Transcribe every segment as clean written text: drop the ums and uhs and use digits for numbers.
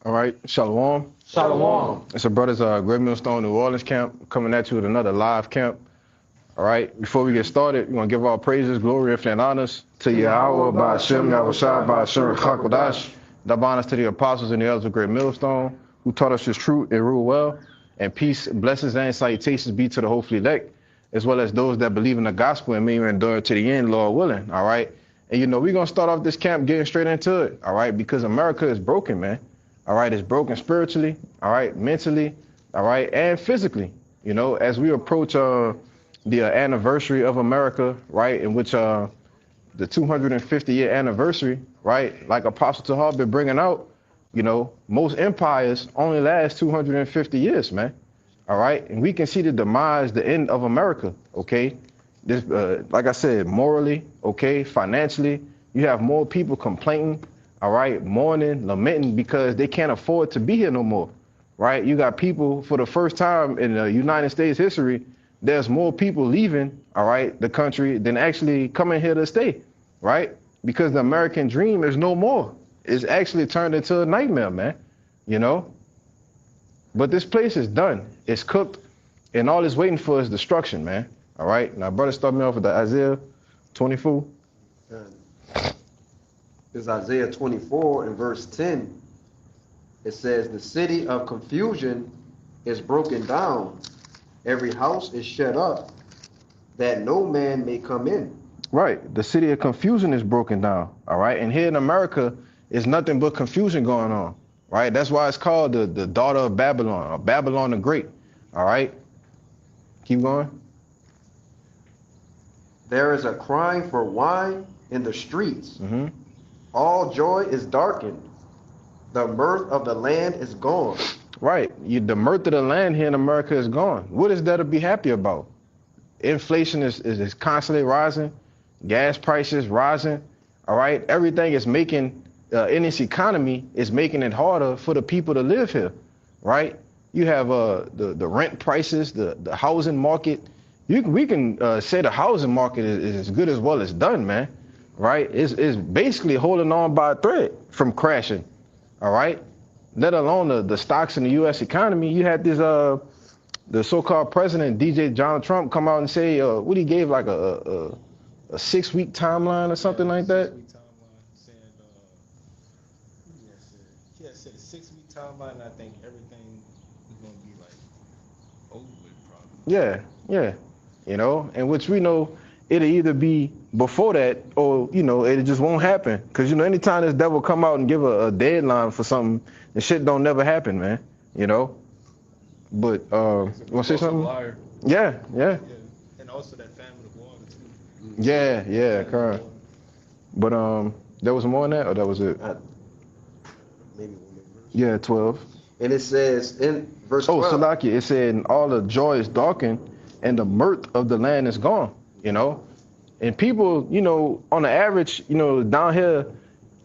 All right, Shalom. Shalom. It's a brothers Great Millstone New Orleans camp coming at you with another live camp. All right, before we get started, we want to give all praises, glory, and honors to Yahweh, by Hashem, Yahushua, by Hashem, Chakodash. Double honors to the apostles and the elders of Great Millstone who taught us his truth and rule well. And peace, blessings, and salutations be to the hopefully elect, as well as those that believe in the gospel and may endure to the end, Lord willing. All right, and we're going to start off this camp getting straight into it. All right, because America is broken, man. All right, it's broken spiritually, all right, mentally, all right, and physically. As we approach the anniversary of America, right, in which the 250-year anniversary, right, like Apostle Tahar been bringing out, most empires only last 250 years, man. All right, and we can see the demise, the end of America, okay? This, like I said, morally, okay, financially, you have more people complaining, all right, mourning, lamenting because they can't afford to be here no more, right? You got people, for the first time in the United States history, there's more people leaving, all right, the country than actually coming here to stay, right? Because the American dream is no more. It's actually turned into a nightmare, man, But this place is done. It's cooked, and all it's waiting for is destruction, man, all right? Now, brother, start me off with the Isaiah 24. It's Isaiah 24 and verse 10. It says, the city of confusion is broken down. Every house is shut up, that no man may come in. Right. The city of confusion is broken down. All right. And here in America, is nothing but confusion going on. Right. That's why it's called the daughter of Babylon, or Babylon the Great. All right. Keep going. There is a crying for wine in the streets. Mm-hmm. All joy is darkened. The mirth of the land is gone. Right. The mirth of the land here in America is gone. What is there to be happy about? Inflation is constantly rising. Gas prices rising. All right. Everything is making, in this economy, is making it harder for the people to live here. Right. You have the rent prices, the housing market. We can say the housing market is as good as well as done, man. Right? It's basically holding on by a thread from crashing, all right? Let alone the stocks in the U.S. economy. You had this, the so-called president, DJ John Trump, come out and say, what he gave, like a 6-week timeline or something like that? 6-week timeline, saying, he had said a 6-week timeline, and I think everything is going to be, like, over with, probably. Yeah, and which we know, it'll either be before that or, it just won't happen. Because, anytime this devil come out and give a deadline for something, the shit don't never happen, man, But, you want to say something? Liar. Yeah. And also that famine of water, too. Yeah, correct. But, there was more on that, or that was it? Maybe one more verse. Yeah, 12. And it says in verse 12. Oh, Salaki, it said, all the joy is darkened, and the mirth of the land is gone. And people, on the average, down here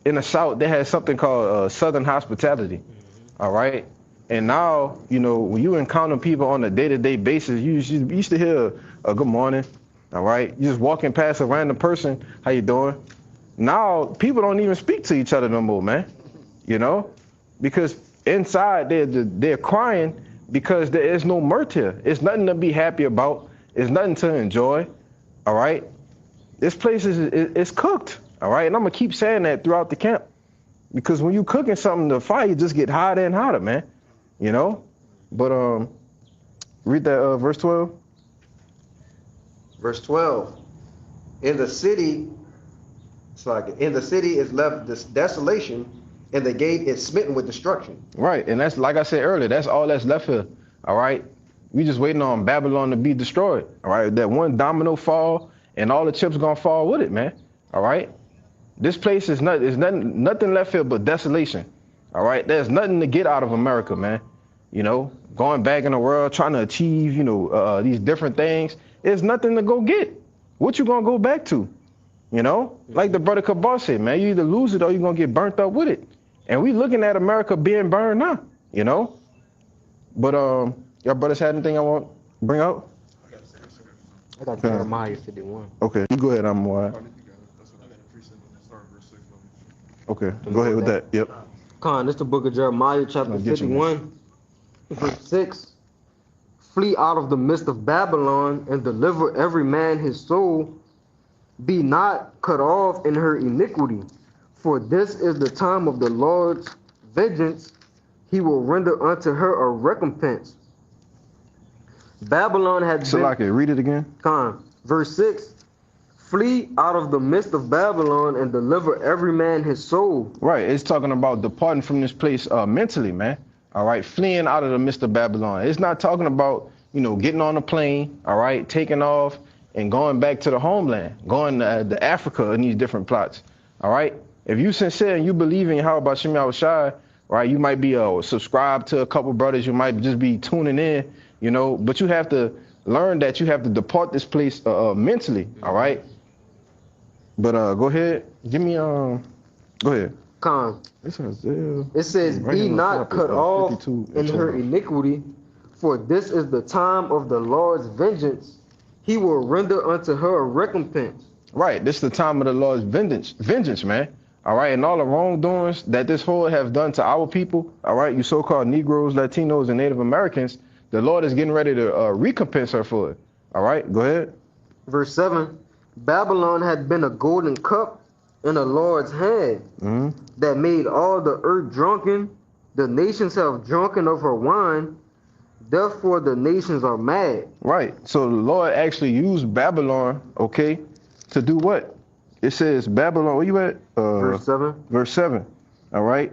in the South, they had something called Southern hospitality. Mm-hmm. All right. And now, when you encounter people on a day-to-day basis, you used to hear a good morning. All right. You just walking past a random person. How you doing? Now people don't even speak to each other no more, man. Because inside they're crying because there is no mirth here. It's nothing to be happy about. It's nothing to enjoy. All right. This place is cooked. All right. And I'm going to keep saying that throughout the camp. Because when you cooking something, the fire just get hotter and hotter, man. But read that verse 12. Verse 12. In the city is left this desolation, and the gate is smitten with destruction. Right. And that's, like I said earlier, that's all that's left here. All right. We just waiting on Babylon to be destroyed. All right. That one domino fall and all the chips going to fall with it, man. All right. This place is nothing left here but desolation. All right. There's nothing to get out of America, man. Going back in the world, trying to achieve, these different things. There's nothing to go get. What you going to go back to? Like the brother Kabar said, man, you either lose it or you're going to get burnt up with it. And we looking at America being burned now, But y'all brothers had anything I want to bring out? I got Jeremiah 51. Okay, you go ahead, I'm all right. Okay, go ahead with that. Yep. Con, this the book of Jeremiah, chapter I'll get you, 51, verse 6. Flee out of the midst of Babylon and deliver every man his soul. Be not cut off in her iniquity, for this is the time of the Lord's vengeance. He will render unto her a recompense. Babylon had So been... like it, read it again. Con, verse 6. Flee out of the midst of Babylon and deliver every man his soul. Right, it's talking about departing from this place mentally, man. All right, fleeing out of the midst of Babylon. It's not talking about, getting on a plane, all right, taking off and going back to the homeland, going to Africa in these different plots, all right? If you sincere and you believe in Yahweh Shem Yahushai, right, you might be subscribed to a couple brothers, you might just be tuning in, but you have to learn that you have to depart this place mentally, all right? But go ahead, give me go ahead. Con, It says, it says, right be in the not top, cut off 52 in her iniquity, for this is the time of the Lord's vengeance. He will render unto her a recompense. Right, this is the time of the Lord's vengeance, man. All right, and all the wrongdoings that this whore have done to our people, all right, you so-called Negroes, Latinos, and Native Americans, the Lord is getting ready to recompense her for it. All right, go ahead. Verse 7, Babylon had been a golden cup in the Lord's hand that made all the earth drunken. The nations have drunken of her wine. Therefore the nations are mad. Right, so the Lord actually used Babylon, okay, to do what? It says Babylon, where you at? Verse 7. Verse 7, all right?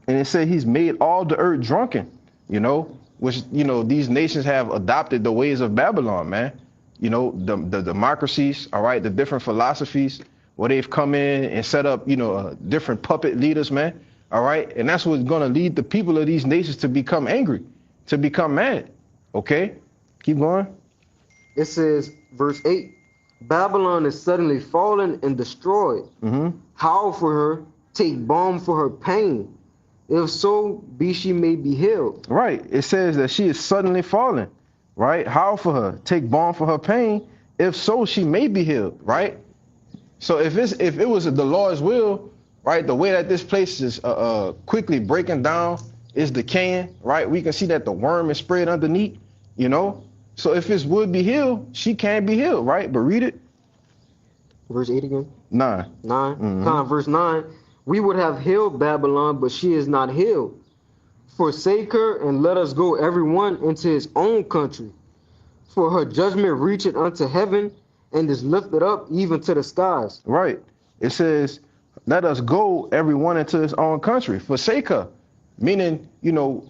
And it said he's made all the earth drunken, which, these nations have adopted the ways of Babylon, man. The democracies, all right, the different philosophies, where they've come in and set up, different puppet leaders, man, all right? And that's what's going to lead the people of these nations to become angry, to become mad, okay? Keep going. It says, verse 8, Babylon is suddenly fallen and destroyed. Howl for her, take balm for her pain. If so, be she may be healed. Right, it says that she is suddenly fallen, right? Howl for her, take balm for her pain. If so, she may be healed, right? So if it was the Lord's will, right, the way that this place is quickly breaking down, is decaying, right? We can see that the worm is spread underneath, So if it would be healed, she can be healed, right? But read it. Verse 8 again. 9. 9. Verse 9. We would have healed Babylon, but she is not healed. Forsake her and let us go every one into his own country. For her judgment reacheth unto heaven and is lifted up even to the skies. Right. It says, let us go every one into his own country. Forsake her. Meaning,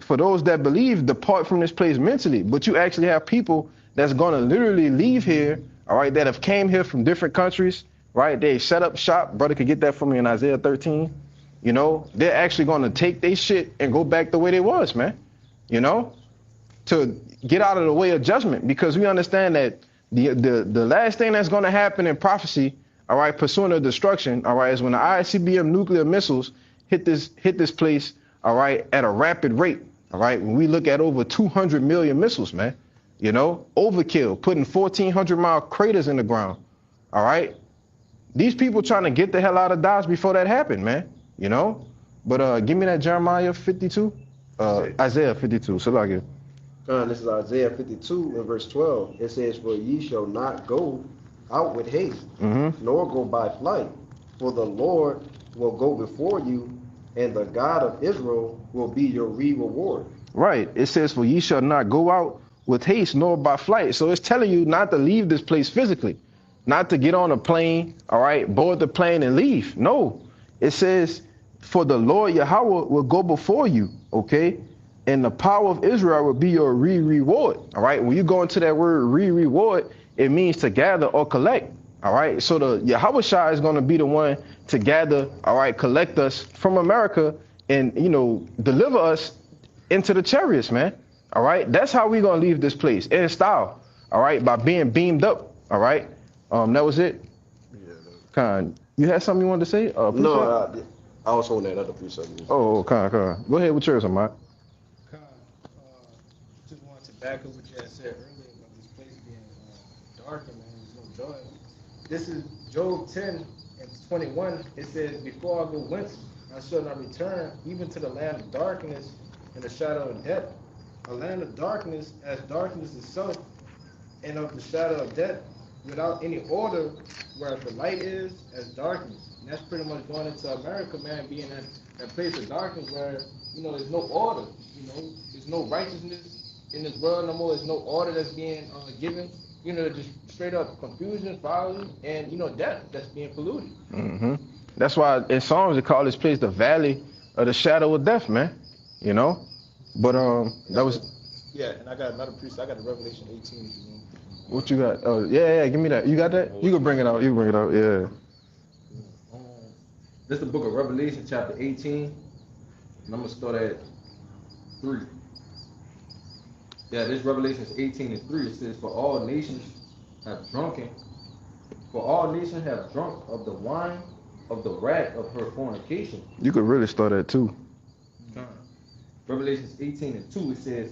for those that believe, depart from this place mentally. But you actually have people that's going to literally leave here, all right, that have came here from different countries, right? They set up shop. Brother could get that from me in Isaiah 13. They're actually going to take their shit and go back the way they was, man, to get out of the way of judgment. Because we understand that the last thing that's going to happen in prophecy, all right, pursuing of destruction, all right, is when the ICBM nuclear missiles hit this place, all right, at a rapid rate, all right? When we look at over 200 million missiles, man, overkill, putting 1,400-mile craters in the ground, all right? These people trying to get the hell out of Dodge before that happened, man, But give me that Jeremiah 52, Isaiah 52, so like it. This is Isaiah 52 and verse 12. It says, for ye shall not go out with haste, nor go by flight, for the Lord will go before you, and the God of Israel will be your reward. Right. It says, for ye shall not go out with haste, nor by flight. So it's telling you not to leave this place physically, not to get on a plane, all right, board the plane and leave. No. It says, for the Lord Yahweh will go before you, okay? And the power of Israel will be your reward, all right? When you go into that word reward, it means to gather or collect, all right? So the Yahweh Shai is going to be the one to gather, all right, collect us from America and, deliver us into the chariots, man, all right? That's how we're going to leave this place, in style, all right, by being beamed up, all right? That was it. Yeah. Khan, you had something you wanted to say? No, I was on that other precept. Oh, Khan. Go ahead with yours, Ahmad. Just wanted to back up what you had said earlier about this place being dark and there's no joy. This is Job 10 and 21. It says, before I go whence, I shall not return even to the land of darkness and the shadow of death. A land of darkness as darkness itself, and of the shadow of death, without any order, where the light is as darkness. And that's pretty much going into America, man, being in a place of darkness where, there's no order, there's no righteousness in this world no more, there's no order that's being given, just straight up confusion, folly, and, death that's being polluted. Hmm. That's why in Psalms they call this place the valley of the shadow of death, man. But that was Yeah, and I got another piece. I got the Revelation 18. If you want. what you got. Oh yeah, give me that. You got that? You can bring it out. You can bring it out. Yeah. This is the book of Revelation, chapter 18, and I'm gonna start at 3. Yeah, this Revelation is 18 and 3. It says, For all nations have drunk of the wine of the wrath of her fornication. You could really start at 2. Revelation 18 and 2, it says,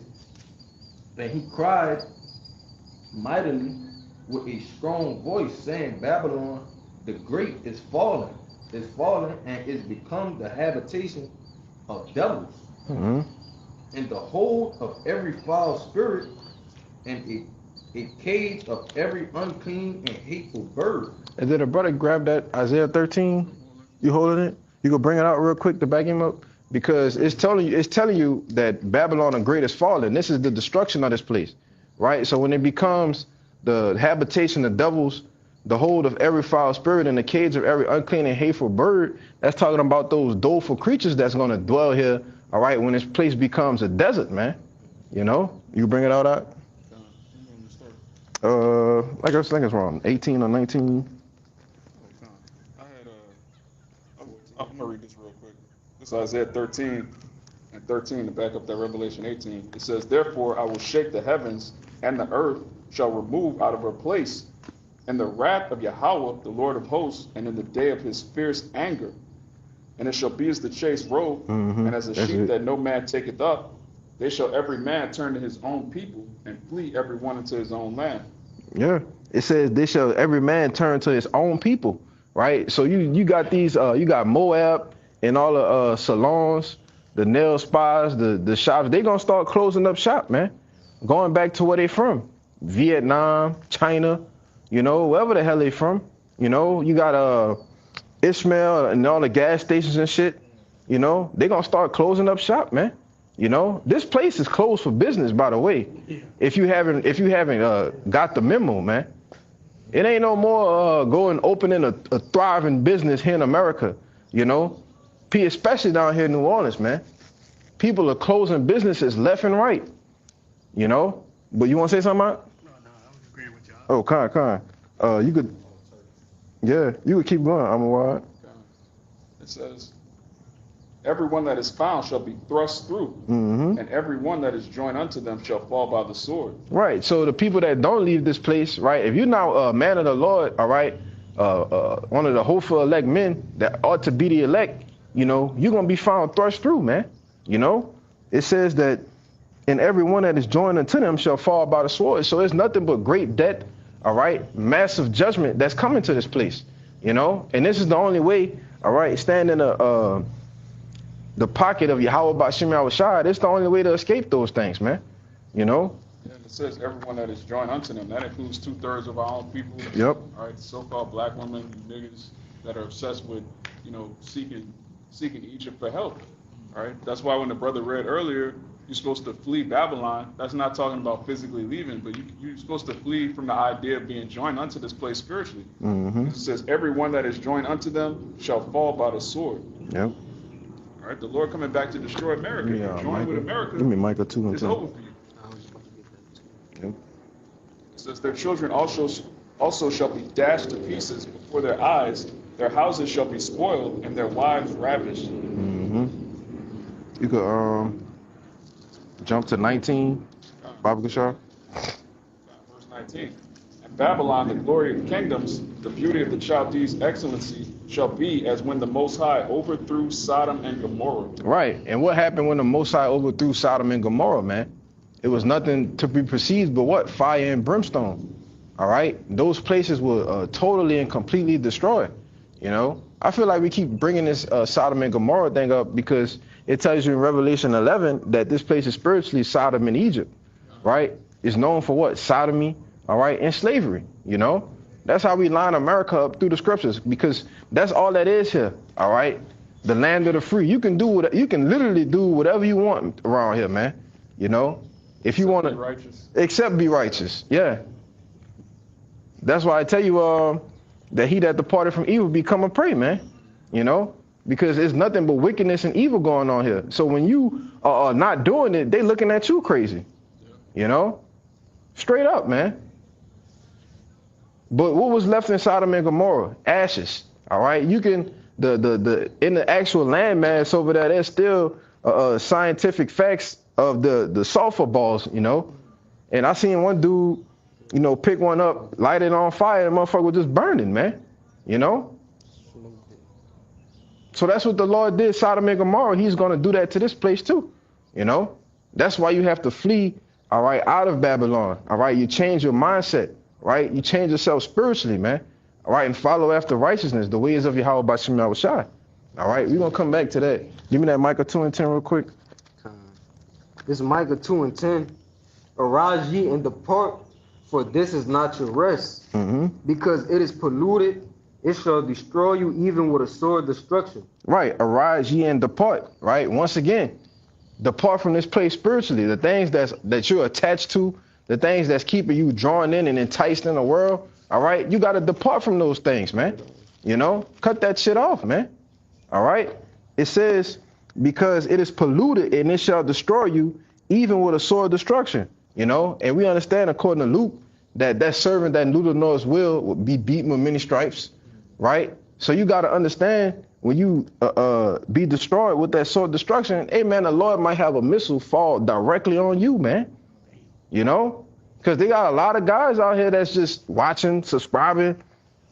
And he cried mightily with a strong voice, saying, Babylon the great is fallen, and is become the habitation of devils, Mm-hmm. and the hold of every foul spirit, and a cage of every unclean and hateful bird. And did a brother grab that Isaiah 13? You holding it? You could bring it out real quick to back him up? Because it's telling you that Babylon the great is fallen. This is the destruction of this place, right? So when it becomes the habitation of devils, the hold of every foul spirit, and the cage of every unclean and hateful bird, that's talking about those doleful creatures that's going to dwell here, all right, when this place becomes a desert, man. You bring it out. Like I was thinking it's wrong, 18 or 19. I'm going to read this real quick. This is Isaiah 13 and 13 to back up that Revelation 18. It says, Therefore I will shake the heavens, and the earth shall remove out of her place, and the wrath of Yahweh, the Lord of hosts, and in the day of his fierce anger. And it shall be as the chased robe, and as a sheep that no man taketh up. They shall every man turn to his own people, and flee every one into his own land. Yeah, it says they shall every man turn to his own people, right? So you got these, you got Moab and all the salons, the nail spas, the shops. They gonna start closing up shop, man. Going back to where they from, Vietnam, China, wherever the hell they from. You got Ishmael and all the gas stations and shit. They gonna start closing up shop, man. This place is closed for business, by the way. If you haven't got the memo, man. It ain't no more going opening a thriving business here in America, especially down here in New Orleans, man. People are closing businesses left and right, But you want to say something, Mark? No, I was agreeing with y'all. Oh, Con. You could keep going, Amawad. It says, Everyone that is found shall be thrust through, Mm-hmm. and every one that is joined unto them shall fall by the sword. Right. So the people that don't leave this place, right? If you're now a man of the Lord, all right, one of the hopeful elect men that ought to be the elect, you're gonna be found thrust through, man. It says that, and every one that is joined unto them shall fall by the sword. So it's nothing but great debt, all right, massive judgment that's coming to this place, And this is the only way, all right, stand in the pocket of Yahweh Ba'Shem Yahushua. It's the only way to escape those things, man. And it says everyone that is joined unto them. That includes 2/3 of our own people. Yep. All right, so-called black women, niggas that are obsessed with, seeking Egypt for help. All right. That's why when the brother read earlier, you're supposed to flee Babylon. That's not talking about physically leaving, but you're supposed to flee from the idea of being joined unto this place spiritually. Mm-hmm. It says everyone that is joined unto them shall fall by the sword. Yep. All right, the Lord coming back to destroy America. Yeah, You're joined with America. Give me Micah 2 and It's 10. over for you. Yep. It says their children also shall be dashed to pieces before their eyes. Their houses shall be spoiled, and their wives ravished. Mm-hmm. You could jump to 19, Baba Gashar. Verse 19. And Babylon, the glory of kingdoms, the beauty of the Chaldees' excellency, shall be as when the Most High overthrew Sodom and Gomorrah. Right. And what happened when the Most High overthrew Sodom and Gomorrah, man? It was nothing to be perceived but what? Fire and brimstone. All right. Those places were totally and completely destroyed. I feel like we keep bringing this Sodom and Gomorrah thing up because it tells you in Revelation 11 that this place is spiritually Sodom and Egypt, right? It's known for what? Sodomy, all right, and slavery, you know? That's how we line America up through the scriptures because that's all that is here, all right? The land of the free. You can literally do whatever you want around here, man. You know? If you want to, righteous. Except be righteous. Yeah. That's why I tell you that he that departed from evil become a prey, man. You know? Because there's nothing but wickedness and evil going on here. So when you are not doing it, they looking at you crazy. You know? Straight up, man. But what was left in Sodom and Gomorrah? Ashes. All right? You can, in the actual landmass over there, there's still scientific facts of the sulfur balls, you know? And I seen one dude, you know, pick one up, light it on fire, and the motherfucker was just burning, man. You know? So that's what the Lord did, Sodom and Gomorrah. He's going to do that to this place too, you know? That's why you have to flee, all right, out of Babylon, all right? You change your mindset, right? You change yourself spiritually, man, all right? And follow after righteousness, the ways of Yahweh by Shem Yahushai. All right? We're going to come back to that. Give me that Micah 2:10 real quick. This is Micah 2:10. Arise ye and depart, for this is not your rest. Because it is polluted, it shall destroy you even with a sword destruction. Right. Arise ye and depart. Right. Once again, depart from this place spiritually. The things that you're attached to, the things that's keeping you drawn in and enticed in the world. All right. You got to depart from those things, man. You know, cut that shit off, man. All right. It says, because it is polluted and it shall destroy you even with a sword destruction. You know, and we understand according to Luke that servant that knew the Lord's will be beaten with many stripes. Right. So you got to understand when you be destroyed with that sword destruction, hey, man, the Lord might have a missile fall directly on you, man. You know, because they got a lot of guys out here that's just watching, subscribing.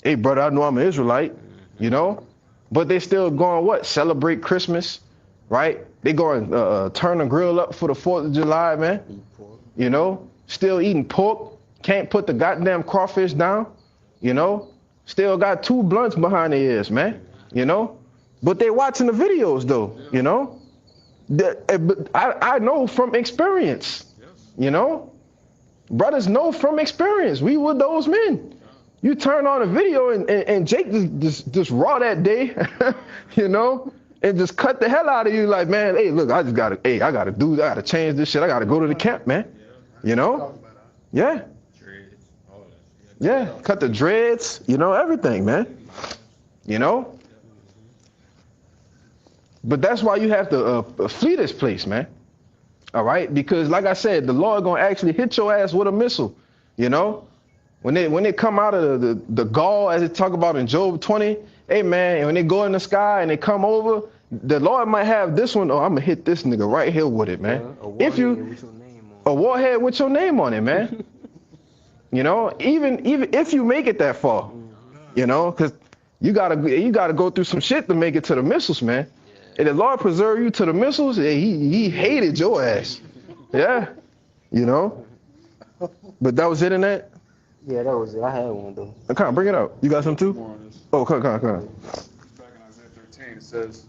Hey, brother, I know I'm an Israelite, you know, but they still going what? Celebrate Christmas, right? They going turn the grill up for the 4th of July, man. You know, still eating pork. Can't put the goddamn crawfish down, you know. Still got 2 blunts behind their ears, man, you know. But they watching the videos, though, you know. I know from experience, you know. Brothers know from experience. We were those men. You turn on a video and Jake just raw that day, you know, and just cut the hell out of you like, man, hey, look, I gotta change this shit. I gotta go to the camp, man, you know. Yeah. Yeah, cut the dreads, you know, everything, man. You know? But that's why you have to flee this place, man. All right? Because like I said, the Lord going to actually hit your ass with a missile, you know? When they come out of the gall, as they talk about in Job 20, hey, man, when they go in the sky and they come over, the Lord might have this one, I'm going to hit this nigga right here with it, man. A warhead with your name on it, man. You know, even if you make it that far, you know, because you gotta go through some shit to make it to the missiles, man. And the Lord preserve you to the missiles, he hated your ass. Yeah, you know. But that was it in that? Yeah, that was it. I had one though. Come on, bring it up. You got some too? Oh, come on. Back in Isaiah 13, it says,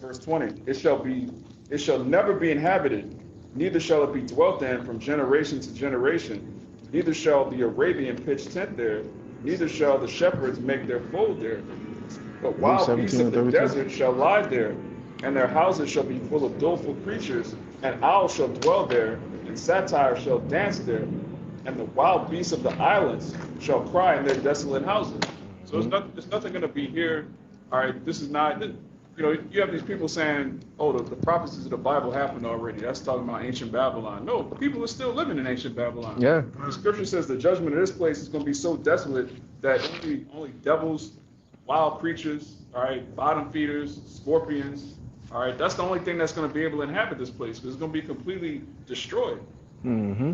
verse 20, it shall never be inhabited, neither shall it be dwelt in from generation to generation. Neither shall the Arabian pitch tent there, neither shall the shepherds make their fold there. But wild beasts of the desert shall lie there, and their houses shall be full of doleful creatures, and owls shall dwell there, and satyrs shall dance there, and the wild beasts of the islands shall cry in their desolate houses. So there's nothing going to be here. All right, this is not. You know, you have these people saying, oh, the prophecies of the Bible happened already. That's talking about ancient Babylon. No, people are still living in ancient Babylon. Yeah. The scripture says the judgment of this place is going to be so desolate that only devils, wild creatures, all right, bottom feeders, scorpions, all right, that's the only thing that's going to be able to inhabit this place because it's going to be completely destroyed. Mm-hmm.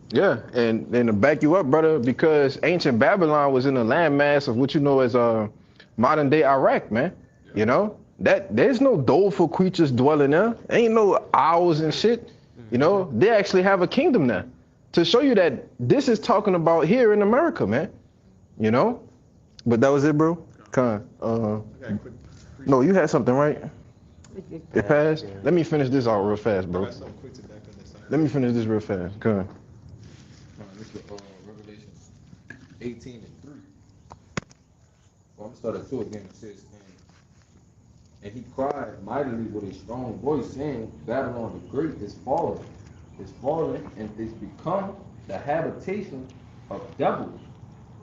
Yeah, and to back you up, brother, because ancient Babylon was in the landmass of what you know as modern day Iraq, man. Yeah. You know? That there's no doleful creatures dwelling there. Ain't no owls and shit. You know, they actually have a kingdom there. To show you that this is talking about here in America, man. You know? But that was it, bro. Con. I got quick. No, you had something, right? It passed? Yeah. Let me finish this out real fast, I bro. got something quick to back up that side. Let me finish this real fast. Con. This is Revelation 18:3. Well, I'm gonna start at 2 again. It says, and he cried mightily with a strong voice, saying, Babylon the Great is fallen, and is become the habitation of devils,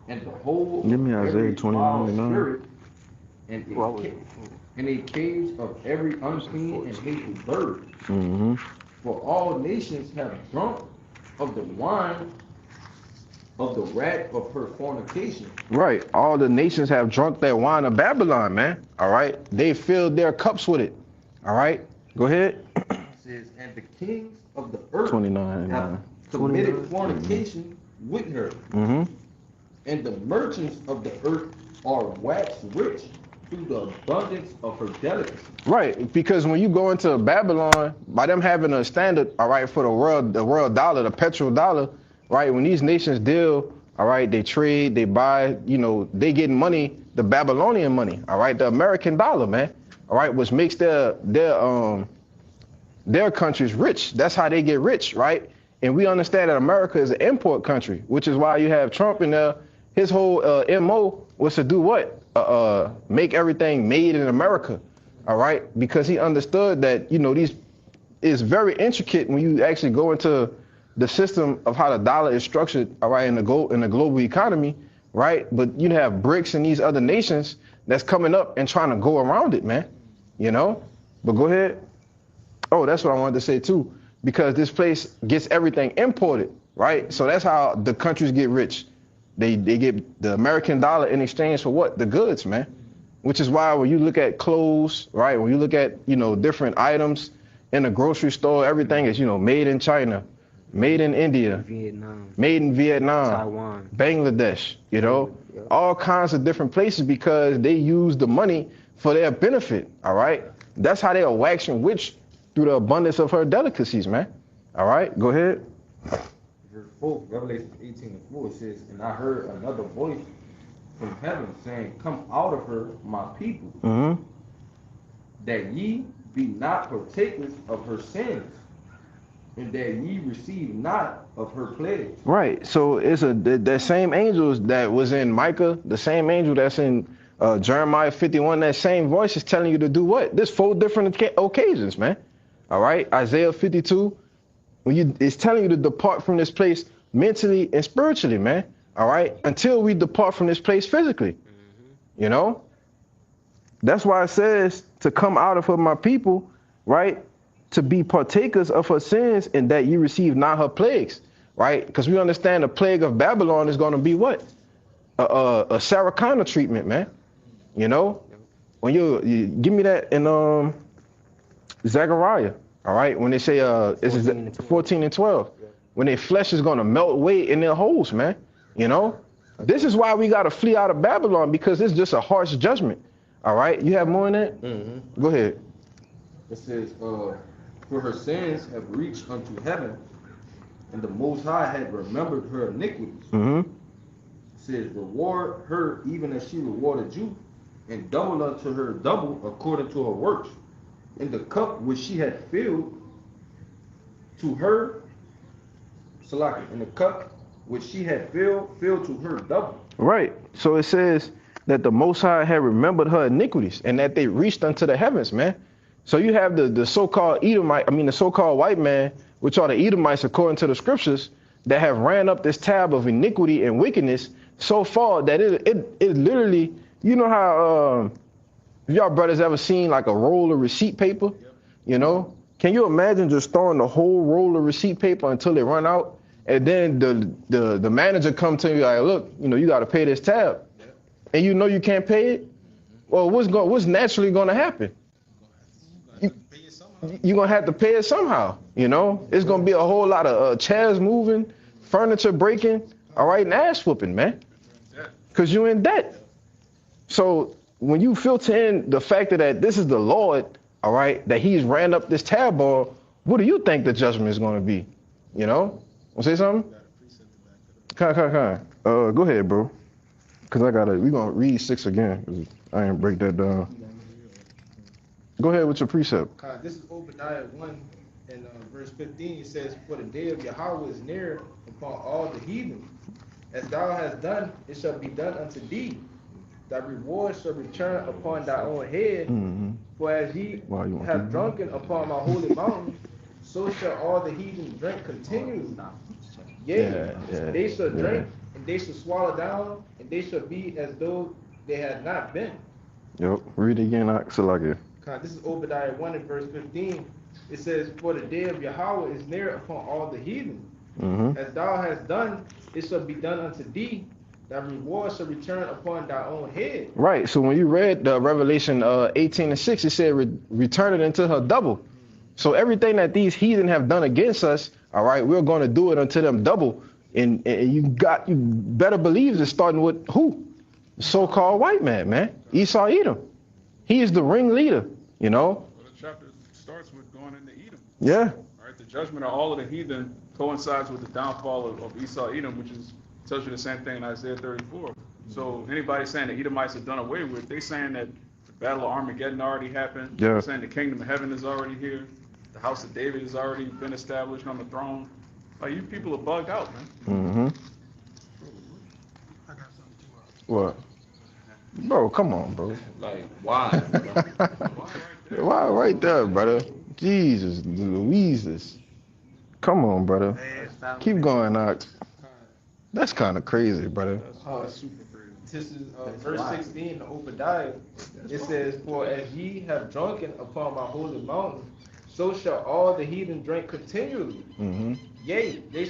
and the whole Give me of Isaiah every 20, foul 99. spirit, and a cage of every unclean and hateful bird. Mm-hmm. For all nations have drunk of the wine of the wrath of her fornication. Right. All the nations have drunk that wine of Babylon, man. All right. They filled their cups with it. All right. Go ahead. It says, and the kings of the earth 29. have committed fornication with her, Mm-hmm. and the merchants of the earth are waxed rich through the abundance of her delicacy. Right. Because when you go into Babylon, by them having a standard, all right, for the world dollar, the petrol dollar, right, when these nations deal, all right, they trade, they buy, they getting money, the Babylonian money, all right, the American dollar, man, all right, which makes their countries rich. That's how they get rich, right? And we understand that America is an import country, which is why you have Trump in there. His whole MO was to do what? Make everything made in America, all right? Because he understood that, these is very intricate when you actually go into the system of how the dollar is structured, all right, in the global economy, right? But you have BRICS and these other nations that's coming up and trying to go around it, man, But go ahead. Oh, that's what I wanted to say too, because this place gets everything imported, right? So that's how the countries get rich. They get the American dollar in exchange for what? The goods, man. Which is why when you look at clothes, right? When you look at, different items in the grocery store, everything is, made in China, made in India, Vietnam, made in Vietnam, Taiwan, Bangladesh, all kinds of different places because they use the money for their benefit, all right? That's how they are waxing rich through the abundance of her delicacies, man. All right, go ahead. Verse 4, Revelation 18:4, it says, and I heard another voice from heaven saying, come out of her, my people, Mm-hmm. that ye be not partakers of her sins, and that ye receive not of her plagues. Right. So it's that same angels that was in Micah, the same angel that's in Jeremiah 51. That same voice is telling you to do what? There's 4 different occasions, man. All right. Isaiah 52. It's telling you to depart from this place mentally and spiritually, man. All right. Until we depart from this place physically. That's why it says to come out of her, my people, right? To be partakers of her sins and that you receive not her plagues, right? Because we understand the plague of Babylon is going to be what? A Saracana treatment, man. When you give me that in Zechariah, all right? When they say it's 14 and 12, when their flesh is going to melt away in their holes, man. This is why we got to flee out of Babylon, because it's just a harsh judgment. All right? You have more in that? Mm-hmm. Go ahead. It says, for her sins have reached unto heaven, and the Most High had remembered her iniquities. Mm-hmm. It says, reward her even as she rewarded you, and double unto her double according to her works. In the cup which she had filled to her, Salaki, in the cup which she had filled to her double. Right. So it says that the Most High had remembered her iniquities and that they reached unto the heavens, man. So you have the so-called the so-called white man, which are the Edomites according to the scriptures, that have ran up this tab of iniquity and wickedness so far that it literally, how have y'all brothers ever seen like a roll of receipt paper? Can you imagine just throwing the whole roll of receipt paper until they run out? And then the manager come to you like, look, you got to pay this tab, and you can't pay it. Well, what's naturally going to happen? You're going to have to pay it somehow. It's going to be a whole lot of chairs moving, furniture breaking, all right, and ass whooping, man, because you're in debt. So when you filter in the fact that this is the Lord, all right, that he's ran up this tab on, what do you think the judgment is going to be? Want to say something? Go ahead, bro. Cause we gonna read 6 again. 'Cause I ain't break that down. Go ahead with your precept. This is Obadiah 1 and verse 15. It says, "For the day of Yahweh is near upon all the heathen. As thou hast done, it shall be done unto thee. Thy reward shall return upon thy own head. Mm-hmm. For as ye Wow, you want have to- drunken upon my holy mountain, so shall all the heathen drink continually. Yea, Yeah, they shall yeah. drink, and they shall swallow down, and they shall be as though they had not been." Yep. Read it again, Salaki. This is Obadiah 1 and verse 15. It says, "For the day of Yahweh is near upon all the heathen. Mm-hmm. As thou hast done, it shall be done unto thee. Thy reward shall return upon thy own head." Right. So when you read the Revelation 18 and 6, it said return it into her double. So everything that these heathen have done against us, all right, we're going to do it unto them double. And you better believe it's starting with who? The so-called white man, Esau Edom. He is the ringleader, you know. Well, the chapter starts with going into Edom. Yeah. All right, the judgment of all of the heathen coincides with the downfall of Esau Edom, which tells you the same thing in Isaiah 34. So anybody saying the Edomites are done away with, they saying that the Battle of Armageddon already happened. Yeah. They're saying the kingdom of heaven is already here. The house of David has already been established on the throne. Like, you people are bugged out, man. Mm-hmm. I got something to What? Bro, come on, bro. Like, why? Why right there, brother? Jesus, Louises. Come on, brother. Keep going, Ox. That's kind of crazy, brother. That's super crazy. This is verse 16 in Obadiah. It says, "For as ye have drunken upon my holy mountain, so shall all the heathen drink continually. Mm-hmm. Yea, they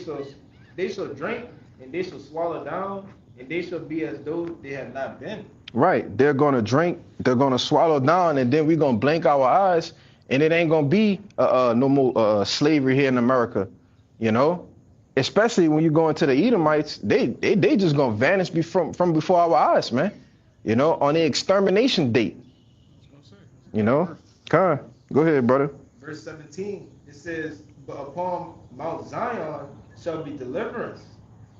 shall drink, and they shall swallow down, and they shall be as though they had not been." Right. They're going to drink, they're going to swallow down, and then we're going to blink our eyes, and it ain't going to be no more slavery here in America, you know? Especially when you go into the Edomites, they just going to vanish from before our eyes, man. You know, on the extermination date. You know? Come on. Go ahead, brother. Verse 17, it says, "But upon Mount Zion shall be deliverance,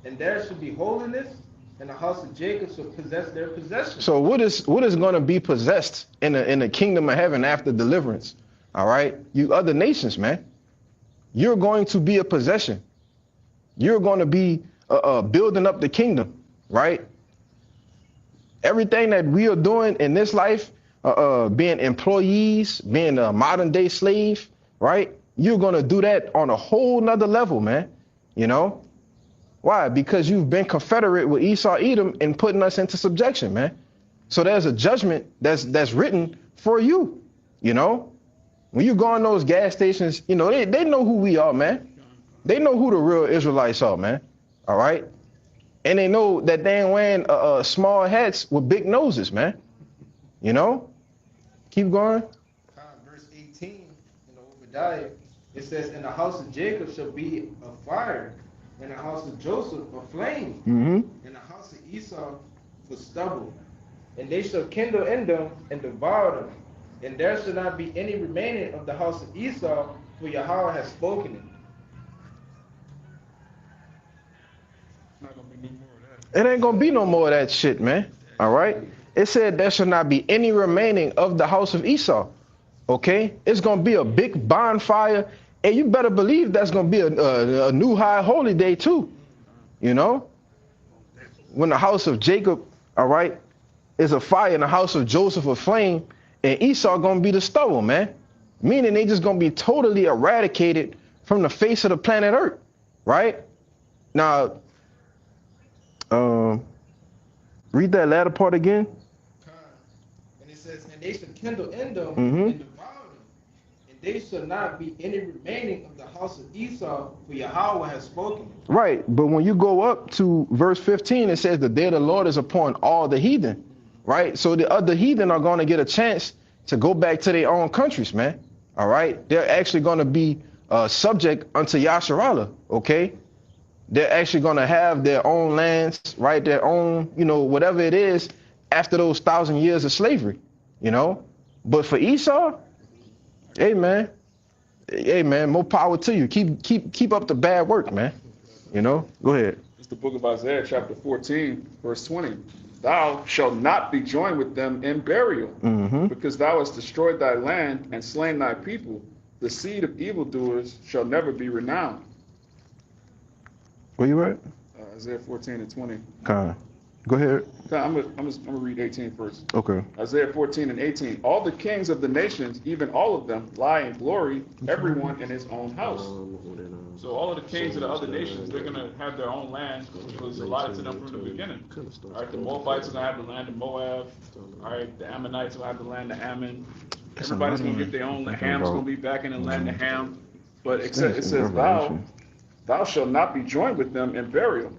and there shall be holiness, and the house of Jacob shall possess their possession." So what is going to be possessed in the kingdom of heaven after deliverance? All right, you other nations, man, you're going to be a possession. You're going to be building up the kingdom, right? Everything that we are doing in this life, being employees, being a modern day slave, right? You're going to do that on a whole nother level, man. You know? Why? Because you've been confederate with Esau Edom and putting us into subjection, man. So there's a judgment that's written for you, you know? When you go on those gas stations, you know, they know who we are, man. They know who the real Israelites are, man. All right? And they know that they ain't wearing small hats with big noses, man. You know? Keep going. Verse 18 in Obadiah, it says, "And the house of Jacob shall be a fire, and the house of Joseph a flame, Mm-hmm. and the house of Esau for stubble. And they shall kindle in them and devour them. And there shall not be any remaining of the house of Esau, for Yahweh has spoken it." Not gonna be no more of that. It ain't gonna be no more of that shit, man. All right? It said there shall not be any remaining of the house of Esau. Okay? It's gonna be a big bonfire, and you better believe that's gonna be a new high holy day too. You know? When the house of Jacob, all right, is a fire, and the house of Joseph a flame, and Esau gonna be the stubble, man. Meaning they just gonna be totally eradicated from the face of the planet Earth, right? Now, read that latter part again. And it says, "And they shall kindle in them Mhm. and devour them. And they shall not be any remaining of the house of Esau, for Yahweh has spoken it." Right, but when you go up to verse 15, it says the day of the Lord is upon all the heathen, right? So the other heathen are going to get a chance to go back to their own countries, man. All right, they're actually going to be subject unto Yasharallah, okay? They're actually going to have their own lands, right? Their own, you know, whatever it is after those 1,000 years of slavery, you know? But for Esau, hey, man, more power to you. Keep up the bad work, man. You know? Go ahead. It's the book of Isaiah, chapter 14, verse 20. thou shalt not be joined with them in burial, because thou hast destroyed thy land and slain thy people. The seed of evildoers shall never be renowned. Where you at? Isaiah 14 and 20. Con. Go ahead. I'm gonna read 18 first. Okay. Isaiah 14 and 18. All the kings of the nations, even all of them, lie in glory, everyone in his own house. So all of the kings of the other nations, they're gonna have their own land, which was allotted to them from the beginning. All right, the Moabites are gonna have the land of Moab. All right, the Ammonites will have the land of Ammon. Everybody's gonna get their own. The Ham's gonna be back in the land of Ham. But it says, thou shalt not be joined with them in burial,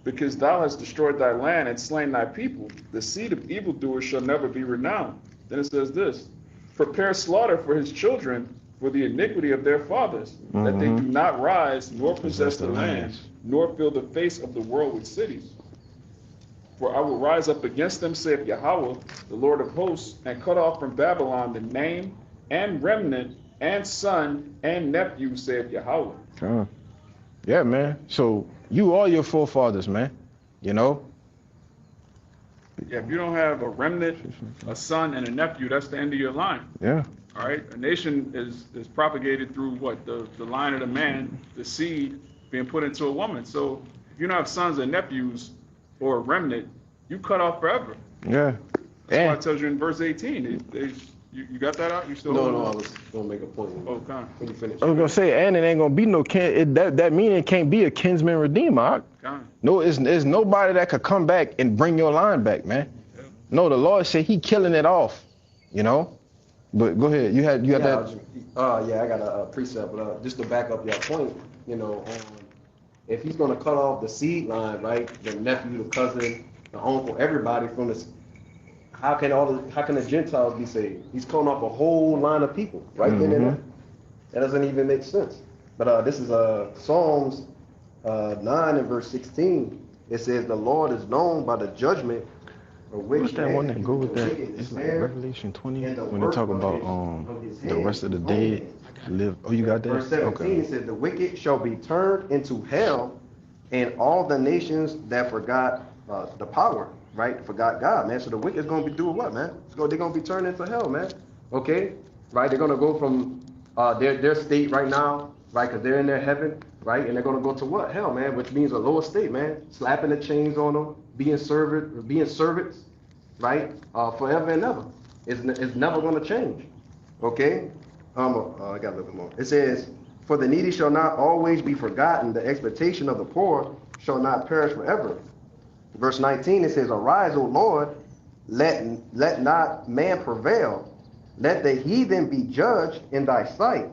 because thou hast destroyed thy land and slain thy people. The seed of evildoers shall never be renowned. Then it says this, prepare slaughter for his children for the iniquity of their fathers, that they do not rise nor possess the land, nor fill the face of the world with cities. For I will rise up against them, saith Yahweh, the Lord of hosts, and cut off from Babylon the name and remnant and son and nephew, saith Yahweh. Yeah, man. So you are your forefathers, man. You know? Yeah, if you don't have a remnant, a son, and a nephew, that's the end of your line. Yeah. All right? A nation is propagated through what? The line of the man, the seed being put into a woman. So if you don't have sons and nephews or a remnant, you cut off forever. Yeah. That's why it tells you in verse 18. You got that out? You still? No, I was gonna make a point. Oh, come on. When you finish. I was gonna say, and it ain't gonna be no that meaning it can't be a kinsman redeemer. No, it's nobody that could come back and bring your line back, man. Yeah. No, the Lord said He killing it off, you know. But go ahead, you got that. I got a precept, but just to back up your point, you know, if He's gonna cut off the seed line, right, the nephew, the cousin, the uncle, everybody from this. How can the Gentiles be saved? He's cutting off a whole line of people, right? That doesn't even make sense. But this is Psalms 9 and verse 16. It says, the Lord is known by the judgment of which What's that one that go with that? It's like Revelation 20 when they talk about the rest of the dead live. Oh, you got that? Verse 17 says, the wicked shall be turned into hell, and all the nations that forgot the power. Right, forgot God, man. So the wicked is going to be doing what, man? They're going to be turned into hell, man. Okay, right? They're going to go from their state right now, right? Because they're in their heaven, right? And they're going to go to what? Hell, man, which means a lower state, man. Slapping the chains on them, being servants, right? Forever and ever. It's never going to change. Okay. I got a little bit more. It says, for the needy shall not always be forgotten. The expectation of the poor shall not perish forever. Verse 19, it says, arise, O Lord, let not man prevail. Let the heathen be judged in thy sight.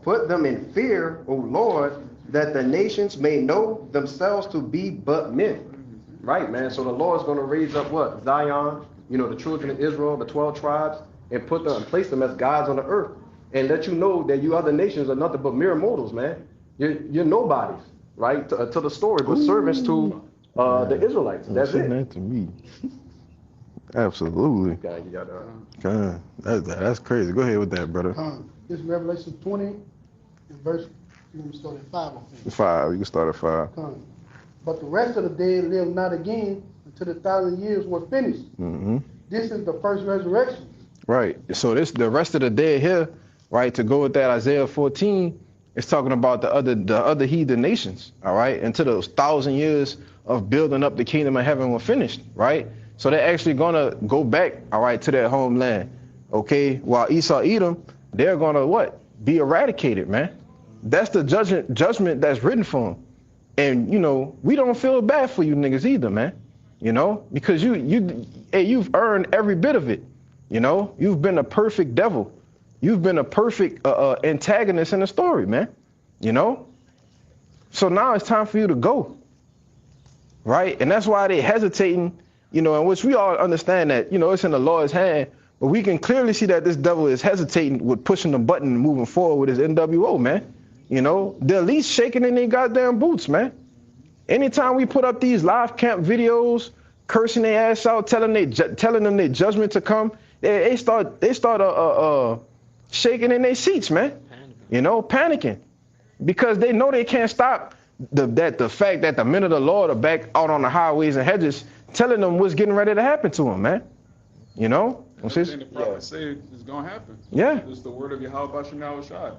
Put them in fear, O Lord, that the nations may know themselves to be but men. Right, man. So the Lord's going to raise up what? Zion, you know, the children of Israel, the 12 tribes, and put them and place them as gods on the earth. And let you know that you other nations are nothing but mere mortals, man. You're nobodies, right? To the story, but servants to the Israelites. That's it. That to me. Absolutely. God, that's crazy. Go ahead with that, brother. This is Revelation 20, and verse, you can start at 5, I think. 5. You can start at 5. But the rest of the dead live not again until the 1,000 years were finished. This is the first resurrection. Right. So the rest of the dead here, right, to go with that Isaiah 14, it's talking about the other heathen nations, all right, until those 1,000 years of building up the kingdom of heaven were finished, right? So they're actually gonna go back, all right, to their homeland, okay? While Esau, Edom, they're gonna what? Be eradicated, man. That's the judgment that's written for them. And you know, we don't feel bad for you niggas either, man. You know, because you've earned every bit of it. You know, you've been a perfect devil. You've been a perfect antagonist in the story, man. You know? So now it's time for you to go. Right? And that's why they hesitating, you know, in which we all understand that, you know, it's in the Lord's hand, but we can clearly see that this devil is hesitating with pushing the button and moving forward with his NWO, man. You know, they're at least shaking in their goddamn boots, man. Anytime we put up these live camp videos, cursing their ass out, telling them their judgment to come, they start shaking in their seats, man. You know, panicking. Because they know they can't stop the fact that the men of the Lord are back out on the highways and hedges telling them what's getting ready to happen to them, man. You know? Everything the prophet said is going to happen. Yeah. It's the word of Yahweh Shah.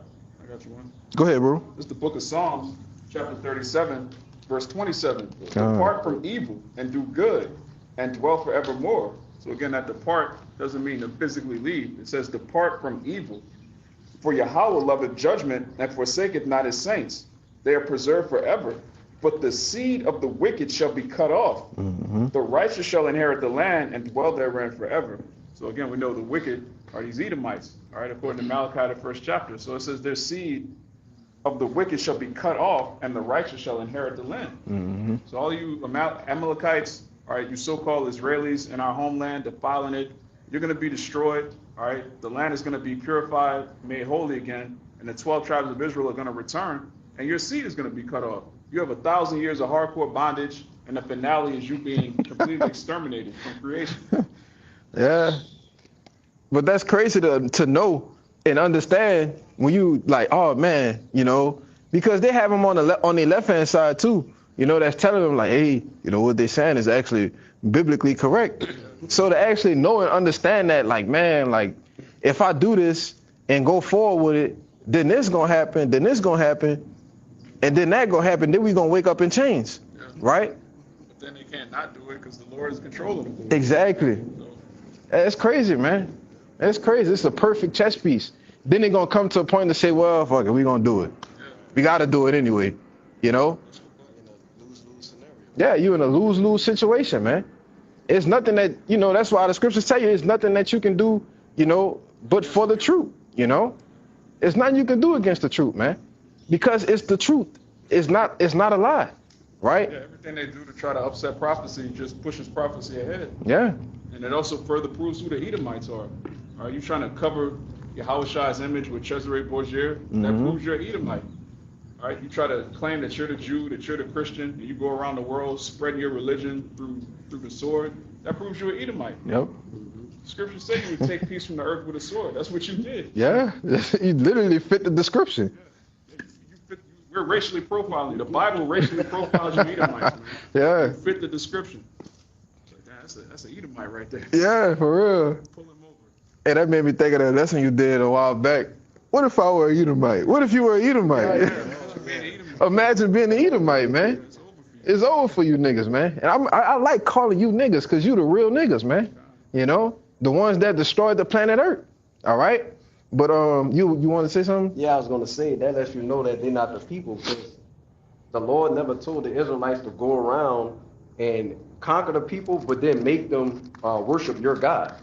I got you one. Go ahead, bro. It's the book of Psalms, chapter 37, verse 27. Depart from evil and do good and dwell forevermore. So again, that depart doesn't mean to physically leave. It says depart from evil. For Yahweh loveth judgment and forsaketh not his saints. They are preserved forever. But the seed of the wicked shall be cut off. The righteous shall inherit the land and dwell therein forever. So again, we know the wicked are these Edomites, all right, according to Malachi, the first chapter. So it says their seed of the wicked shall be cut off, and the righteous shall inherit the land. So all you Amalekites, all right, you so-called Israelis in our homeland, defiling it, you're going to be destroyed, all right? The land is going to be purified, made holy again, and the 12 tribes of Israel are going to return, and your seed is going to be cut off. You have 1,000 years of hardcore bondage, and the finale is you being completely exterminated from creation. Yeah. But that's crazy to know and understand when you like, oh man, you know, because they have them on the left-hand side too, you know, that's telling them like, hey, you know, what they're saying is actually biblically correct. So to actually know and understand that, like, man, like, if I do this and go forward with it, then this gonna happen, then this gonna happen, and then that gonna happen, then we gonna wake up and change, right? But then they can't not do it because the Lord is controlling them. Exactly. So, That's crazy, man. That's crazy. It's a perfect chess piece. Then they're gonna come to a point to say, well, fuck it, we gonna do it. We gotta do it anyway, you know? In a lose-lose scenario. Yeah, you in a lose-lose situation, man. It's nothing that, you know, that's why the scriptures tell you it's nothing that you can do, you know, but for the truth, you know? It's nothing you can do against the truth, man. Because it's the truth. It's not a lie, right? yeah, everything they do to try to upset prophecy just pushes prophecy ahead. Yeah. And it also further proves who the Edomites are. All right, you trying to cover Yahweh Shai's image with Cesare Borgia, that proves you're an Edomite. All right, you try to claim that you're the Jew, that you're the Christian, and you go around the world spreading your religion through the sword, that proves you're an Edomite. Yep. Scripture said you would take peace from the earth with a sword. That's what you did. Yeah. You literally fit the description. We're racially profiling you. The Bible racially profiles you Edomites, man. Yeah. You fit the description. That's an Edomite right there. Yeah, for real. Pull him over. Hey, that made me think of that lesson you did a while back. What if I were a Edomite? What if you were a Edomite? Imagine being an Edomite, man. It's over for you niggas, man. And I like calling you niggas because you the real niggas, man. You know? The ones that destroyed the planet Earth. All right? But you want to say something? Yeah, I was going to say, that lets you know that they're not the people, because the Lord never told the Israelites to go around and conquer the people, but then make them worship your God.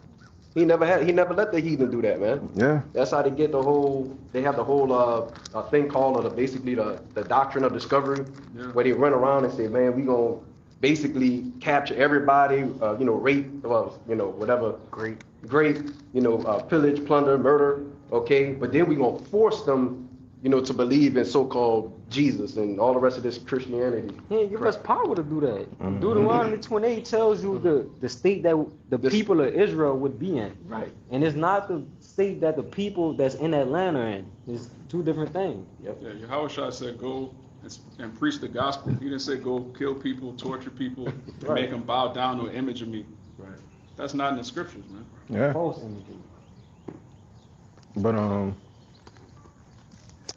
He never let the heathen do that, man. Yeah. That's how they get they have the whole thing called basically the doctrine of discovery, where they run around and say, man, we gonna basically capture everybody, rape, whatever, great, pillage, plunder, murder, okay? But then we gonna force them, to believe in so-called Jesus and all the rest of this Christianity. He ain't give us power to do that. Deuteronomy 28 tells you the state that the people of Israel would be in. Right. And it's not the state that the people that's in that land are in. It's two different things. Yep. Yeah, Yahweh Shai said go and preach the gospel. He didn't say go kill people, torture people, and make them bow down to an image of me. Right. That's not in the scriptures, man. Yeah. False imagery.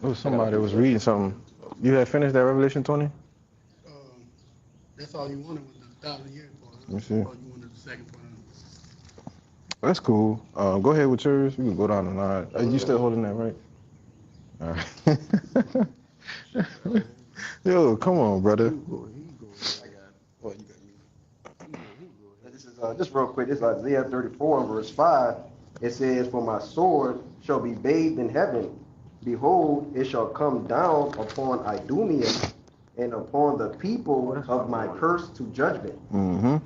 But somebody was reading something. You had finished that Revelation 20? That's all you wanted was the 1,000 years part. Let me see. Or you wanted the second part. That's cool. Go ahead with yours. You can go down the line. Are you still holding that, right? All right. Yo, come on, brother. This is just real quick. This is Isaiah 34 and verse 5. It says, "For my sword shall be bathed in heaven. Behold, it shall come down upon Idumea and upon the people of my curse to judgment." Mm-hmm.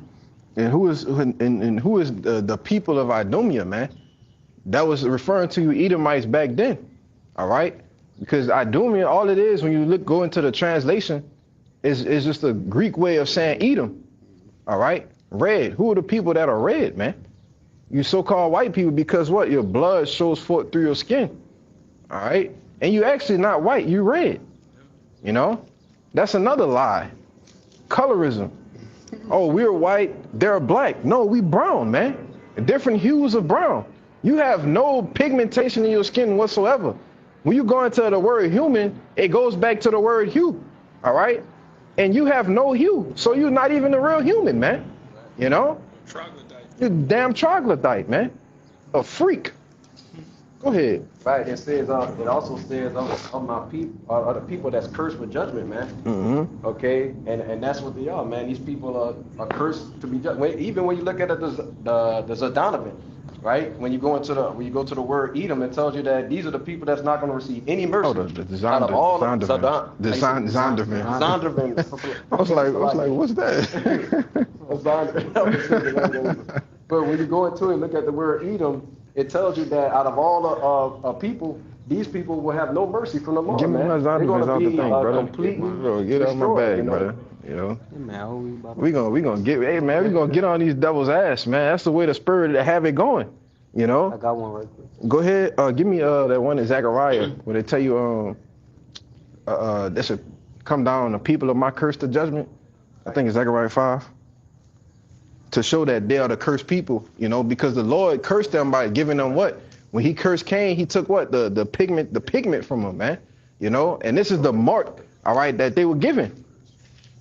And who is the people of Idumea, man? That was referring to you Edomites back then. All right? Because Idumea, all it is when you go into the translation, is just a Greek way of saying Edom. All right? Red. Who are the people that are red, man? You so-called white people because what? Your blood shows forth through your skin. All right? And you actually not white, you red. You know? That's another lie. Colorism. Oh, we're white, they're black. No, we brown, man. Different hues of brown. You have no pigmentation in your skin whatsoever. When you go into the word human, it goes back to the word hue, all right? And you have no hue, so you're not even a real human, man. You know? Troglodyte. You're a damn troglodyte, man. A freak. Go ahead. Right, it says, it also says of my people, are the people that's cursed with judgment, man. Mm-hmm. Okay, and that's what they are, man. These people are cursed to be judged. Even when you look at the Zodonovan, right? When you go to the word Edom, it tells you that these are the people that's not going to receive any mercy. Oh, the out of all of Zondervan. The Zondervan. Zondervan. I was like, what's that? But when you go into it, look at the word Edom, it tells you that out of all of people, these people will have no mercy from the Lord. Give me my man. They're Zondervan going out to the be thing, brother. completely Bro, get out my destroyed, bag, you know? brother. You know? Man, We gonna get, hey man, we gonna get on these devils' ass, man. That's the way the spirit to have it going. You I know? got one right quick. Go ahead, give me that one in Zechariah where they tell you that should come down the people of my curse to judgment. I think it's Zechariah 5. To show that they are the cursed people, you know, because the Lord cursed them by giving them what? When he cursed Cain, he took what? The pigment from him, man. You know, and this is the mark, all right, that they were given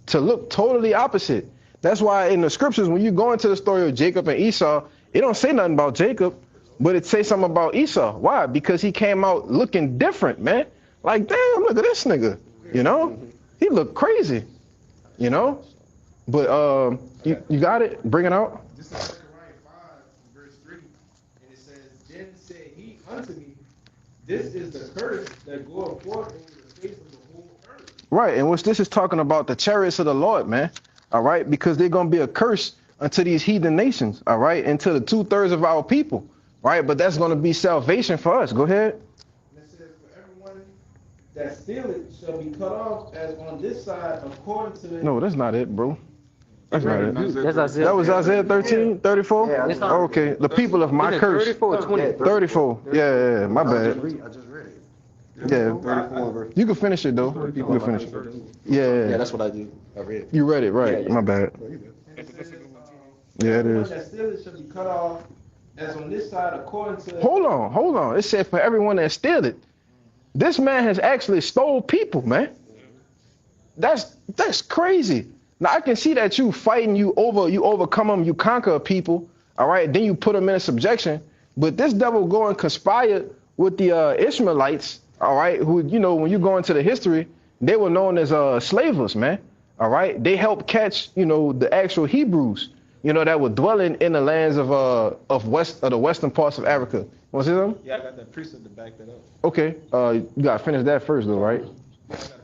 to look totally opposite. That's why in the scriptures, when you go into the story of Jacob and Esau, it don't say nothing about Jacob, but it say something about Esau. Why? Because he came out looking different, man. Like, damn, look at this nigga. You know, he looked crazy. You know, but you got it. Bring it out. This is Zechariah 5, verse 3. And it says, Then said he unto me, This is the curse that goeth forth over the face of the whole earth. Right, and what's this is talking about the chariots of the Lord, man. All right, because they're gonna be a curse unto these heathen nations. All right, and to the 2/3 of our people. Right, but that's gonna be salvation for us. Go ahead. And it says, For everyone that stealeth shall be cut off as on this side according to the No, that's not it, bro. That's not it. That's Isaiah. That was Isaiah 13, 34? Yeah, It's not- Okay, the people of my Is it curse. 34 or 20? 34. Yeah, my I bad. just read it. Yeah, 34 verse. you can finish it though. You can finish it. Yeah, That's what I did. I read it. you read it right. My bad. And it says, Yeah, it everyone is. that stealeth shall be cut off as on this side according to Hold on. It said for everyone that steal it. This man has actually stole people, man. That's crazy. Now I can see that you fighting, you overcome them, you conquer people, all right. Then you put them in a subjection. But this devil go and conspire with the Ishmaelites, all right. Who when you go into the history, they were known as slavers, man. All right. They helped catch the actual Hebrews, that were dwelling in the lands of the western parts of Africa. Want to see them? Yeah, I got that precept to back that up. Okay. You gotta finish that first though, right? Yeah, I gotta finish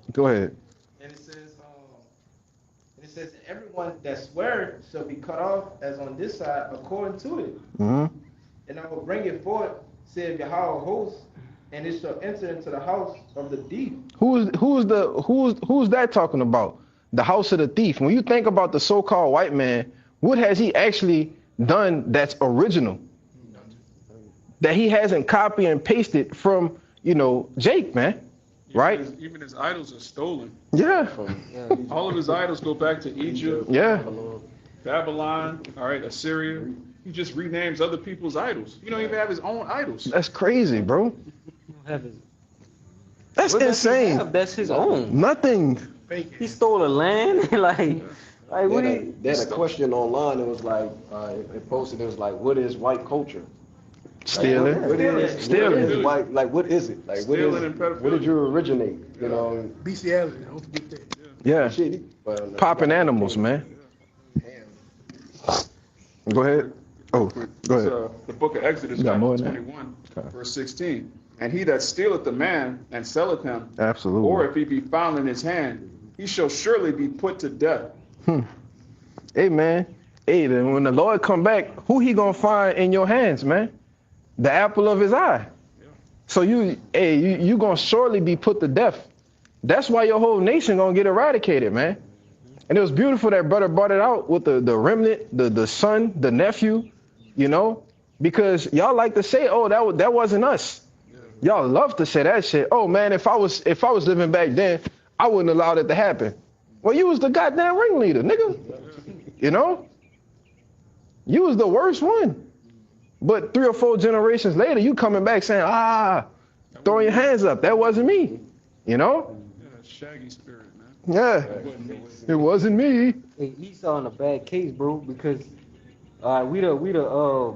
that. Go ahead. And it says, everyone that sweareth shall be cut off as on this side according to it. Mm-hmm. And I will bring it forth, saith Yahweh of hosts, and it shall enter into the house of the thief. Who's that talking about? The house of the thief. When you think about the so-called white man, what has he actually done that's original? That he hasn't copied and pasted from, Jake, man. Right? Even his idols are stolen. Yeah. All of his idols go back to Egypt, Yeah. Babylon, all right, Assyria. He just renames other people's idols. He don't even have his own idols. That's crazy, bro. That's What does he insane. have? That's his own. Nothing. He stole a land. like what? They had a question online. It was like it posted. It was like, what is white culture? Stealing. What is Stealing. white? Like what is it? Like what Stealing is? and pedophilia. Where did you originate? You know, Bestiality, don't forget that. Yeah. shit. But, Popping animals, man. Go ahead. Oh, go It's, ahead. the book of Exodus, You got more chapter than that? 21, Okay. verse 16. And he that stealeth the man and selleth him, Absolutely. or if he be found in his hand, he shall surely be put to death. Hey, man. Hey, then when the Lord come back, who he gonna find in your hands, man? The apple of his eye. So you gonna surely be put to death. That's why your whole nation gonna get eradicated, man. And it was beautiful that brother brought it out with the remnant, the son, the nephew, because y'all like to say, oh, that wasn't us. Y'all love to say that shit. Oh man, if I was living back then, I wouldn't allow it to happen. Well, you was the goddamn ringleader, nigga. You know? You was the worst one. But 3 or 4 generations later, you coming back saying, throwing your hands up. That wasn't me. You know? Yeah, shaggy spirit, man. Yeah. It wasn't me. Hey, Esau in a bad case, bro, because we the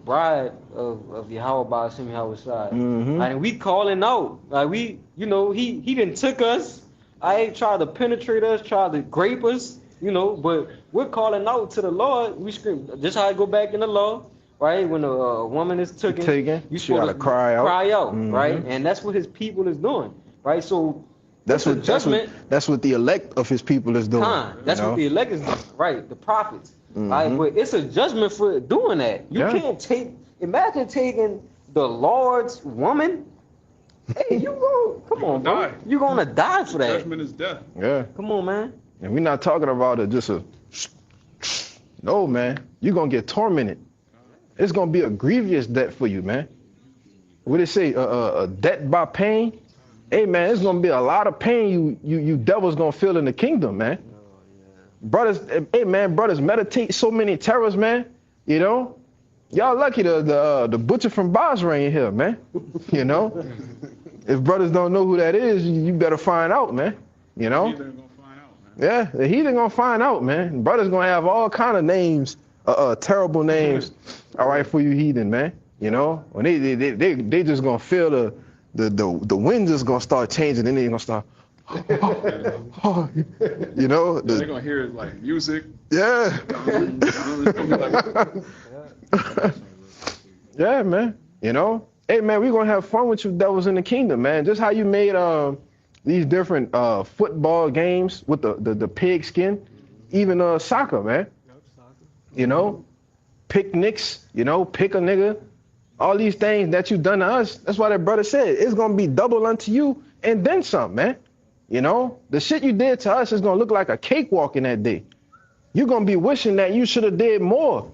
bride of Yahweh by Hashem Yahweh side. Mhm. And we calling out. Like we, you know, he didn't took us. I ain't tried to penetrate us, tried to grape us, you know, but we're calling out to the Lord. We scream. This how I go back in the law, right? When a woman is taken, you she gotta cry out. cry out, Mhm. right? And that's what his people is doing, right? So That's it's a what judgment. that's what the elect of his people is doing. That's you know? what the elect is doing, right? The prophets. Mhm. Right? But it's a judgment for doing that. You Yeah. can't imagine taking the Lord's woman. Hey, you go, come on, bro. die. You're gonna die for that. Judgment is death. Yeah. Come on, man. And we're not talking about no, man. You're going to get tormented. It's going to be a grievous debt for you, man. What they say, a debt by pain? Hey, man, it's going to be a lot of pain you devils going to feel in the kingdom, man. Brothers, hey, man, brothers meditate so many terrors, man. You know? Y'all lucky the butcher from Basra ain't here, man. You know? If brothers don't know who that is, you better find out, man. You know? Heathen gonna find out, man. Yeah, the heathen gonna find out, man. Brothers gonna have all kind of names, terrible names, all right, for you heathen, man. You know, when they just gonna feel the wind just gonna start changing, and they gonna start, you know. They're gonna hear it like music. Yeah. Yeah, man. You know, hey, man, we gonna have fun with you devils in the kingdom, man. Just how you made these different football games with the pig skin, even soccer, man. You know, picnics, you know, pick a nigga, all these things that you done to us. That's why that brother said it's gonna be double unto you and then some, man. You know, the shit you did to us is gonna look like a cakewalk in that day. You're gonna be wishing that you should have did more.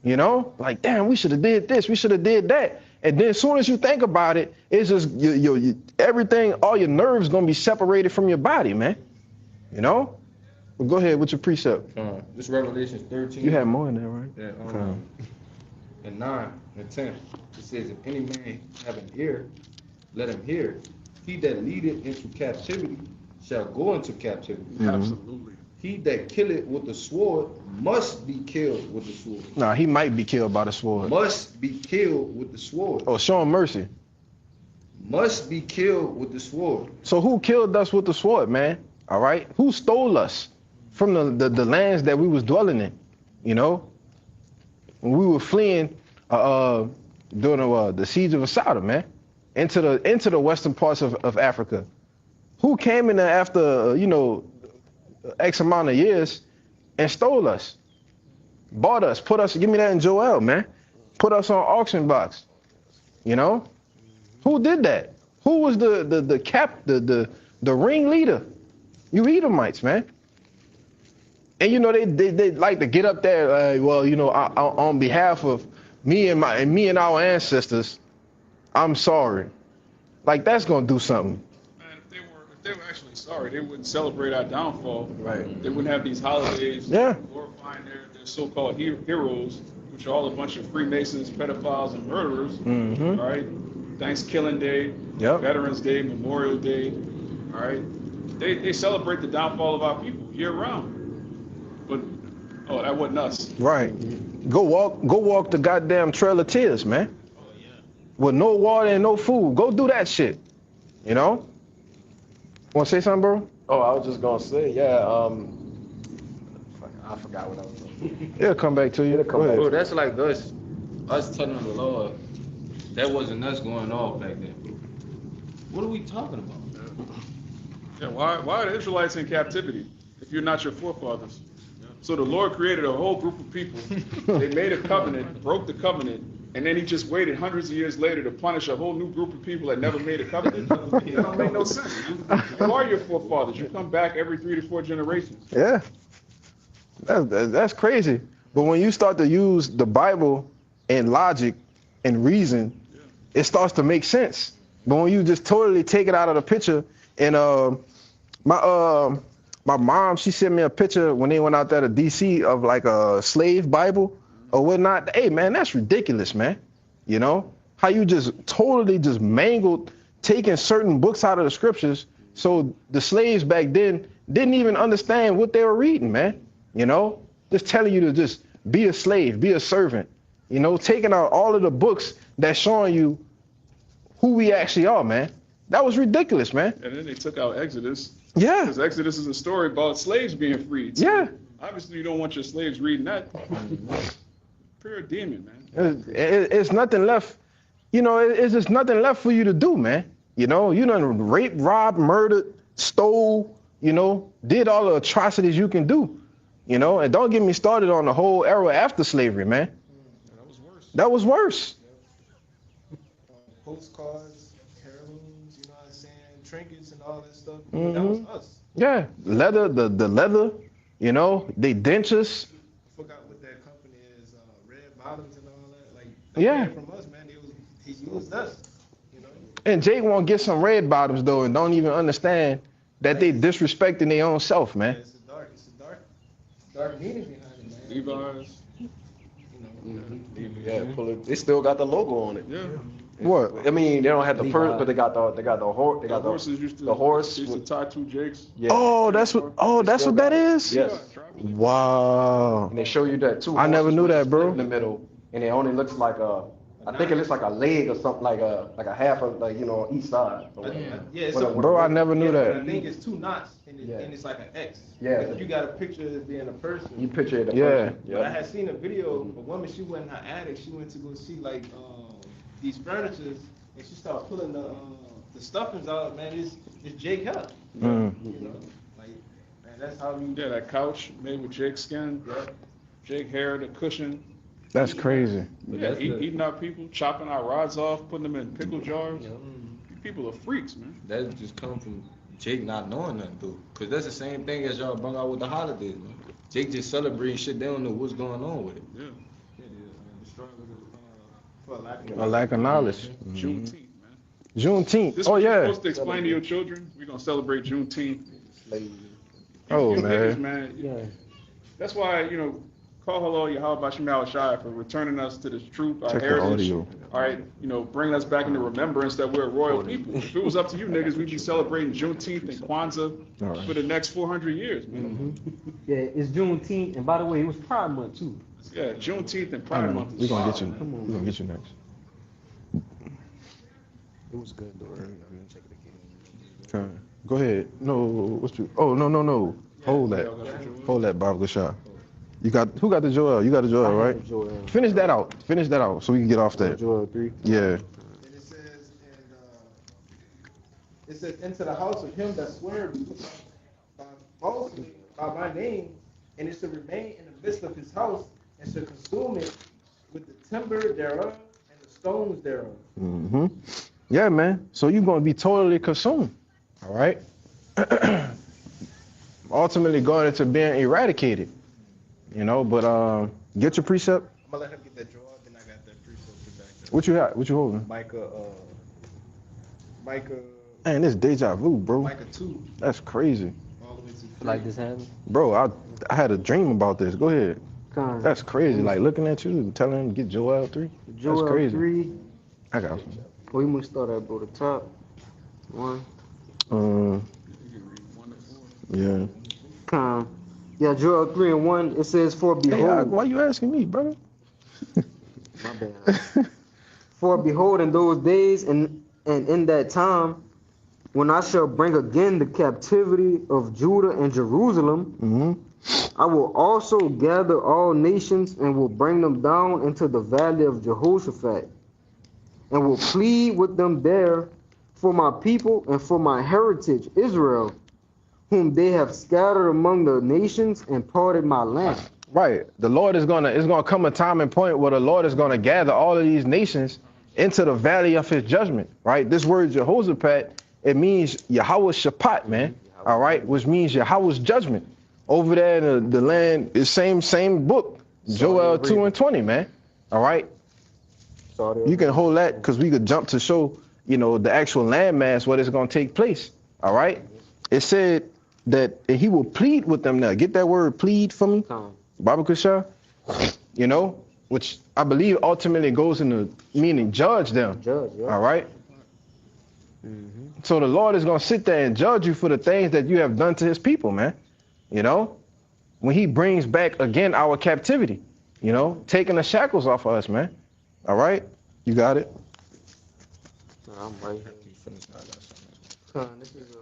You know, like damn, we should have did this, we should have did that. And then as soon as you think about it, it's just everything, all your nerves gonna be separated from your body, man. You know? Well, go ahead with your precept. This Revelation 13. You had more in there, right? Yeah, and 9 and 10. It says, if any man have an ear, let him hear. He that leadeth into captivity shall go into captivity. Absolutely. He that killeth with the sword must be killed with the sword. Nah, he might be killed by the sword. Must be killed with the sword. Oh, show him mercy. Must be killed with the sword. So who killed us with the sword, man? All right? Who stole us from the lands that we was dwelling in? You know? When we were fleeing during the siege of Asada, man, into the western parts of Africa. Who came in there after, X amount of years and stole us? Bought us, give me that in Joel, man. Put us on auction blocks. You know? Who did that? Who was the ringleader? You Edomites, man. And they like to get up there, on behalf of me and our ancestors, I'm sorry. Like that's gonna do something. Man, if they were actually sorry, they wouldn't celebrate our downfall. Right. They wouldn't have these holidays glorifying their so-called heroes, which are all a bunch of Freemasons, pedophiles, and murderers. Mm-hmm. All right. Thanksgiving Day, Veterans Day, Memorial Day. All right. They celebrate the downfall of our people year round. But that wasn't us. Right. Go walk the goddamn Trail of Tears, man. Oh yeah. With no water and no food. Go do that shit. You know? Want to say something, bro? Oh, I was just gonna say, I forgot what I was saying. It'll come back to you. Go ahead. Bro, that's like us telling the Lord that wasn't us going off back then. What are we talking about? Yeah. Why are the Israelites in captivity if you're not your forefathers? So the Lord created a whole group of people. They made a covenant, broke the covenant, and then he just waited hundreds of years later to punish a whole new group of people that never made a covenant. It don't make no sense. You are your forefathers. You come back every 3 to 4 generations. Yeah. That's crazy. But when you start to use the Bible and logic and reason, it starts to make sense. But when you just totally take it out of the picture, and My mom, she sent me a picture when they went out there to DC of like a slave Bible or whatnot. Hey man, that's ridiculous, man. You know how you just totally just mangled taking certain books out of the scriptures, so the slaves back then didn't even understand what they were reading, man. You know, just telling you to just be a slave, be a servant. You know, taking out all of the books that's showing you who we actually are, man. That was ridiculous, man. And then they took out Exodus. Yeah. Because Exodus is a story about slaves being freed. So Yeah. obviously, you don't want your slaves reading that. Pure demon, man. It's nothing left. You know, it's just nothing left for you to do, man. You know, you done raped, robbed, murdered, stole, you know, did all the atrocities you can do. You know, and don't get me started on the whole era after slavery, man. That was worse. That was worse. Postcards, heirlooms, you know what I'm saying, trinkets and all that stuff. Mhm. That was us. Yeah, leather, the leather, you know, they dentures. I forgot what that company is, Red Bottoms and all that. Like, Yeah. from us, man, he used us. You know, And Jake won't get some red bottoms though, and don't even understand that they disrespecting their own self, man. it's a dark meaning behind it, man. Levi's. You know, Yeah, pull it. They still got the logo on it. Yeah. What? I mean, they don't have the purse, but they got the horse. They The got horses used to. the horse. Used to tie two jakes. Yeah. Oh, that's what that is? Yes. Wow. And they show you that too. I never knew that, bro. In the middle, and it only looks like I think it looks like a leg or something, like a half of, like, you know, each side. yeah, it's Whatever. Bro, I never knew but I that. think it's two knots, and, Yeah. and it's like an X. Yeah. If you got a picture of it being a person. You picture it. Yeah. But I had seen a video of a woman, she went in her attic, she went to go see like these furnitures, and she started pulling the stuffings out, man, it's Jake Hell. Mm. You know? Like, man, that's how you Yeah, that couch made with Jake's skin. Yeah. Jake hair, the cushion. That's crazy. Yeah, that's eating our people, chopping our rods off, putting them in pickle jars. Yeah. You people are freaks, man. That just come from Jake not knowing nothing, though. Because that's the same thing as y'all brought out with the holidays, man. Jake just celebrating shit, they don't know what's going on with it. Yeah. It is, man. The struggle for lack A lack of knowledge. Juneteenth, man. Juneteenth. This Oh what you're yeah. supposed to explain to your children. We're gonna celebrate Juneteenth. Oh, You man. niggas, man. That's why, you know, call hello Yahweh Bashim Shai for returning us to this truth, our Check the heritage. audio. All right, you know, bringing us back into remembrance that we're a royal people. If it was up to you niggas, we'd be celebrating Juneteenth and Kwanzaa All right. for the next 400 years, man. Yeah, it's Juneteenth, and by the way, it was Pride Month too. Yeah, Juneteenth and Pride Month. We're gonna get you. Come on, We're gonna get you next. It was good though. Right? I mean, check it again. Okay. Go ahead. No, what's you? Oh no. Hold that, Bob Gashar. You got who got the Joel? You got the Joel, right? Joel. Finish that out, so we can get off that. Joel 3. Yeah. And it says, into the house of him that swear falsely by my name, and it shall remain in the midst of his house, and shall consume it with the timber thereof and the stones thereof. Mm-hmm. Yeah, man. So you're gonna be totally consumed. All right. Ultimately going into being eradicated. You know, but get your precept. I'm gonna let him get that draw, then I got that precept back there. What you got? What you holding? Micah Man, this deja vu, bro. 2, That's crazy. all the way to 3. Like this happened. Bro, I had a dream about this. Go ahead. Con. That's crazy. Like looking at you, telling him to get Joel 3. Joel That's crazy. 3. I got you. We must start at bro the top. 1. Yeah. Con. Yeah, Joel 3 and 1. It says, "For Hey, behold." why you asking me, brother? My bad. For behold, in those days and in that time, when I shall bring again the captivity of Judah and Jerusalem, Mm-hmm. I will also gather all nations and will bring them down into the valley of Jehoshaphat, and will plead with them there for my people and for my heritage Israel, whom they have scattered among the nations and parted my land. Right. The Lord it's gonna come a time and point where the Lord is gonna gather all of these nations into the valley of his judgment. Right? This word Jehoshaphat, it means Yahweh's Shaphat, man. All right, which means Yahweh's judgment. Over there in the land, is same book, Joel 2 and 20, man. All right. You can hold that because we could jump to show, you know, the actual landmass where it's gonna take place. All right. It said, that he will plead with them now. Get that word plead for me? Con. Baba Kusha? You know, which I believe ultimately goes into meaning judge them. Judge, yeah. All right? Mm-hmm. So the Lord is going to sit there and judge you for the things that you have done to his people, man. You know, when he brings back again our captivity, you know, taking the shackles off of us, man. All right? You got it? I'm right here. Con, this is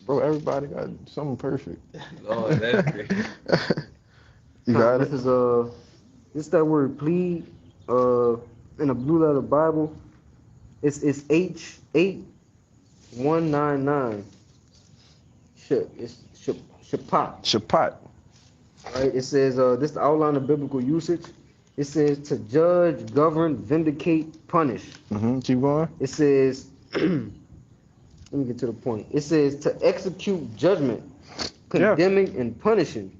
Bro, everybody got something perfect. Lord, that's great. You got this it? is this that word plead in the blue letter Bible. It's H8199. It's shapat. Shapat. Right? It says this is the outline of biblical usage. It says to judge, govern, vindicate, punish. Keep going. It says let me get to the point. It says to execute judgment, condemning and punishing.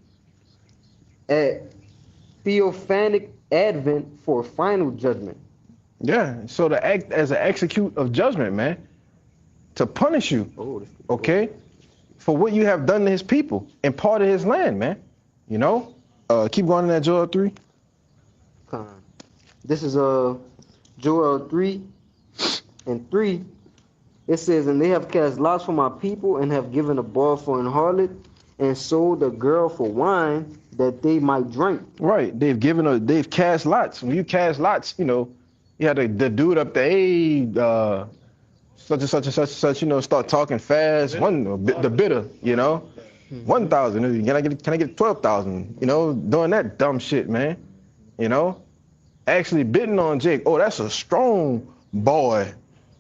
At theophanic advent for final judgment. Yeah, so to act as an execute of judgment, man, to punish you, okay, for what you have done to his people and part of his land, man. You know, keep going in that Joel 3. This is Joel 3:3. It says, and they have cast lots for my people and have given a ball for an harlot and sold a girl for wine that they might drink. Right, they've cast lots. When you cast lots, you know, you had the dude up there, hey, such and such and such and such, you know, start talking fast. The bidder, you know, 1,000. Can I get 12,000? You know, doing that dumb shit, man. You know, actually bidding on Jake. Oh, that's a strong boy.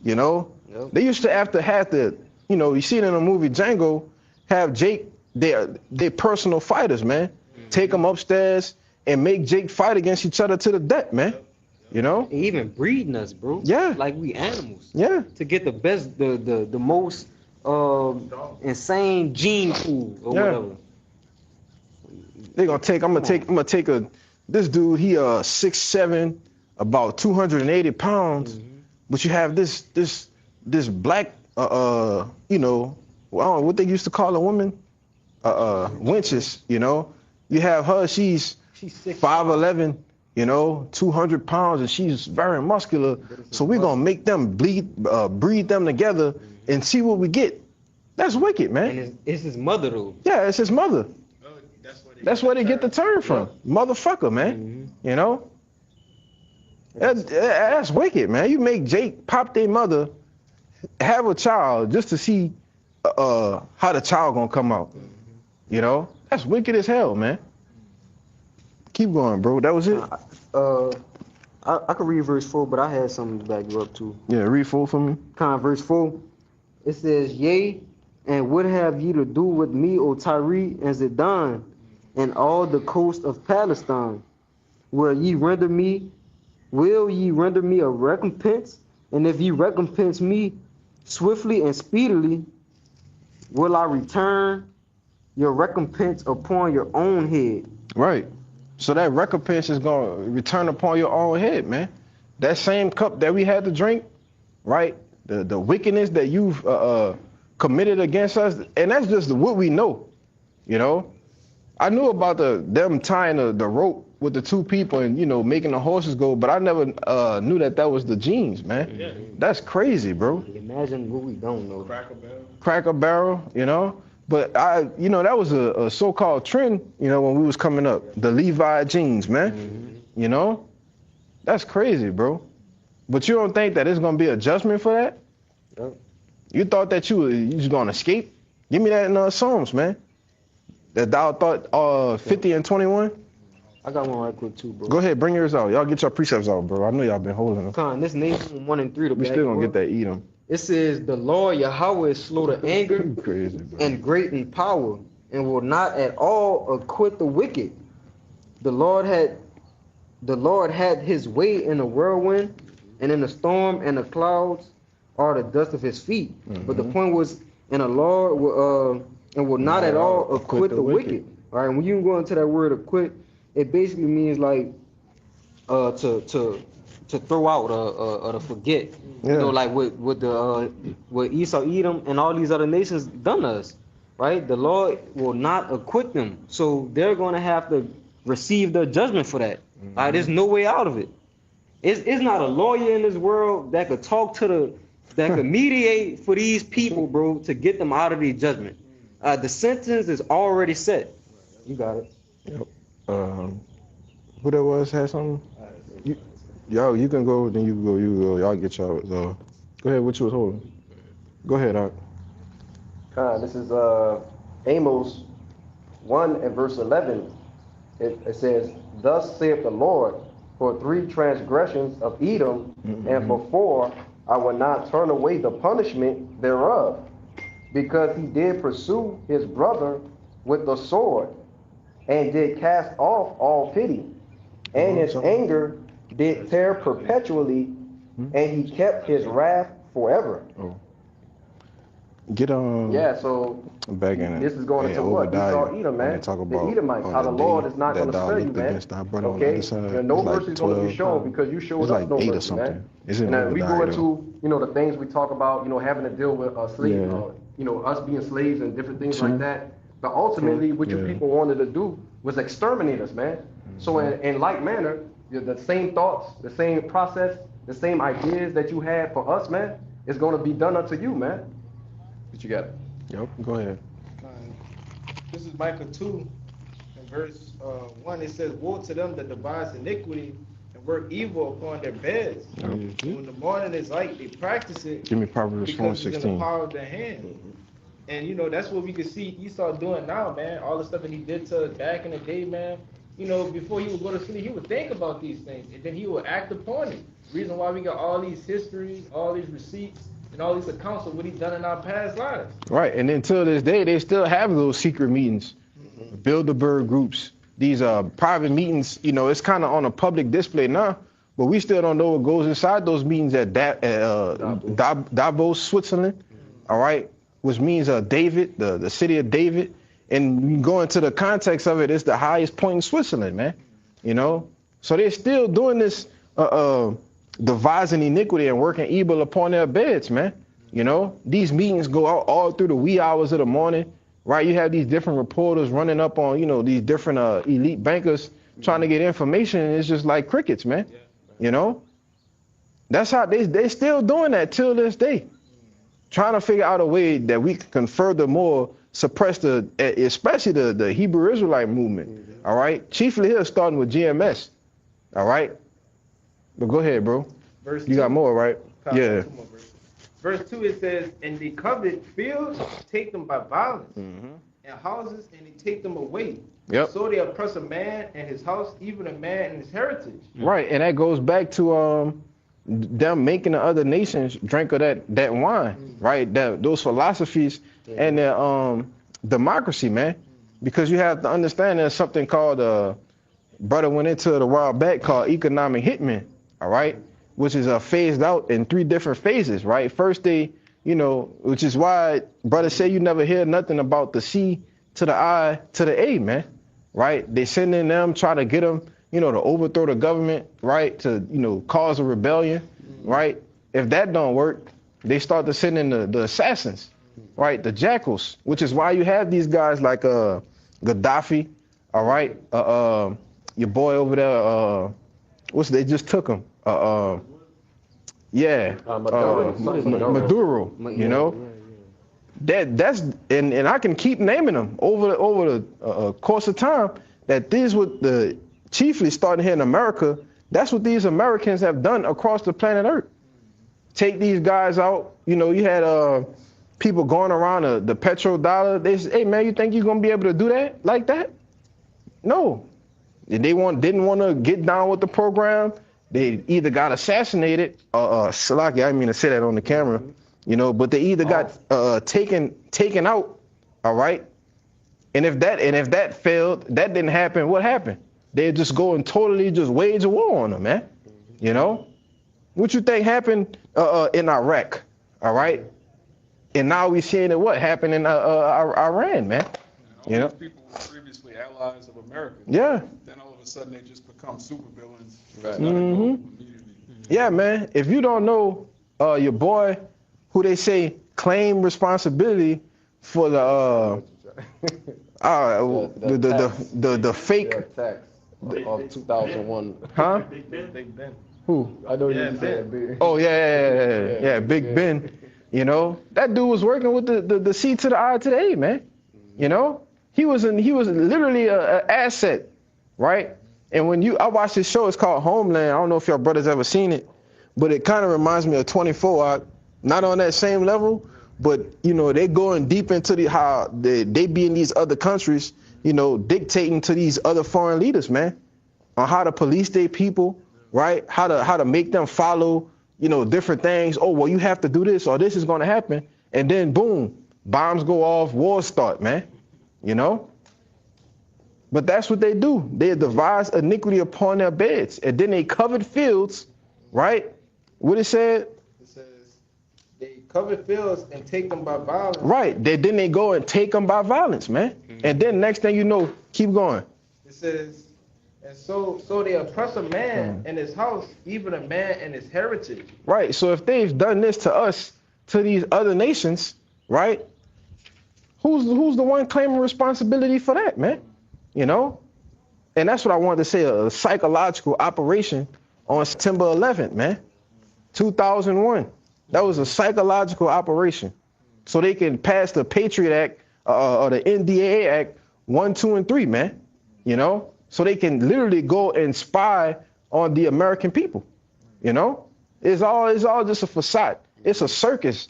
You know, they used to have to, you know, you see it in the movie Django, have Jake. They're personal fighters, man. Take them upstairs and make Jake fight against each other to the death, man. You know? They even breeding us, bro. Yeah. Like we animals. Yeah. To get the best, the most insane gene pool or whatever. They're gonna take. I'm gonna take this dude. He 6'7", about 280 pounds. But you have this black you know, I don't know what they used to call a woman. Wenches, you know. You have her, she's 5'11", you know, 200 pounds, and she's very muscular. So we're gonna make them breed them together and see what we get. That's wicked, man. And it's his mother though. Yeah, it's his mother. That's where they get the term from. Motherfucker, man. You know? That's wicked, man. You make Jake pop their mother, have a child just to see how the child gonna come out. You know? That's wicked as hell, man. Keep going, bro. That was it? I could read verse 4, but I had something to back you up too. Yeah, read 4 for me. Verse 4. It says, yea, and what have ye to do with me, O Tyre and Zidon, and all the coast of Palestine? Will ye render me a recompense? And if ye recompense me swiftly and speedily, will I return your recompense upon your own head. Right. So that recompense is going to return upon your own head, man. That same cup that we had to drink, right? The wickedness that you've committed against us, and that's just what we know, you know? I knew about them tying the rope with the two people and, you know, making the horses go, but I never knew that was the genes, man. Yeah. That's crazy, bro. Imagine what we don't know. Cracker Barrel, you know? But you know, that was a so-called trend, you know, when we was coming up. The Levi jeans, man. You know? That's crazy, bro. But you don't think that it's going to be a judgment for that? Yep. You thought that you was going to escape? Give me that in Psalms, man. That thou thought 50 and 21? I got one right quick too, bro. Go ahead, bring yours out. Y'all get your precepts out, bro. I know y'all been holding them. Con, this Nahum 1 and 3 to We back still you gonna up. get that Edom. It says, the Lord Yahweh is slow to anger Crazy, bro. and great in power, and will not at all acquit the wicked. The Lord had his way in a whirlwind, and in the storm and the clouds are the dust of his feet. But the point was, and the Lord will not at all acquit the wicked. All right, when you go into that word acquit, it basically means like to throw out or to forget. Yeah. You know, like what Esau, Edom, and all these other nations done to us. right? The Lord will not acquit them. So they're going to have to receive their judgment for that. All right, there's no way out of it. It's not a lawyer in this world that could talk to that could mediate for these people, bro, to get them out of the judgment. The sentence is already set. You got it. Yep. Who that was had something? Y'all, you can go, then you can go. Y'all get y'all. Go ahead, what you was holding. Go ahead, Doc. This is Amos 1 and verse 11. It says, "Thus saith the Lord, for 3 transgressions of Edom, and for 4 I will not turn away the punishment thereof, because he did pursue his brother with the sword, and did cast off all pity, and his anger did tear perpetually, and he kept his wrath forever." Oh. Get on. Yeah, so back in this is going into what? Esau, Edom, man. Talk The about Edomites, how the Lord is not going to spare you, man. Okay? No mercy is going to be shown because you showed up no mercy, man. And we go into, the things we talk about, having to deal with slaves, us being slaves and different things like that. But ultimately, what your people wanted to do was exterminate us, man. So in like manner, the same thoughts, the same process, the same ideas that you had for us, man, is going to be done unto you, man. What you got? Yep, go ahead. This is Micah 2, in verse 1. It says, "Woe to them that devise iniquity and work evil upon their beds. When the morning is light, they practice it. Give me Proverbs 4:16. Because it's in the power of their hand." And that's what we can see Esau doing now, man. All the stuff that he did to us back in the day, man. Before he would go to sleep, he would think about these things, and then he would act upon it. Reason why we got all these histories, all these receipts, and all these accounts of what he's done in our past lives. Right, and until this day, they still have those secret meetings, Bilderberg groups, these private meetings. It's kind of on a public display now, but we still don't know what goes inside those meetings at Davos, Switzerland. All right, which means David, the city of David. And you go into the context of it, it's the highest point in Switzerland, man. So they're still doing this, devising iniquity and working evil upon their beds, man. These meetings go out all through the wee hours of the morning, right? You have these different reporters running up on, these different elite bankers trying to get information, and it's just like crickets, man. That's how they still doing that till this day, trying to figure out a way that we can furthermore suppress especially the Hebrew Israelite movement. All right, chiefly here starting with GMS. All right, but go ahead, bro. Verse you 2, got more, right? Yeah. Verse 2, it says, "And they covet fields, take them by violence, and houses, and they take them away. Yep. So they oppress a man and his house, even a man and his heritage." Right, and that goes back to them making the other nations drink of that wine, right? Those philosophies and their democracy, man. Because you have to understand there's something called brother went into it a while back called economic hitmen, all right? Which is phased out in 3 different phases, right? First they, which is why brother say you never hear nothing about the C to the I to the A, man, right? They send in them, try to get them, to overthrow the government, right? To, cause a rebellion, right? If that don't work, they start to send in the assassins, right? The jackals, which is why you have these guys like Gaddafi, all right? Your boy over there, they just took him. Maduro, that's and I can keep naming them over the course of time. That these would the chiefly starting here in America. That's what these Americans have done across the planet Earth. Take these guys out. You had people going around the petrodollar. They say, "Hey man, you think you're gonna be able to do that like that?" No. They didn't want to get down with the program. They either got assassinated, Salaki, I didn't mean to say that on the camera, but they either got taken out, all right? And if that failed, that didn't happen, what happened? They just go and totally just wage a war on them, man. What you think happened in Iraq, all right? And now we're seeing what happened in Iran, man. These people were previously allies of America. Yeah. Then all of a sudden they just become supervillains. Right. Yeah, man. If you don't know your boy, who they say claim responsibility for the the fake, The attacks of 2001. huh? Big Ben. Who? I know Yeah, you said big. Oh yeah, Big Ben. You know, that dude was working with the C to the I to the A, man. You know, he was literally an asset, right? And when I watched this show, it's called Homeland. I don't know if your brothers ever seen it, but it kind of reminds me of 24. Not on that same level, but you know, they going deep into how they be in these other countries, you know, dictating to these other foreign leaders, man, on how to police their people, right? How to make them follow, you know, different things. Oh, well, you have to do this or this is going to happen. And then boom, bombs go off, wars start, man, you know? But that's what they do. They devise iniquity upon their beds. And then they covered fields, right? What it said? It says they cover fields and take them by violence. Right. Then they go and take them by violence, man. And then next thing you know, keep going. It says, and so they oppress a man in his house, even a man in his heritage. Right. So if they've done this to us, to these other nations, right? Who's the one claiming responsibility for that, man? You know? And that's what I wanted to say, a psychological operation on September 11th, man. 2001. That was a psychological operation. So they can pass the Patriot Act or the NDAA Act 1, 2, and 3, man. You know? So they can literally go and spy on the American people. You know? It's all just a facade. It's a circus,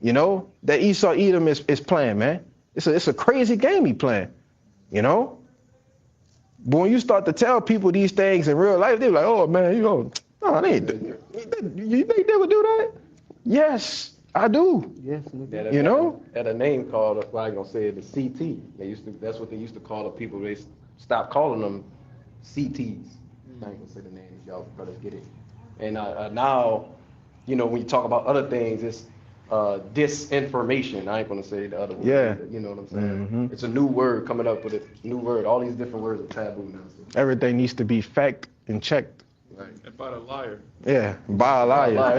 you know, that Esau Edom is playing, man. It's a crazy game he playing, you know? But when you start to tell people these things in real life, they're like, oh, man, you know, no, they ain't, you think they would do that? Yes, I do. Yes, nigga. You know? Had a name called, well, I ain't gonna say it, the CT. That's what they used to call the people. They stopped calling them CTs. I ain't gonna say the names, y'all brothers get it. And now, you know, when you talk about other things, it's disinformation. I ain't gonna say the other word. Yeah. You know what I'm saying? It's a new word coming up with a new word. All these different words are taboo now. So. Everything needs to be fact and checked. Right. About a liar. Yeah, by a liar.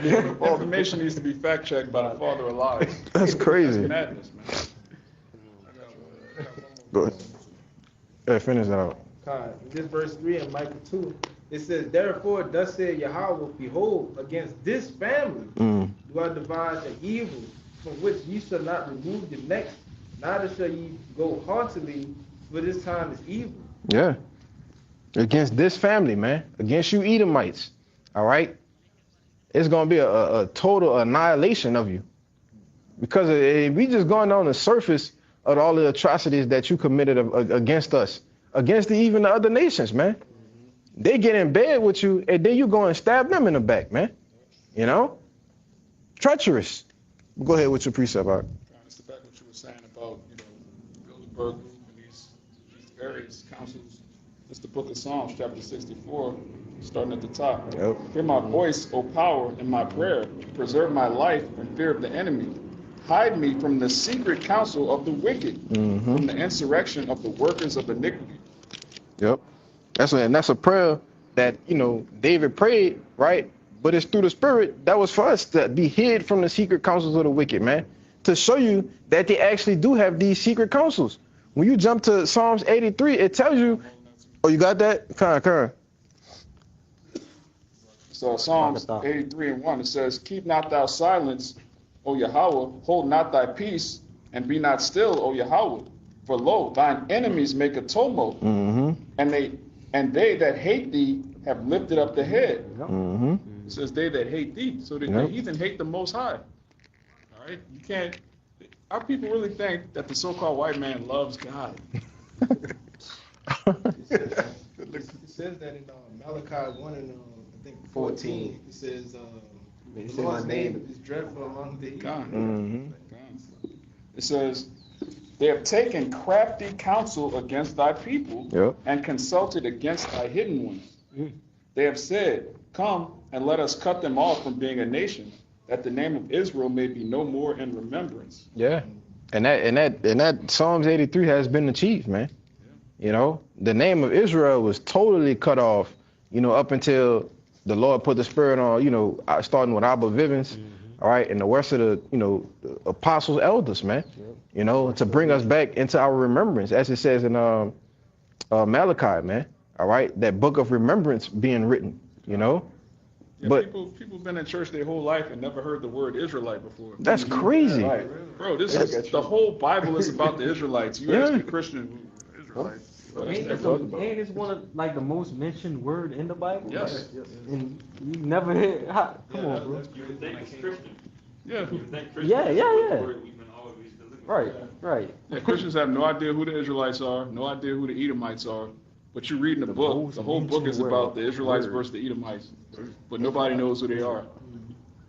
Information needs to be fact checked by the father of lies. That's crazy. Madness, man. Go ahead. Yeah, finish that out. This verse 3 in Micah 2, it says, therefore, thus said Yahweh, behold, against this family do I devise an evil from which ye shall not remove your necks, neither shall ye go haughtily, for this time is evil. Yeah. Against this family, man. Against you Edomites. All right? It's going to be a total annihilation of you. Because if we just going on the surface of all the atrocities that you committed against us, against even the other nations, man. They get in bed with you, and then you go and stab them in the back, man. You know? Treacherous. Go ahead with your precept, Art. It's the fact what you were saying about, you know, Bilderberg Group and these various councils. It's the book of Psalms, chapter 64, starting at the top. Yep. Hear my voice, O power, in my prayer. Preserve my life from fear of the enemy. Hide me from the secret counsel of the wicked, from the insurrection of the workers of iniquity. Yep. That's a prayer that, you know, David prayed, right? But it's through the Spirit that was for us to be hid from the secret counsels of the wicked, man. To show you that they actually do have these secret counsels. When you jump to Psalms 83, it tells you, oh, you got that? Come. So Psalms 83 and 1, it says, keep not thou silence, O Yahweh, hold not thy peace, and be not still, O Yahweh. For lo, thine enemies make a tumult, and they that hate thee have lifted up the head. It says they that hate thee. So the heathen hate the Most High. All right? You can't, our people really think that the so-called white man loves God. It says that in Malachi 1 and I think 14. It says, the Lord's name is dreadful among the heathen. It says, they have taken crafty counsel against thy people and consulted against thy hidden ones. They have said, come and let us cut them off from being a nation, that the name of Israel may be no more in remembrance. Yeah. And that Psalms 83 has been achieved, man. You know, the name of Israel was totally cut off, you know, up until the Lord put the Spirit on, you know, starting with Abba Vivens, all right, and the rest of the, the apostles, elders, man, to bring us back into our remembrance, as it says in Malachi, man, all right, that book of remembrance being written, Yeah, but people been in church their whole life and never heard the word Israelite before. that's crazy. Right. Bro, this is the whole Bible is about the Israelites. You ask a Christian, Israelites. Ain't this one of like the most mentioned word in the Bible? Yes. And you never hear. Come on, bro. You would think it's Christian. Yeah. You would think Christian Yeah, is yeah, the yeah. word we've been always been looking Right, for. right. Yeah, Christians have no idea who the Israelites are, no idea who the Edomites are. But you read in the book, most the whole book is mentioned about the word. Israelites versus the Edomites. But nobody knows who they are.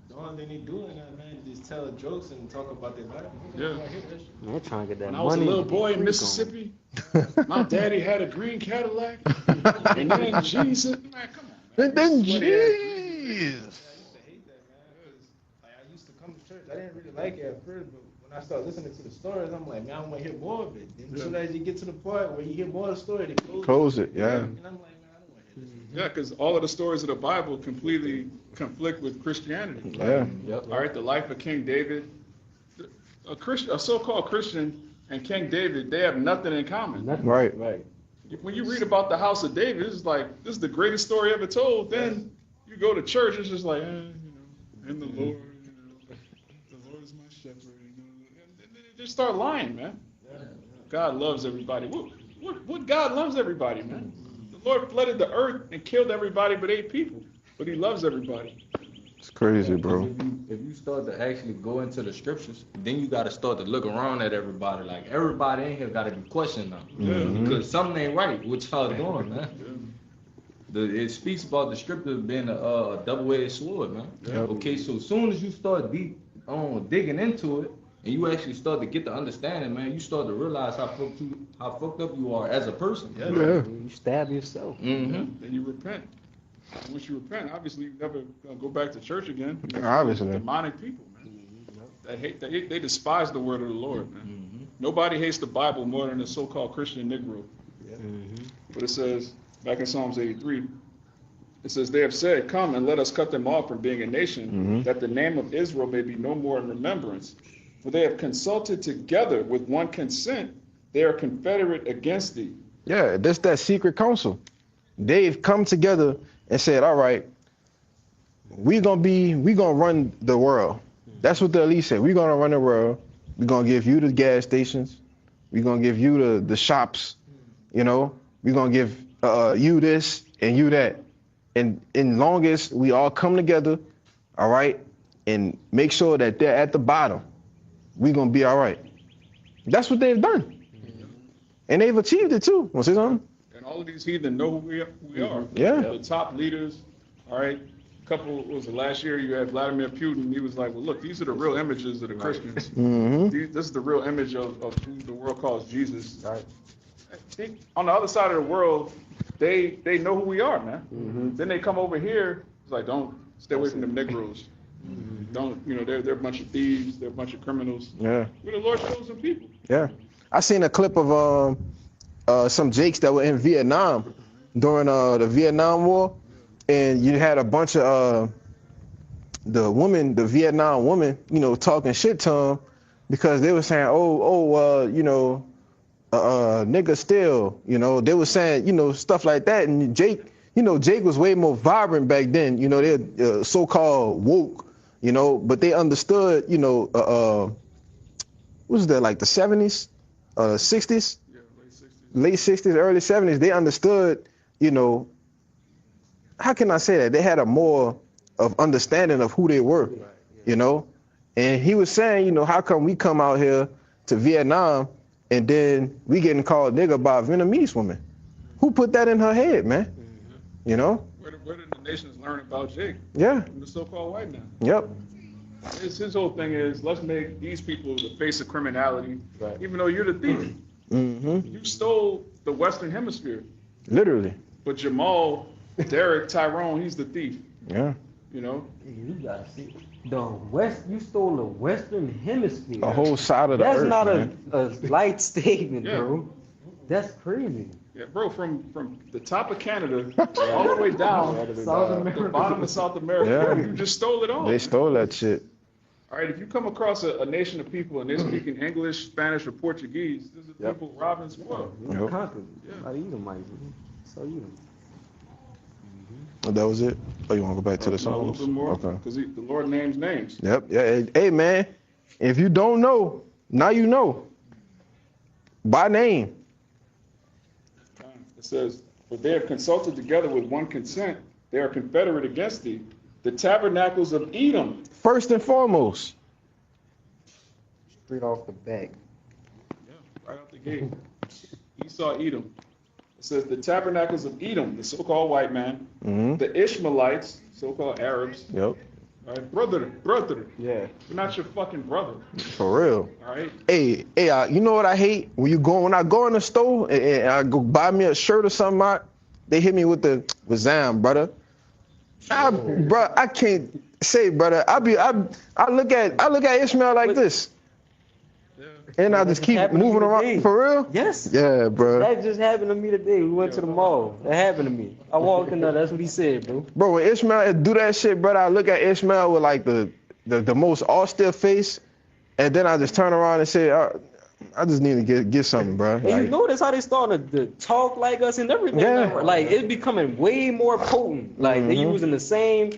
The only thing they do in that, man, is just tell jokes and talk about their life. Yeah. Man, they're trying to get that When I money. was a little and boy in freak on. Mississippi, my daddy had a green Cadillac. And then Jesus, man, come on, man. And then Sweaty ass jeez. I used to hate that, man, because like, I used to come to church. I didn't really like it at first, but when I started listening to the stories, I'm like, man, I want to hear more of it. Then as soon as you get to the part where you hear more of the story, they Close it, yeah. And I'm like, man, I don't want to hear this. Yeah, because all of the stories of the Bible completely conflict with Christianity. Yeah. All right, the life of King David. A so-called Christian and King David, they have nothing in common. Nothing. Right. When you read about the house of David, it's like, this is the greatest story ever told. Then you go to church, it's just like, and the Lord, the Lord is my shepherd. And they just start lying, man. God loves everybody. What God loves everybody, man? The Lord flooded the earth and killed everybody but 8 people. But he loves everybody. It's crazy, bro. If you start to actually go into the scriptures, then you got to start to look around at everybody. Like everybody in here got to be questioned now, because something ain't right. What y'all doing, man? It speaks about the scripture being a double-edged sword, man. Okay, so as soon as you start digging into it, and you actually start to get the understanding, man, you start to realize how fucked up you are as a person. Yeah. You stab yourself. Then you repent. And once you repent, obviously you never go back to church again. Obviously. Demonic people, man. They despise the word of the Lord, man. Nobody hates the Bible more than the so-called Christian Negro. But it says, back in Psalms 83, it says, they have said, come and let us cut them off from being a nation, that the name of Israel may be no more in remembrance. For they have consulted together with one consent. They are confederate against thee. Yeah, that's that secret council. They've come together and said, all right, we're gonna run the world. That's what the elite said. We're gonna run the world. We're gonna give you the gas stations. We're gonna give you the shops. We're gonna give you this and you that. And in longest we all come together, all right, and make sure that they're at the bottom, we're gonna be all right. That's what they've done. And they've achieved it too. Want to say something? And all of these heathen know who we are. Yeah. The top leaders, all right. Last year you had Vladimir Putin. He was like, well, look, these are the real images of the Christians. This is the real image of who the world calls Jesus. Right. On the other side of the world, they know who we are, man. Then they come over here, it's like, don't stay away from them Negroes. Don't, they're a bunch of thieves, they're a bunch of criminals. Yeah. We're the Lord's chosen people. Yeah. I seen a clip of some Jakes that were in Vietnam during the Vietnam War, and you had a bunch of the Vietnam woman, talking shit to them because they were saying, nigga still, they were saying, stuff like that. And Jake was way more vibrant back then, they're so-called woke, but they understood, what was that, like the 70s, 60s? Late 60s, early 70s, they understood, how can I say that? They had a more of understanding of who they were, And he was saying, how come we come out here to Vietnam and then we getting called nigga by a Vietnamese woman? Who put that in her head, man? Where did the nations learn about Jake? Yeah. From the so-called white man. Yep. His whole thing is, let's make these people the face of criminality, even though you're the thief. You stole the Western Hemisphere. Literally. But Jamal, Derek, Tyrone, he's the thief. Yeah. You gotta see you stole the Western Hemisphere. A whole side of the earth. That's not a light statement, bro. That's crazy. Yeah, bro, from the top of Canada all the way down South the America. bottom of South America, Yeah. you just stole it all. They stole that shit. All right, if you come across a nation of people and they're speaking English, Spanish, or Portuguese, this is Yep. people robbing as well. You Yep. conquered. Yeah. I eat them, Mike. So you them. Oh, that was it? Oh, you want to go back to the A little Psalms? bit more, Okay. because the Lord names names. Yep. Yeah. Hey, man, if you don't know, now you know. By name. It says, "For they have consulted together with one consent; they are confederate against thee. The tabernacles of Edom." First and foremost. Straight off the back. Yeah, right out the gate. Esau, Edom. It says the tabernacles of Edom, the so-called white man, Mm-hmm. the Ishmaelites, so-called Arabs. Yep. All right, brother, Yeah. we're not your fucking brother. For real. All right. Hey, you know what I hate? When I go in the store and I go buy me a shirt or something, they hit me with Zam, brother. Bro, I can't say, brother. I look at Ishmael like this, and I just keep happened to moving me around. today. For real? Yes. Yeah, bro. That just happened to me today. We went to the mall. That happened to me. I walked in there. That's what he said, bro. Bro, when Ishmael do that shit, brother, I look at Ishmael with like the most austere face, and then I just turn around and say, I just need to get something, bro. And you notice how they starting to talk like us and everything. Yeah. Like it's becoming way more potent. Like they Mhm. using the same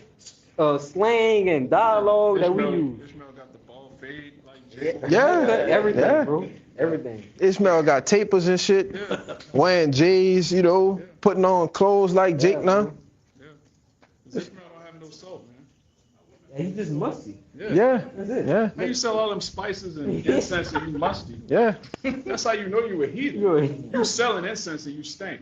slang and dialogue that we use. Ishmael got the ball fade like Jacob. Yeah. Everything, Yeah. bro. Everything. Ishmael got tapers and shit, wearing J's, putting on clothes like Jake now. Ishmael don't have no soul, man. Yeah, he just musty. Yeah, That's it. yeah, How you sell all them spices and incense and you musty? yeah. That's how you know you a heathen. You You selling incense and you stink.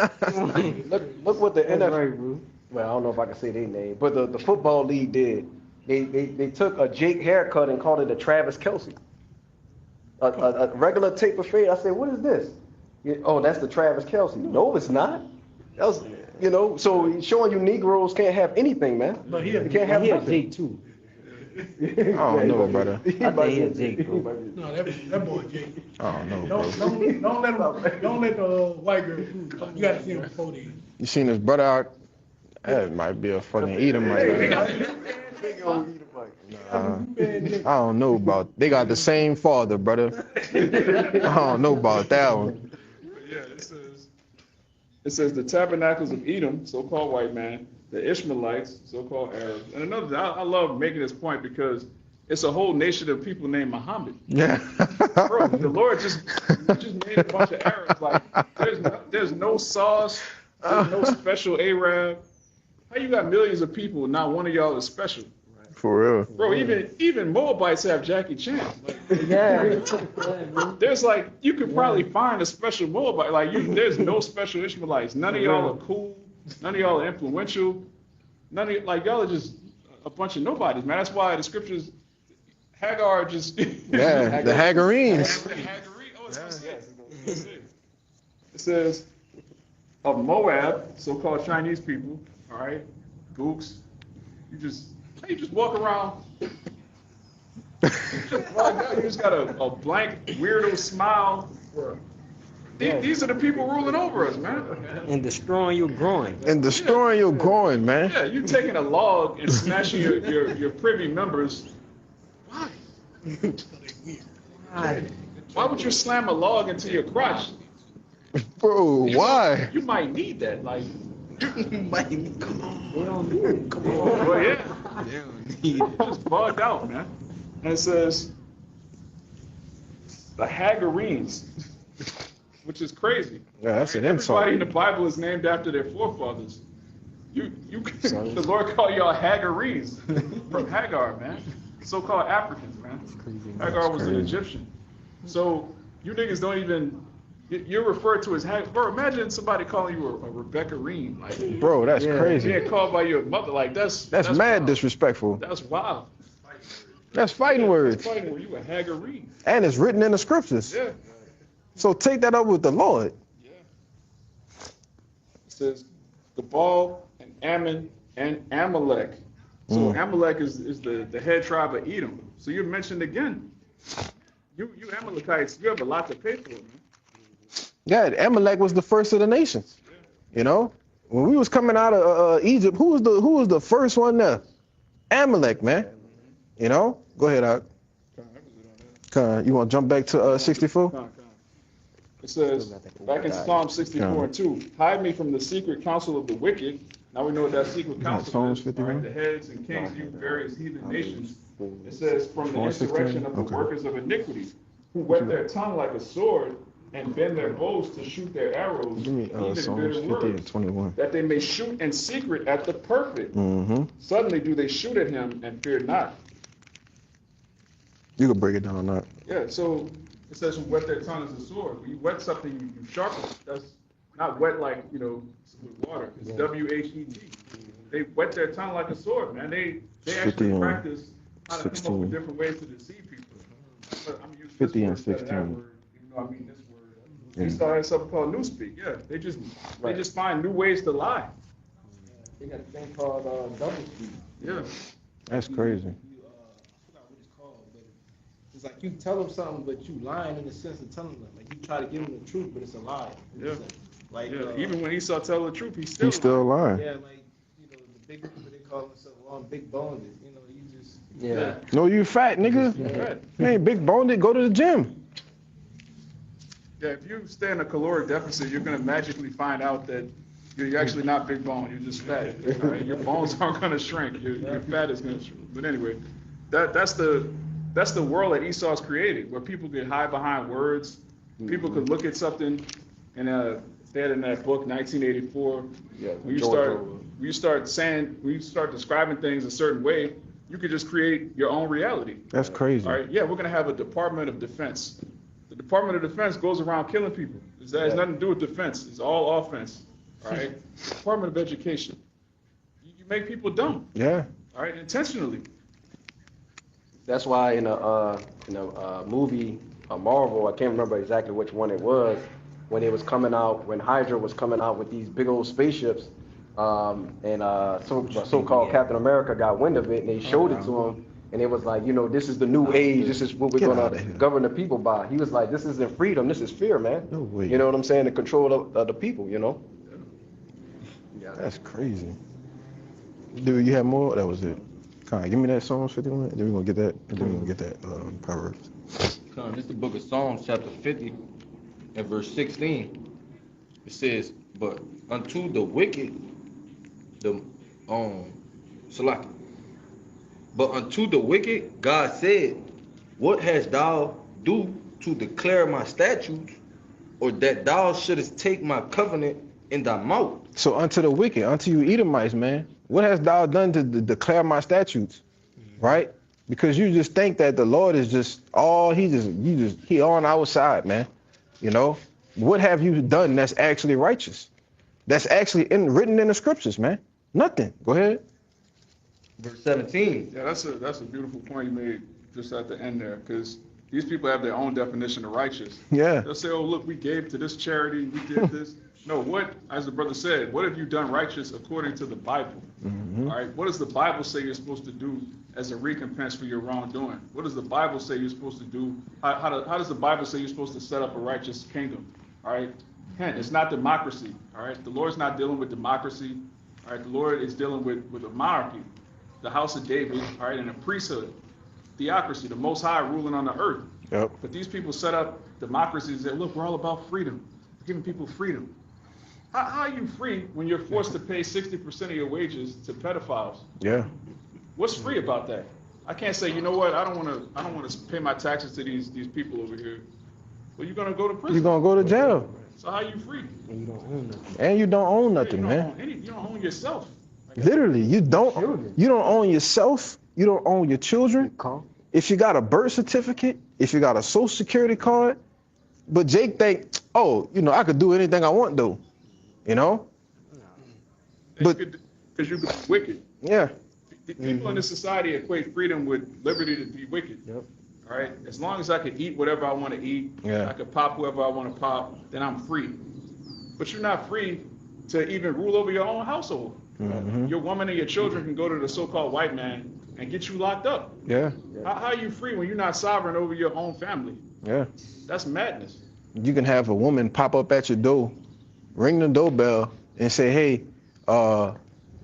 Look what the That's NFL. right, bro. Well, I don't know if I can say their name, but the football league did. They took a Jake haircut and called it a Travis Kelsey. A regular taper fade. I said, what is this? Oh, that's the Travis Kelsey. No, it's not. That was, so he's showing you Negroes can't have anything, man. But he They can't have He a nothing. Jake too. I don't know, brother. I think he a Jake, bro. No, that boy Jake. I don't know, bro. Don't let the white girl fool. You gotta see him before they. You seen his brother out? That might be a fucking Edomite. Nah, I don't know about. They got the same father, brother. I don't know about that one. Yeah, it says the tabernacles of Edom, so-called white man, the Ishmaelites, so-called Arabs. And another thing, I love making this point because it's a whole nation of people named Muhammad. Yeah. Bro, the Lord just made a bunch of Arabs. Like, there's no sauce, there's no special Arab. How you got millions of people and not one of y'all is special? For real. Bro, even Moabites have Jackie Chan. Like, Yeah. there's like, you could probably find a special Moabite. Like, there's no special Ishmaelites. None of y'all are cool. None of y'all are influential. None of y'all are just a bunch of nobodies, man. That's why the scriptures, Hagar just. Yeah, the Hagarenes. It says, of Moab, so-called Chinese people, all right, gooks, you just walk around. You just got a blank, weirdo smile. These are the people ruling over us, man. And destroying your groin. And destroying your groin, man. Yeah, you taking a log and smashing your privy members. Why? Why would you slam a log into your crotch? Bro, why? You might need that. Like, They don't need it. Come on. well, yeah. Just bugged out, man. And it says the Hagarenes, which is crazy. Yeah, that's an insult. Everybody in the Bible is named after their forefathers. The Lord called y'all Hagarenes from Hagar, man. So-called Africans, man. Hagar was an Egyptian. So you niggas don't even. You're referred to as Hagar. Bro, imagine somebody calling you a Rebecca Reen. Like, Bro, that's crazy. being called by your mother. Like, that's mad wild. disrespectful. That's wild. That's fighting words. Fighting where you a Hagarene. And it's written in the scriptures. Yeah. So take that up with the Lord. Yeah. It says Gabal and Ammon and Amalek. So Amalek is the head tribe of Edom. So you're mentioned again. You Amalekites, you have a lot to pay for, man. Yeah, Amalek was the first of the nations. You know, when we was coming out of Egypt, who was the first one there? Amalek, man. You know? Go ahead, Ak. You want to jump back to 64? It says, back in Psalm 64 and 2, hide me from the secret counsel of the wicked. Now we know what that secret counsel Psalms is. 51? Right? The heads and kings of various heathen nations. It says, from the insurrection of the workers of iniquity, who whet their tongue like a sword and bend their bows to shoot their arrows, Give me even Psalms bitter 50 words, and 21. that they may shoot in secret at the perfect. Mm-hmm. Suddenly do they shoot at him and fear not. You can break it down, Ak. Yeah, so it says, who wet their tongue as a sword. When you wet something, you sharpen it. That's not wet like, with water. It's W-H-E-T. They wet their tongue like a sword, man. They actually practice how to come up with different ways to deceive people. But I'm using 50 and this word instead of that 16. word, even though I mean this word. We started something called newspeak. Yeah, they just find new ways to lie. They got a thing called double speak. Yeah. That's crazy. I forgot what it's called, but it's like you tell them something, but you lying in the sense of telling them. Like you try to give them the truth, but it's a lie. Yeah. Like Even when Esau tell the truth, he's He's still lying. yeah, like the big people they call themselves big boned. You just No, you fat, nigga. Right. You ain't big boned, go to the gym. Yeah, if you stay in a caloric deficit, you're going to magically find out that you're actually not big bone. You're just fat. Right? Your bones aren't going to shrink. Your fat is going to shrink. But anyway, that's the world that Esau's created, where people can hide behind words. People could look at something, and they had in that book 1984. When you start describing things a certain way, you could just create your own reality. That's crazy. All right. Yeah, we're going to have a Department of Defense. The Department of Defense goes around killing people. It has nothing to do with defense. It's all offense. All right. Department of Education. You make people dumb. Yeah. All right, intentionally. That's why in a movie, Marvel, I can't remember exactly which one it was, when it was coming out, when Hydra was coming out with these big old spaceships, and so-called Captain America got wind of it, and they showed it to him, and it was like, this is the new age, this is what we're going to govern the people by. He was like, this isn't freedom, this is fear, man. No way. You know what I'm saying? The control of the people, That's crazy. Dude, you have more? That was it. Give me that Psalms 51. Then we're going to get that. And then we're going to get that Proverbs. This is the book of Psalms, chapter 50, and verse 16. It says, but unto the wicked, but unto the wicked, God said, what hast thou do to declare my statutes, or that thou shouldest take my covenant in thy mouth? So unto the wicked, unto you Edomites, man, what hast thou done to declare my statutes? Right? Because you just think that the Lord is just he on our side, man. What have you done that's actually righteous? That's actually written in the scriptures, man. Nothing. Go ahead. Verse 17. Yeah, that's a beautiful point you made just at the end there, because these people have their own definition of righteous. Yeah. They'll say, oh, look, we gave to this charity, we did this. No, as the brother said, what have you done righteous according to the Bible? Mm-hmm. All right, what does the Bible say you're supposed to do as a recompense for your wrongdoing? What does the Bible say you're supposed to do? How does the Bible say you're supposed to set up a righteous kingdom? All right, hence, it's not democracy. All right, the Lord's not dealing with democracy. All right, the Lord is dealing with a monarchy, the house of David, all right, and a priesthood, theocracy, the Most High ruling on the earth. Yep. But these people set up democracies that, look, we're all about freedom, giving people freedom. How are you free when you're forced to pay 60% of your wages to pedophiles? Yeah. What's free about that? I can't say, you know what, I don't want to pay my taxes to these people over here. Well, you're gonna go to prison. You're gonna go to jail. So how are you free? And you don't own nothing. And you don't own nothing, man. You don't own yourself. Literally, you don't own yourself. You don't own your children. If you got a birth certificate, if you got a social security card, but Jake think, I could do anything I want though. But because you could be wicked. Yeah. People in this society equate freedom with liberty to be wicked. Yep. All right. As long as I can eat whatever I want to eat, I can pop whoever I want to pop, then I'm free. But you're not free to even rule over your own household. Mm-hmm. Your woman and your children can go to the so-called white man and get you locked up. Yeah. How are you free when you're not sovereign over your own family? Yeah. That's madness. You can have a woman pop up at your door, ring the doorbell, and say, hey,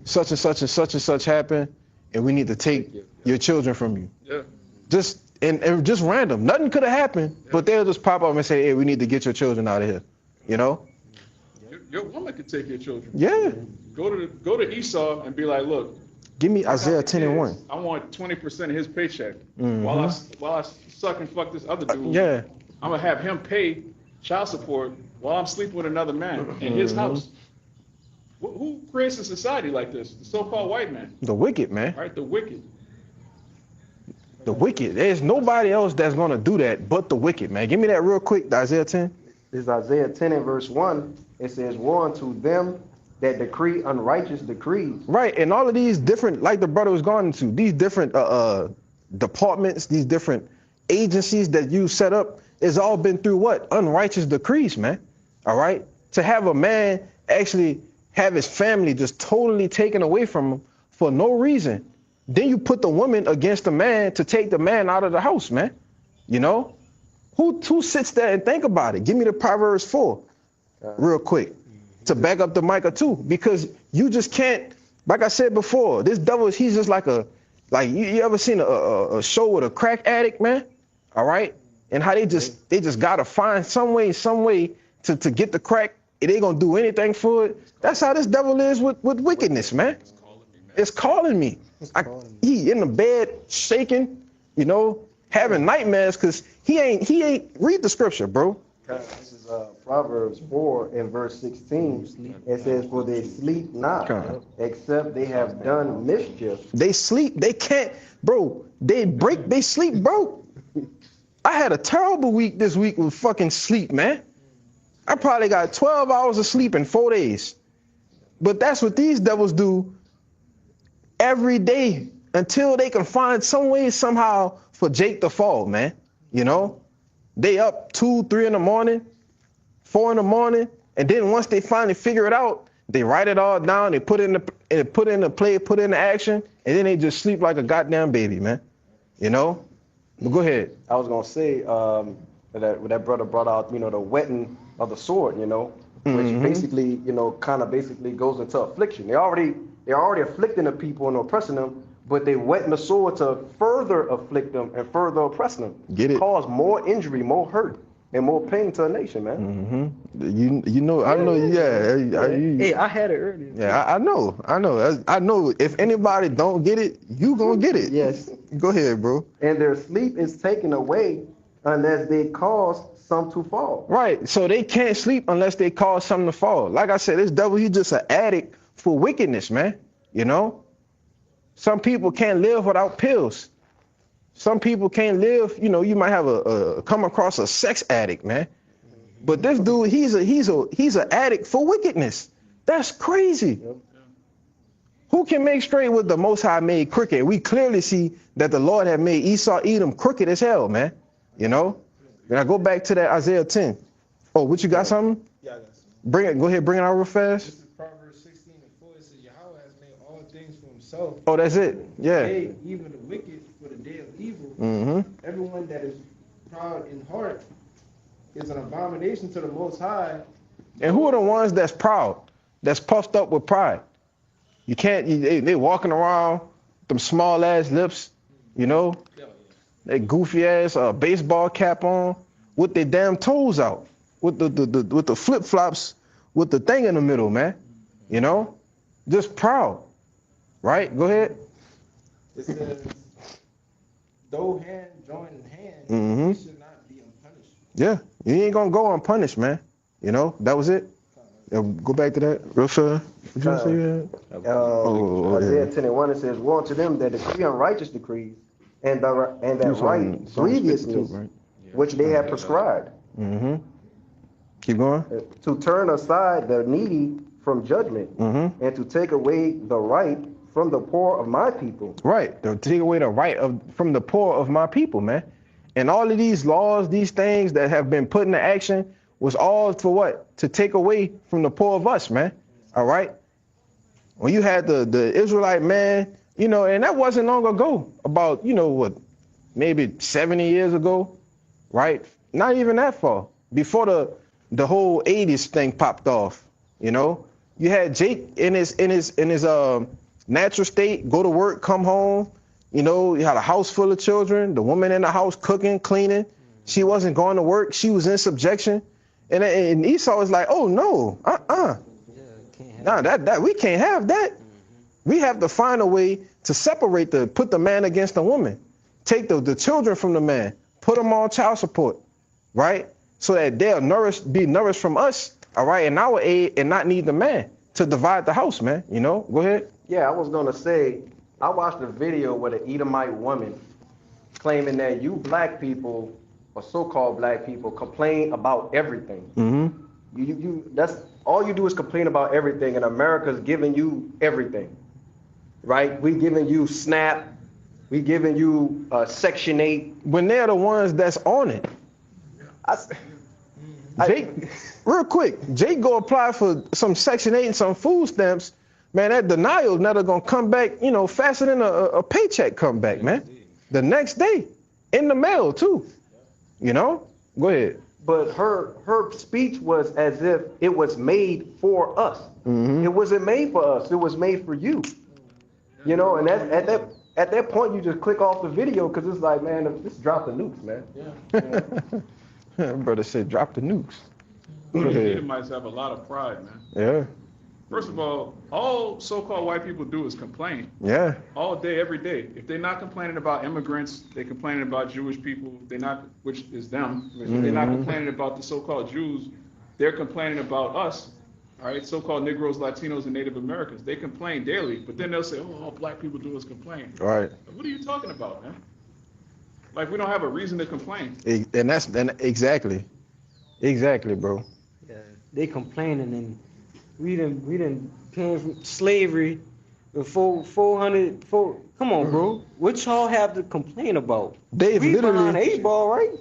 such and such happened, and we need to take your children from you. Yeah. Just and just random. Nothing could have happened, but they'll just pop up and say, hey, we need to get your children out of here. You know? Your woman could take your children. Yeah. Go to Esau and be like, look, Give me I got Isaiah the 10 and kids. 1. I want 20% of his paycheck. Mhm. While I suck and fuck this other dude. Yeah. I'm gonna have him pay child support while I'm sleeping with another man in his house. Who creates a society like this? The so-called white man, The wicked, man. right? The wicked. The wicked. There's nobody else that's going to do that but the wicked, man. Give me that real quick, the Isaiah 10. This is Isaiah 10 and verse 1. It says, woe unto them that decree unrighteous decrees. Right, and all of these different, like the brother was going into, these different departments, these different agencies that you set up, it's all been through what? Unrighteous decrees, man. All right? To have a man actually have his family just totally taken away from him for no reason. Then you put the woman against the man to take the man out of the house, man. You know? Who sits there and think about it? Give me the Proverbs 4 real quick to back up the Micah 2, because you just can't, like I said before, this devil, he's just like you ever seen a show with a crack addict, man? All right? And how they just gotta find some way to get the crack. They gonna do anything for it. That's how this devil is with wickedness, man. It's calling me. He in the bed shaking, you know, having nightmares because he ain't read the scripture, bro. This is Proverbs 4 and verse 16. It says, for they sleep not, except they have done mischief. They sleep, they can't, bro. They sleep, bro. I had a terrible week this week with fucking sleep, man. I probably got 12 hours of sleep in 4 days. But that's what these devils do every day until they can find some way, somehow, for Jake to fall, man. You know? They up 2, 3 in the morning, 4 in the morning, and then once they finally figure it out, they write it all down, they put it in the play, put it in the action, and then they just sleep like a goddamn baby, man. You know? But go ahead. I was gonna say that brother brought out, you know, the whetting of the sword, you know, which basically, you know, kind of basically goes into affliction. They're already afflicting the people and oppressing them, but they whetting the sword to further afflict them and further oppress them. Get it? Cause more injury, more hurt, and more pain to a nation, man. You know, I know, Hey, I had it earlier. Yeah, I know. I know. If anybody don't get it, you gonna get it. Yes. Go ahead, bro. And their sleep is taken away unless they cause some to fall. Right. So they can't sleep unless they cause something to fall. Like I said, this devil, he's just an addict for wickedness, man. You know? Some people can't live without pills. Some people can't live, you know, you might have come across a sex addict, man. But this dude, he's an addict for wickedness. That's crazy. Yep. Who can make straight with the Most High made crooked? We clearly see that the Lord had made Esau, Edom crooked as hell, man. You know? Then I go back to that Isaiah 10. Oh, what you got something? Yeah, I got something. Go ahead, bring it out real fast. This is Proverbs 16 and 4. It says, Yahweh has made all things for himself. Oh, that's it. Yeah. Yea, even the wicked for the day of evil. Everyone that is proud in heart is an abomination to the Most High. And who are the ones that's proud, that's puffed up with pride? You can't, they walking around, them small ass lips, you know, that goofy ass baseball cap on, with their damn toes out, with the flip flops, with the thing in the middle, man. You know, just proud, right? Go ahead. It says, though hand join in hand, he should not be unpunished. Yeah, you ain't gonna go unpunished, man. You know, that was it. Go back to that real fast. Did you say that? Isaiah 10 and 1, it says, woe unto them that decree unrighteous decrees, and that right grievousness which they have prescribed. Keep going. To turn aside the needy from judgment, and to take away the right from the poor of my people. Right, to take away the right from the poor of my people, man. And all of these laws, these things that have been put into action was all for what? To take away from the poor of us, man. All right? When you had the Israelite man, you know, and that wasn't long ago, about, you know, what, maybe 70 years ago, right? Not even that far. Before the whole 80s thing popped off, you know? You had Jake in his natural state, go to work, come home. You know, you had a house full of children, the woman in the house cooking, cleaning. She wasn't going to work. She was in subjection. And Esau was like, oh, no, nah, that we can't have that. We have to find a way to separate put the man against the woman. Take the children from the man, put them on child support, right? So that they'll be nourished from us, all right, in our aid and not need the man to divide the house, man. You know, go ahead. Yeah, I was gonna say, I watched a video with an Edomite woman claiming that you black people, or so-called black people, complain about everything. Mm-hmm. That's all you do is complain about everything, and America's giving you everything, right? We giving you SNAP, we giving you Section 8. When they're the ones that's on it. Jake, real quick, Jake go apply for some Section 8 and some food stamps. Man, that denial never gonna come back, you know, faster than a paycheck come back, man. The next day, in the mail too, you know? Go ahead. But her speech was as if it was made for us. Mm-hmm. It wasn't made for us. It was made for you. You know, and at that point, you just click off the video because it's like, man, just drop the nukes, man. Brother said, drop the nukes. The Edomites have a lot of pride, man. Yeah. First of all so-called white people do is complain. Yeah. All day, every day. If they're not complaining about immigrants, they're complaining about Jewish people. Which is them. If they're not complaining about the so-called Jews, they're complaining about us. All right, so-called Negroes, Latinos, and Native Americans. They complain daily, but then they'll say, "Oh, all black people do is complain." All right. What are you talking about, man? Like, we don't have a reason to complain. And exactly, bro. Yeah, they complaining, and we done came from slavery with 400. Come on, bro. What y'all have to complain about? They've we behind literally 8 ball, right?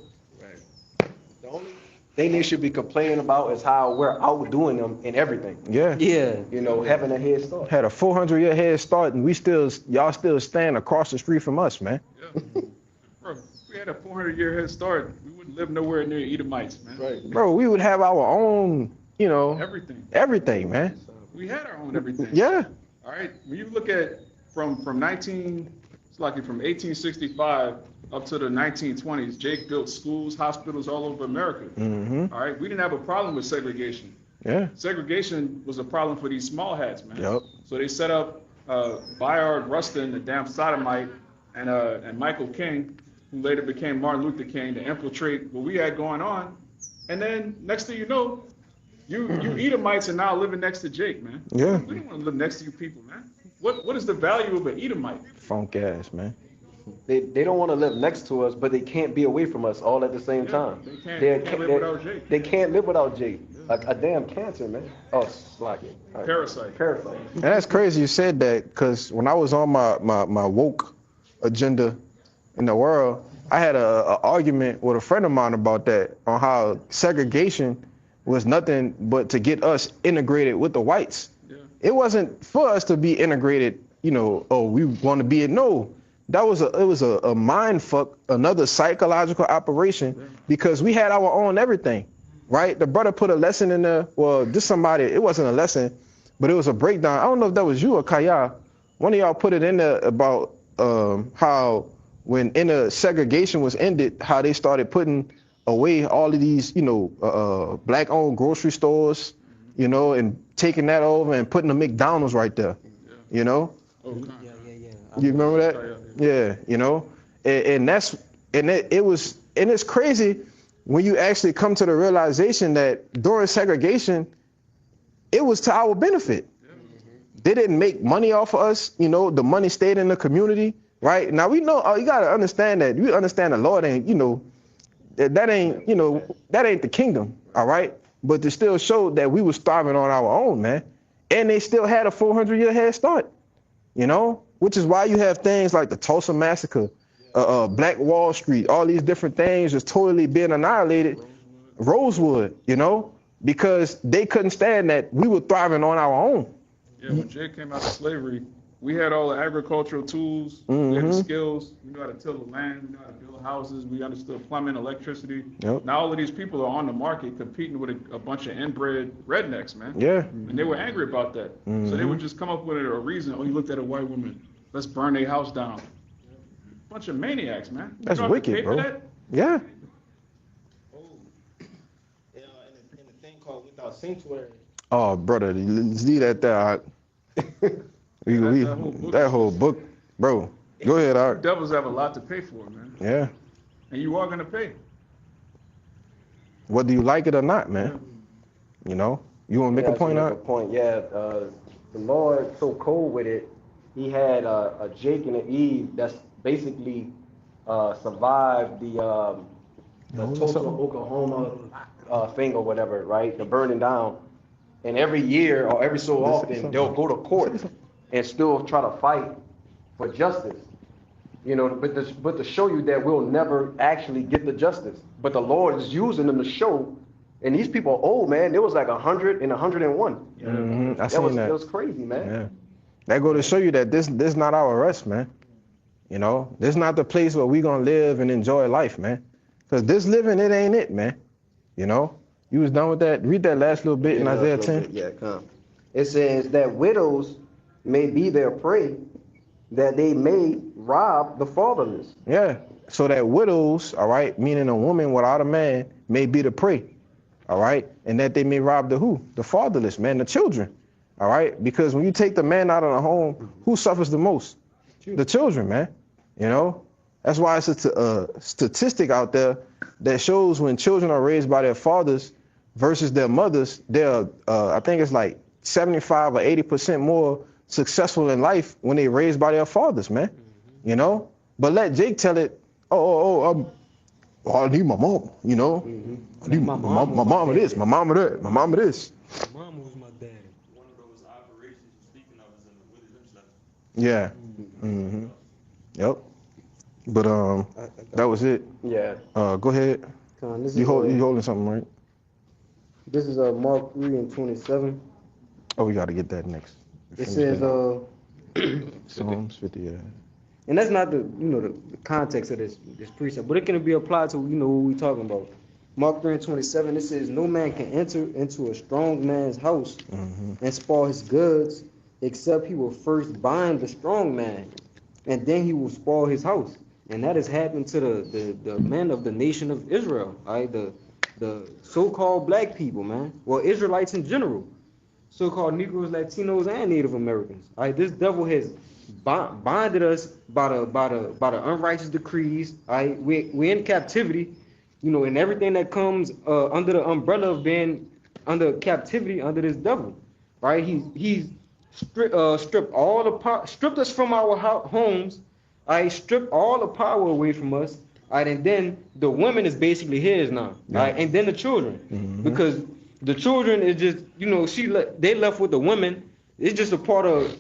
The only thing they should be complaining about is how we're outdoing them in everything. Yeah. Yeah. You know, having a head start. Had a 400-year head start, and y'all still stand across the street from us, man. Yeah. Bro, if we had a 400-year head start, we wouldn't live nowhere near Edomites, man. Right. Bro, we would have our own, you know, Everything, man. We had our own everything. Yeah. All right. When you look at from 1865 up to the 1920s, Jake built schools, hospitals all over America. Mm-hmm. All right. We didn't have a problem with segregation. Yeah. Segregation was a problem for these small hats, man. Yep. So they set up Bayard Rustin, the damn sodomite, and Michael King, who later became Martin Luther King, to infiltrate what we had going on. And then next thing you know, you Edomites are now living next to Jake, man. Yeah. We don't want to live next to you people, man. What is the value of an Edomite? Funk ass, man. They don't want to live next to us, but they can't be away from us all at the same time. They can't live without Jake. They can't live without Jake. A damn cancer, man. Oh, slack it. Right. Parasite. And that's crazy you said that, because when I was on my woke agenda in the world, I had a argument with a friend of mine about that, on how segregation was nothing but to get us integrated with the whites. Yeah. It wasn't for us to be integrated, you know, oh, we want to be it. No, it was a mind fuck, another psychological operation, because we had our own everything, right? The brother put a lesson in there. Well, it wasn't a lesson, but it was a breakdown. I don't know if that was you or Kaya. One of y'all put it in there about how when inner segregation was ended, how they started putting away all of these, you know, black-owned grocery stores, you know, and taking that over and putting a McDonald's right there, you know? Okay. Yeah. You remember that? Yeah, you know? And it's crazy when you actually come to the realization that during segregation, it was to our benefit. They didn't make money off of us, you know, the money stayed in the community, right? Now we know, you gotta understand that. You understand the Lord ain't, you know, that ain't the kingdom, all right? But it still showed that we were starving on our own, man. And they still had a 400-year head start, you know? Which is why you have things like the Tulsa Massacre, Black Wall Street, all these different things just totally being annihilated. Rosewood, you know? Because they couldn't stand that we were thriving on our own. Yeah, when Jake came out of slavery, We had all the agricultural tools, we had the skills, we knew how to till the land, we knew how to build houses, we understood plumbing, electricity. Yep. Now all of these people are on the market competing with a bunch of inbred rednecks, man. Yeah. And they were angry about that. So they would just come up with a reason. Oh, you looked at a white woman, let's burn their house down. Bunch of maniacs, man. That's you don't have to wicked, pay for bro. that? Yeah. Oh, yeah, in a thing called Without Sanctuary. Oh, brother, let's leave that there. That whole book, bro. Go ahead, Art. Devils have a lot to pay for, man. Yeah. And you are gonna pay. Whether you like it or not, man. You know? You want to make a point, Make Art? a point. Yeah, the Lord so cold with it. He had a Jake and an Eve that's basically survived the Tulsa, Oklahoma thing or whatever, right? The burning down. And every year or every so often, they'll go to court and still try to fight for justice. You know, but to show you that we'll never actually get the justice. But the Lord is using them to show. And these people are old, man. It was like 100 and 101. I seen that. It was crazy, man. Yeah. That go to show you that this not our rest, man. You know, this not the place where we gonna live and enjoy life, man. Cause this living, it ain't it, man. You know, you was done with that. Read that last little bit in Isaiah 10. Yeah, come. It says that widows may be their prey, that they may rob the fatherless. Yeah. So that widows, all right, meaning a woman without a man, may be the prey, all right, and that they may rob the who? The fatherless, man, the children, all right. Because when you take the man out of the home, who suffers the most? The children, man. You know, that's why it's a statistic out there that shows when children are raised by their fathers versus their mothers, they're, I think it's like 75 or 80% more successful in life when they're raised by their fathers, man. You know, but let Jake tell it, I need my mom, you know. I need my mama this, my mama that, my mama this. My mama was my daddy. One of those operations you're speaking of is in the Willie Lynch letter. Yeah. Yep. But that was it. Yeah. Go ahead. This You is, holding something, right? This is Mark 3:27. Oh, we got to get that next. It says, Psalms 50. Yeah. and that's not the the context of this precept, but it can be applied to what we're talking about. Mark 3:27. It says, "No man can enter into a strong man's house and spoil his goods, except he will first bind the strong man, and then he will spoil his house." And that has happened to the men of the nation of Israel, right? The so-called black people, man. Well, Israelites in general, so-called Negroes, Latinos, and Native Americans. All right, this devil has bonded us by the unrighteous decrees. All right, we're in captivity, and everything that comes under the umbrella of being under captivity under this devil. Right? He's stripped us from our homes. I stripped all the power away from us. Right, and then the women is basically his now. Right, and then the children, because the children is just they left with the women. It's just a part of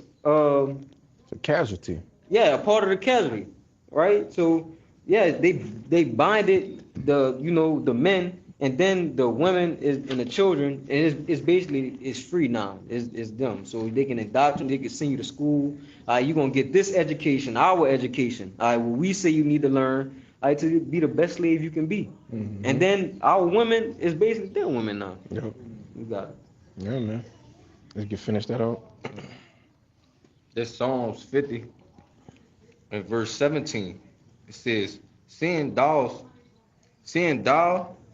It's a casualty. a part of the casualty, right? So they binded the men, and then the women and the children, and it's basically free now. It's them, so they can indoctrinate, they can send you to school. You're gonna get this education, our education. What we say you need to learn. To be the best slave you can be. And then our women is basically their women now. Yep. You got it. Yeah, man. Let's get finish that out. That's Psalms 50 and verse 17. It says, seeing thou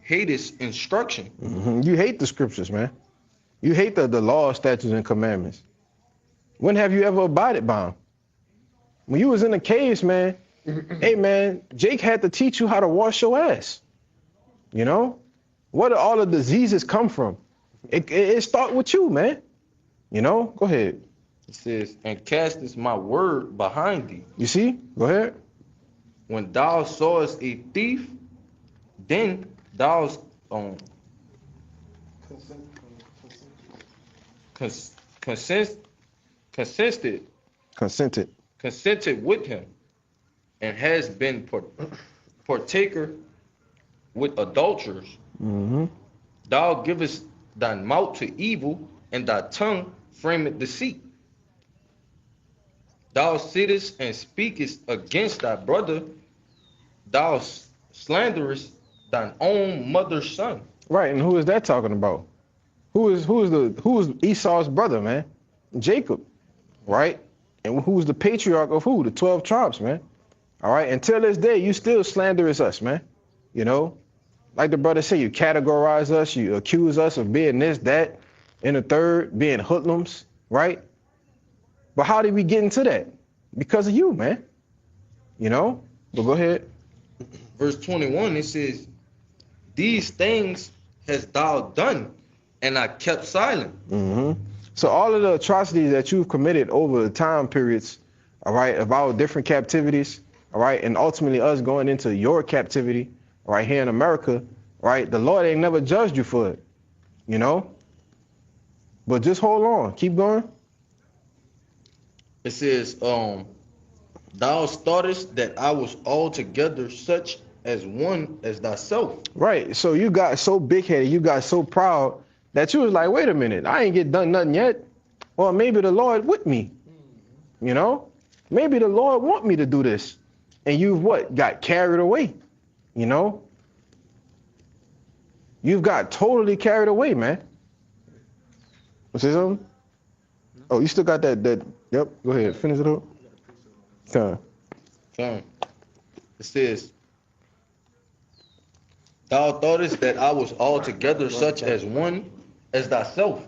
hatest instruction. You hate the scriptures, man. You hate the law, statutes, and commandments. When have you ever abided by them? When you was in the caves, man, hey, man, Jake had to teach you how to wash your ass. You know? Where do all the diseases come from? It start with you, man. You know? Go ahead. It says, and castest my word behind thee. You see? Go ahead. When thou sawest a thief, then thou consented with him, and has been partaker with adulterers. Thou givest thy mouth to evil, and thy tongue frameth deceit. Thou sittest and speakest against thy brother, thou slanderest thine own mother's son. Right, and who is that talking about? Who is Esau's brother, man? Jacob, right? And who's the patriarch of who? The 12 tribes, man. All right, until this day, you still slanderous us, man. You know, like the brother said, you categorize us, you accuse us of being this, that, and the third, being hoodlums, right? But how did we get into that? Because of you, man. You know? But go ahead. Verse 21, it says, these things hast thou done, and I kept silent. Mm-hmm. So all of the atrocities that you've committed over the time periods, all right, of our different captivities, all right, and ultimately us going into your captivity, right here in America, right, the Lord ain't never judged you for it, you know? But just hold on. Keep going. It says, thou thoughtest that I was altogether such as one as thyself. Right. So you got so big-headed, you got so proud that you was like, wait a minute, I ain't get done nothing yet. Or maybe the Lord with me, you know? Maybe the Lord want me to do this. And you've what? Got carried away, you know? You've got totally carried away, man. Want to say something? Oh, you still got that, yep, go ahead, finish it up. Come. It says, thou thoughtest that I was altogether such as one as thyself,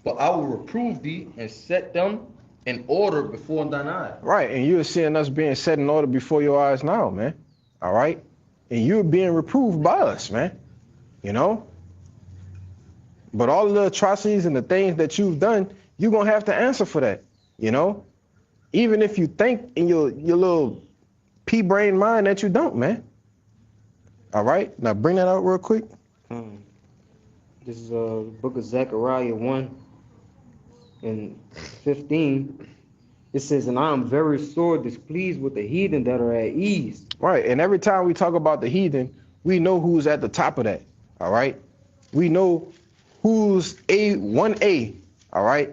but I will reprove thee and set them in order before thine eyes. Right, and you're seeing us being set in order before your eyes now, man. All right? And you're being reproved by us, man. You know? But all of the atrocities and the things that you've done, you're going to have to answer for that, you know? Even if you think in your little pea-brain mind that you don't, man. All right? Now bring that out real quick. This is book of Zechariah 1 and 15. It says, and I am very sore displeased with the heathen that are at ease. Right, and every time we talk about the heathen, we know who's at the top of that, all right? We know who's A1A, all right?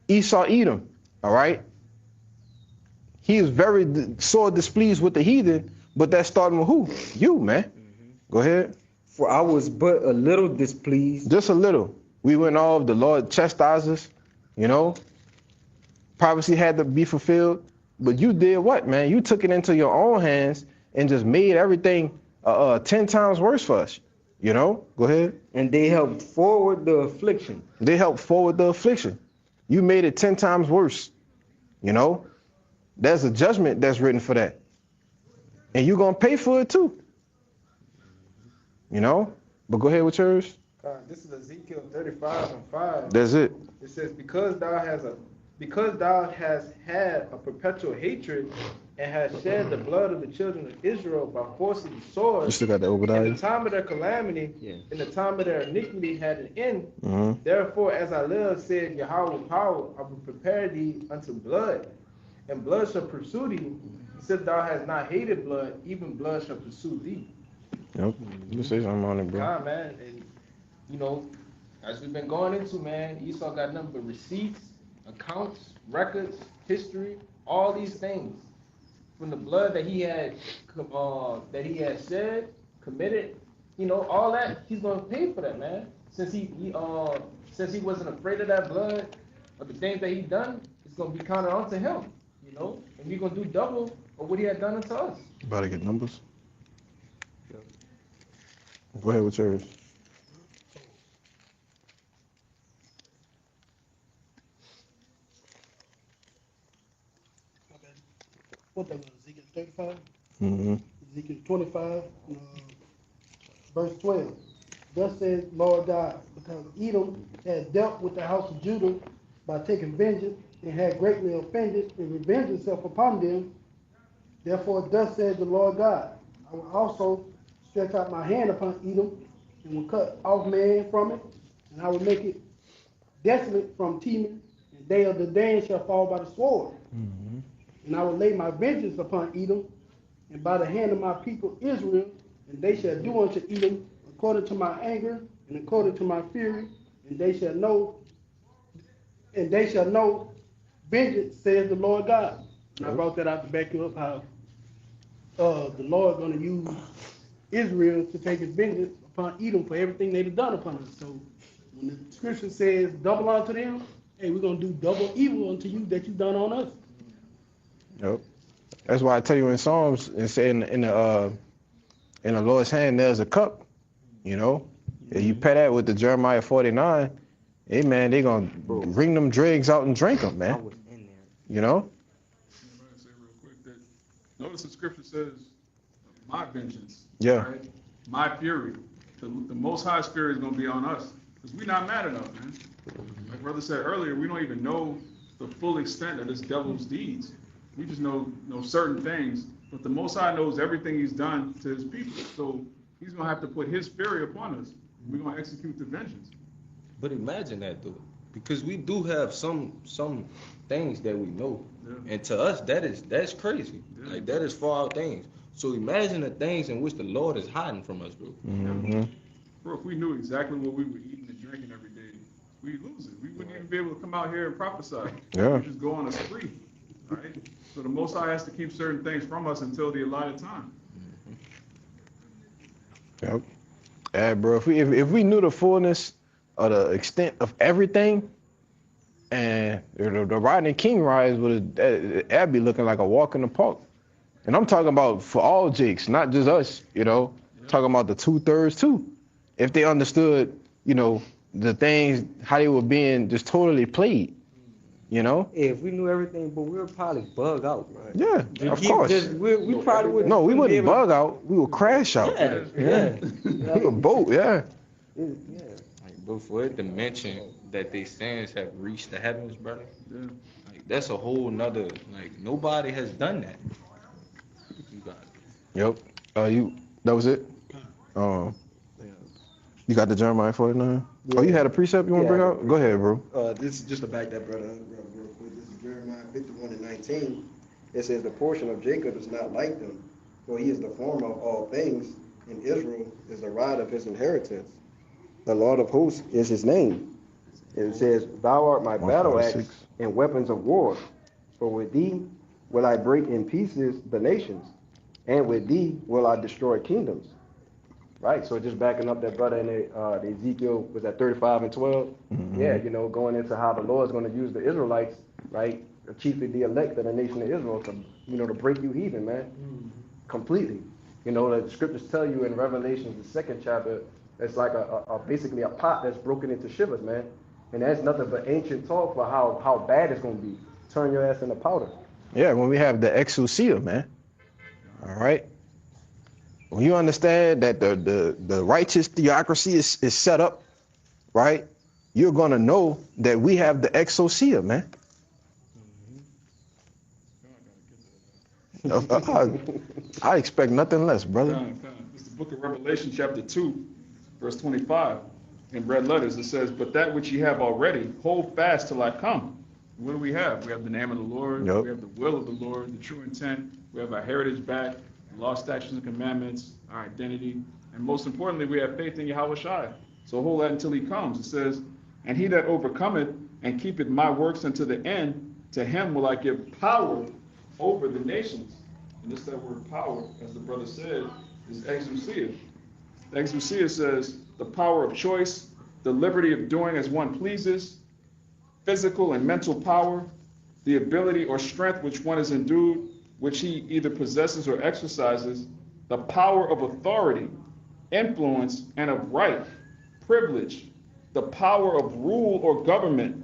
Esau Edom, all right? He is very sore displeased with the heathen, but that's starting with who? You, man. Mm-hmm. Go ahead. For I was but a little displeased. Just a little. We went off, the Lord chastised us, you know? Prophecy had to be fulfilled, but you did what, man? You took it into your own hands and just made everything 10 times worse for us, you know? Go ahead. And they helped forward the affliction. They helped forward the affliction. You made it 10 times worse, you know? There's a judgment that's written for that. And you're going to pay for it too, you know? But go ahead with yours. This is Ezekiel 35 and 5. That's it. It says, because thou hast had a perpetual hatred and hast shed the blood of the children of Israel by force of the sword, You still got that Obadiah? in the time of their calamity, in the time of their iniquity had an end. Mm-hmm. Therefore, as I live, said Yahweh power, I will prepare thee unto blood, and blood shall pursue thee. Since thou hast not hated blood, even blood shall pursue thee. Yep. You say something on it, bro. God, man, and you know, as we've been going into, man, Esau got nothing but receipts, accounts, records, history, all these things from the blood that he had shed, committed, you know, all that. He's gonna pay for that, man. Since he wasn't afraid of that blood or the things that he done, it's gonna be counted onto him, you know, and we're gonna do double of what he had done unto us. About to get numbers. Go ahead with yours. What that was, Ezekiel 35? Mm-hmm. Ezekiel 25, verse 12. Thus says Lord God, because Edom had dealt with the house of Judah by taking vengeance and had greatly offended and revenged himself upon them. Therefore, thus says the Lord God, I will also stretch out my hand upon Edom and will cut off man from it, and I will make it desolate from Teman, and they of the Dan shall fall by the sword. Mm-hmm. And I will lay my vengeance upon Edom, and by the hand of my people Israel, and they shall do unto Edom according to my anger and according to my fury, and they shall know vengeance, says the Lord God. And I brought that out to back you up how the Lord gonna use Israel to take his vengeance upon Edom for everything they've done upon us. So when the scripture says double unto them, hey, we're gonna do double evil unto you that you've done on us. Yep. That's why I tell you in Psalms, and say in the Lord's hand there's a cup. You know, if you pair that with the Jeremiah 49, hey man, they gonna bring them dregs out and drink them, I man. was in there. You know. I'm say real quick that notice the scripture says, "My vengeance, Yeah. right? My fury." The Most High's fury is going to be on us because we're not mad enough, man. Like brother said earlier, we don't even know the full extent of this devil's deeds. We just know certain things, but the Most High knows everything he's done to his people. So he's going to have to put his fury upon us. We're going to execute the vengeance. But imagine that though, because we do have some things that we know, and to us that's crazy. Like that is far out things. So imagine the things in which the Lord is hiding from us, bro. Mm-hmm. Bro, if we knew exactly what we were eating and drinking every day, we'd lose it. We wouldn't even be able to come out here and prophesy. Yeah. We'd just go on a spree, right? So the Most High has to keep certain things from us until the allotted time. Yep. Yeah, bro. If we knew the fullness of the extent of everything, and the riding king rides that'd be looking like a walk in the park. And I'm talking about for all Jakes, not just us. You know, talking about the 2/3 too. If they understood, you know, the things how they were being just totally played. You know. Yeah, if we knew everything, but we would probably bug out. Right? Yeah, of course. We probably wouldn't. No, we be wouldn't able bug out. We would crash out. Yeah. We would boat. Yeah. Yeah. Like, but for it to mention that they sins have reached the heavens, brother, Yeah. like that's a whole nother. Like nobody has done that. You got it. Yep. That was it. You got the Jeremiah 49? Oh, you had a precept you want to bring out? Go ahead, bro. This is just to back that brother up real quick. This is Jeremiah 51:19. It says, "The portion of Jacob is not like them, for he is the former of all things, and Israel is the rod of his inheritance. The Lord of hosts is his name." And it says, "Thou art my battle axe 146. and weapons of war. For with thee will I break in pieces the nations, and with thee will I destroy kingdoms." Right, so just backing up that brother in the Ezekiel, was that 35:12? Mhm. Yeah, you know, going into how the Lord's going to use the Israelites, right, chiefly the elect of the nation of Israel, to, you know, to break you heathen, man, completely. You know, the scriptures tell you in Revelation, the 2nd chapter, it's like basically a pot that's broken into shivers, man. And that's nothing but ancient talk for how bad it's going to be. Turn your ass into powder. Yeah, when we have the exousia, man. All right. When you understand that the righteous theocracy is set up, right, you're going to know that we have the exousia, man. I expect nothing less, brother. It's the book of Revelation, chapter 2, verse 25. In red letters, it says, "But that which ye have already, hold fast till I come." What do we have? We have the name of the Lord. Yep. We have the will of the Lord, the true intent. We have our heritage back, law, statutes, and commandments, our identity. And most importantly, we have faith in Yahweh Shai. So hold that until he comes. It says, "And he that overcometh and keepeth my works unto the end, to him will I give power over the nations." And this that word power, as the brother said, is exousia. The exousia says the power of choice, the liberty of doing as one pleases, physical and mental power, the ability or strength which one is endued, which he either possesses or exercises, the power of authority, influence, and of right, privilege, the power of rule or government,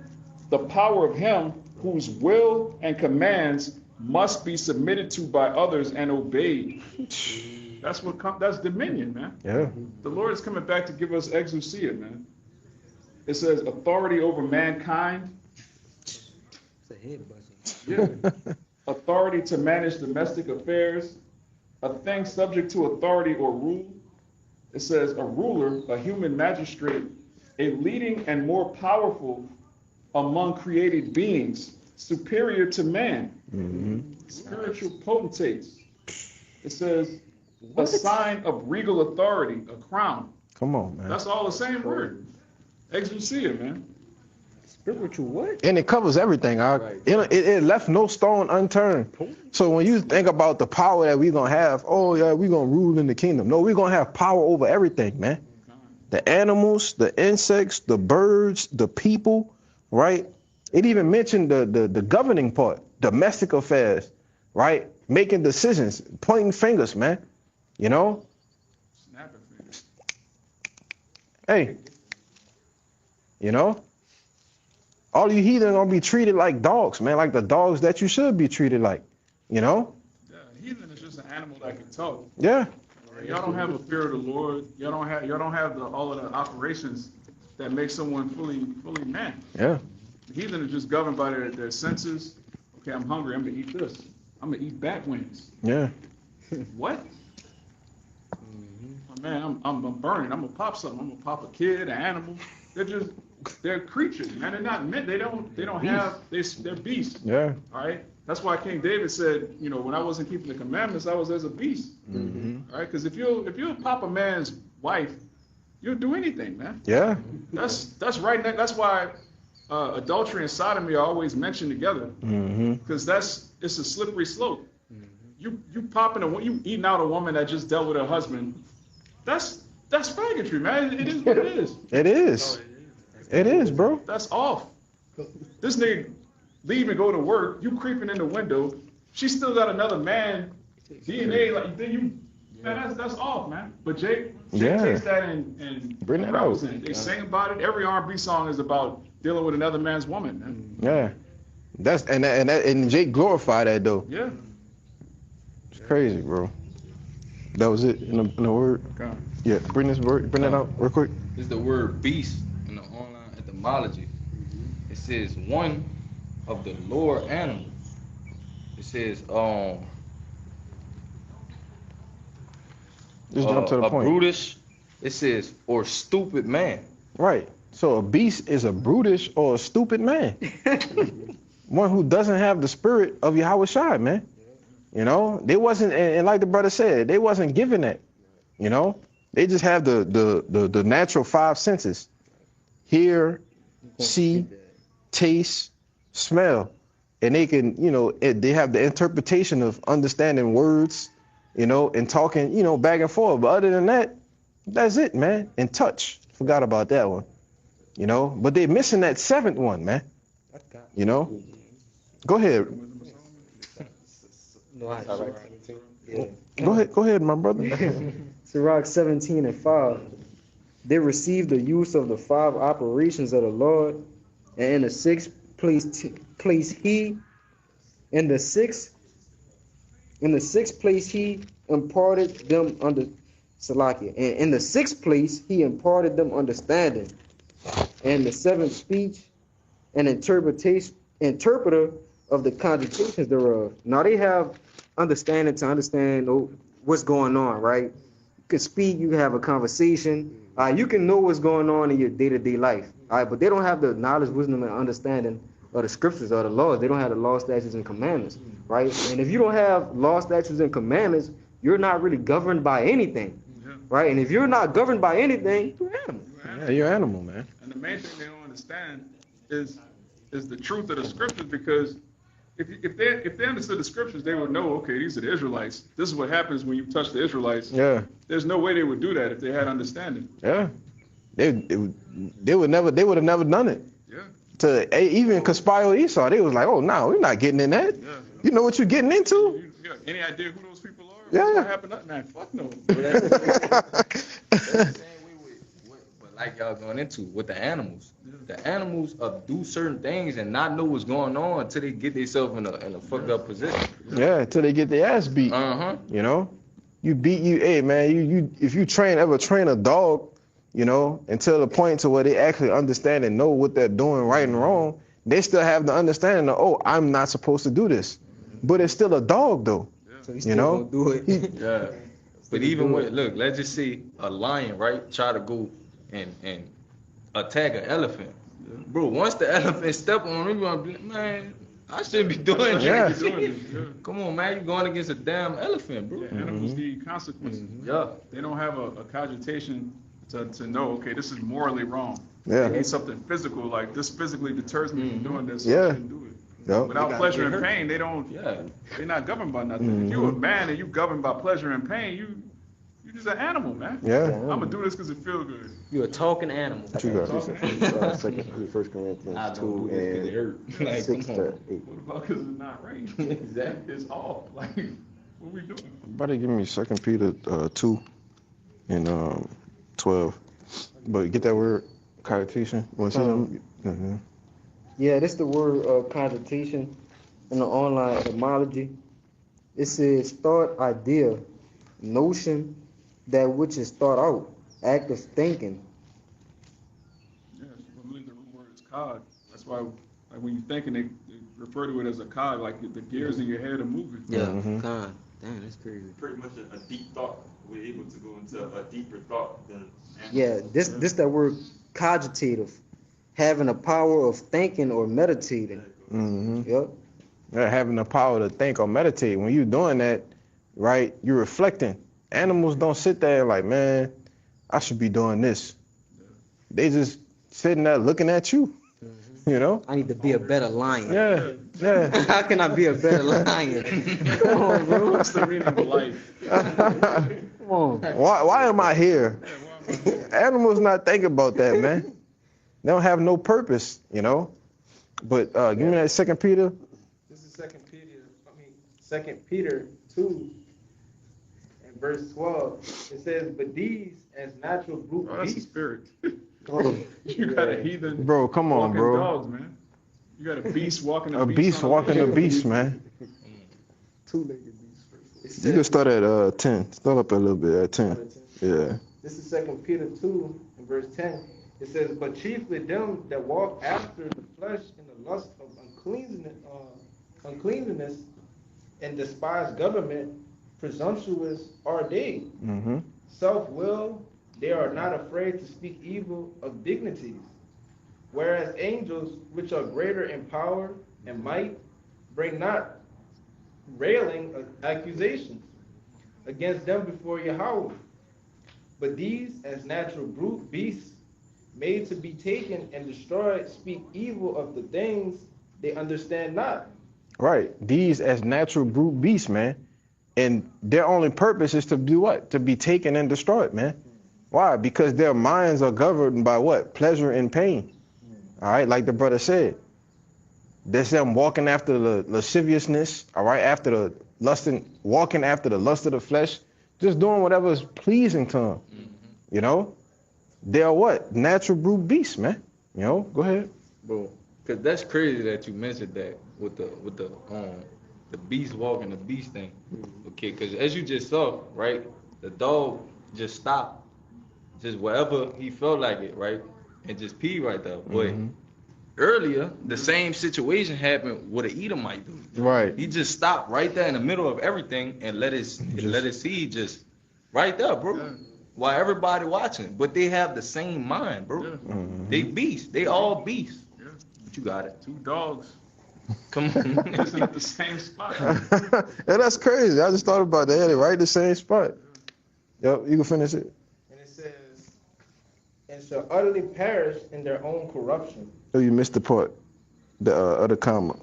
the power of him whose will and commands must be submitted to by others and obeyed. That's dominion, man. Yeah. The Lord is coming back to give us exousia, man. It says authority over mankind. It's a head buzzing. Yeah. Authority to manage domestic affairs. A thing subject to authority or rule. It says a ruler, a human magistrate, a leading and more powerful among created beings, superior to man. Spiritual potentates. It says a sign of regal authority, a crown. Come on, man. That's all the same word. Exousia, man. Spiritual what? And it covers everything. Right. It left no stone unturned. So when you think about the power that we're going to have, oh, yeah, we're going to rule in the kingdom. No, we're going to have power over everything, man. The animals, the insects, the birds, the people, right? It even mentioned the governing part, domestic affairs, right? Making decisions, pointing fingers, man. You know? Snapping fingers. Hey. You know? All you heathen gonna be treated like dogs, man, like the dogs that you should be treated like, you know? Yeah, heathen is just an animal that can talk. Yeah. Y'all don't have a fear of the Lord. Y'all don't have all of the operations that make someone fully man. Yeah. The heathen is just governed by their senses. Okay, I'm hungry. I'm gonna eat this. I'm gonna eat bat wings. Yeah. What? Oh, man, I'm burning. I'm gonna pop something. I'm gonna pop a kid, an animal. They're creatures, man. They're not meant. They're beasts. Yeah. All right. That's why King David said, when I wasn't keeping the commandments, I was as a beast. Mm-hmm. All right. Because if you pop a man's wife, you'll do anything, man. Yeah. That's right. That's why adultery and sodomy are always mentioned together. Because it's a slippery slope. You you eating out a woman that just dealt with her husband. That's faggotry, man. It is what it is. It is. It is, bro. That's off. This nigga leave and go to work. You creeping in the window. She still got another man DNA. Like then you, man, that's off, man. But Jake takes that and bring that out. They sing about it. Every R&B song is about dealing with another man's woman, man. Yeah. And Jake glorified that though. Yeah. It's crazy, bro. That was it in the word. Okay. Yeah. Bring that out real quick. This is the word beast in the online etymology. It says one of the lower animals. It says Just jump to the point. Brutish. It says or stupid man. Right. So a beast is a brutish or a stupid man. One who doesn't have the spirit of Yahweh Shai, man. You know, they wasn't, and like the brother said, they wasn't given that. You know, they just have the natural five senses: hear, see, taste, smell, and they can, they have the interpretation of understanding words, and talking, back and forth. But other than that, that's it, man. And touch, forgot about that one. But they're missing that seventh one, man. Go ahead. Go ahead, my brother. Sirach 17:5. They received the use of the five operations of the Lord, and in the sixth place he imparted them under Salakia. And in the sixth place he imparted them understanding. And the seventh speech and interpreter of the conjurations thereof. Now they have understanding to understand what's going on, right? You can speak, you can have a conversation, you can know what's going on in your day-to-day life, all right? But they don't have the knowledge, wisdom, and understanding of the scriptures or the laws. They don't have the law, statutes, and commandments, right? And if you don't have law, statutes, and commandments, you're not really governed by anything, right? And if you're not governed by anything, you're an animal. Yeah, you're an animal, man. And the main thing they don't understand is the truth of the scriptures, because if they understood the scriptures, they would know, okay, these are the Israelites. This is what happens when you touch the Israelites. Yeah. There's no way they would do that if they had understanding. Yeah. They would have never done it. Yeah. To even conspire Esau, they was like, oh no, we're not getting in that. Yeah. You know what you're getting into? You got any idea who those people are? Yeah. What's gonna happen? Man, fuck no. That's the same way but like y'all going into with the animals. The animals do certain things and not know what's going on until they get themselves in a fucked up position. Yeah, until they get their ass beat. Hey man, you if you ever train a dog, until the point to where they actually understand and know what they're doing right and wrong, they still have the understanding of, oh, I'm not supposed to do this. But it's still a dog though. So he still gonna do it. Yeah. But even look, let's just say a lion, right, try to go and attack an elephant. Bro, once the elephant step on him, you're gonna be like, man, I shouldn't be doing this. Yeah. Come on, man, you're going against a damn elephant, bro. Yeah, animals need consequences. Yeah. They don't have a cogitation to know, okay, this is morally wrong. Yeah. They need something physical, like this physically deters me from doing this, so Yeah. I shouldn't do it. Yep. Without pleasure and pain, they don't. Yeah. They're not governed by nothing. If you're a man and you governed by pleasure and pain, you just an animal, man. Yeah. I'm gonna do this because it feels good. You're a talking animal. What you got? First Corinthians I 2 don't do this 'cause it hurt. Like, 6 come to on. 8. What about because it's not right? Exactly. It's off. Like, what we doing? Everybody give me 2 Peter 2 and 12. But get that word, connotation. You want to see them? Mm-hmm. Yeah, this the word connotation in the online etymology. It says thought, idea, notion, that which is thought out, active thinking. Yeah, I believe the root word is cog. That's why, like, when you're thinking, they refer to it as a cog, like the gears in your head are moving. Yeah, Mhm. God, damn, that's crazy. Pretty much a deep thought. We're able to go into a deeper thought than. Yeah, this that word cogitative, having a power of thinking or meditating. Mm-hmm. Yep. Yeah, having the power to think or meditate. When you're doing that, right, you're reflecting. Animals don't sit there like, man, I should be doing this. They just sitting there looking at you, you know? I need to be a better lion. Yeah, yeah. How can I be a better lion? Come on, bro. What's the meaning of life? Come on. Why am I here? Animals not thinking about that, man. They don't have no purpose, you know? But give me that 2 Peter. This is Second Peter 2 and verse 12. It says, but these as natural brute Oh, that's the beasts. spirit. You got a heathen Bro, come on, walking bro. dogs, man. You got a beast walking A beast walking a beast, man. Two-legged beast. It You can says- start at 10. Start up a little bit at 10. Yeah. This is 2 Peter 2 and verse 10. It says, but chiefly them that walk after the flesh in the lust of uncleanness and despise government, presumptuous are they. Mm-hmm. Self-willed, they are not afraid to speak evil of dignities. Whereas angels, which are greater in power and might, bring not railing accusations against them before Yahweh. But these, as natural brute beasts, made to be taken and destroyed, speak evil of the things they understand not. Right. These as natural brute beasts, man. And their only purpose is to do what? To be taken and destroyed, man. Why? Because their minds are governed by what? Pleasure and pain. All right, like the brother said. That's them walking after the lasciviousness, all right, after the walking after the lust of the flesh, just doing whatever is pleasing to them. You know? They are what? Natural brute beasts, man. You know? Go ahead. Bro, because that's crazy that you mentioned that with the beast walking the beast thing. Okay, because as you just saw, right, the dog just stopped, just wherever he felt like it, right, and just peed right there. But earlier, the same situation happened with an Edomite dude. Right. He just stopped right there in the middle of everything and let his seed just right there, bro. Yeah. While everybody watching, but they have the same mind, bro. Yeah. They beasts. They all beasts. Yeah. But you got it. Two dogs Come on. sitting at the same spot. Yeah, that's crazy. I just thought about that. They're right in the same spot. Yep, you can finish it. And it says, and shall utterly perish in their own corruption. Oh, you missed the part. The other comma.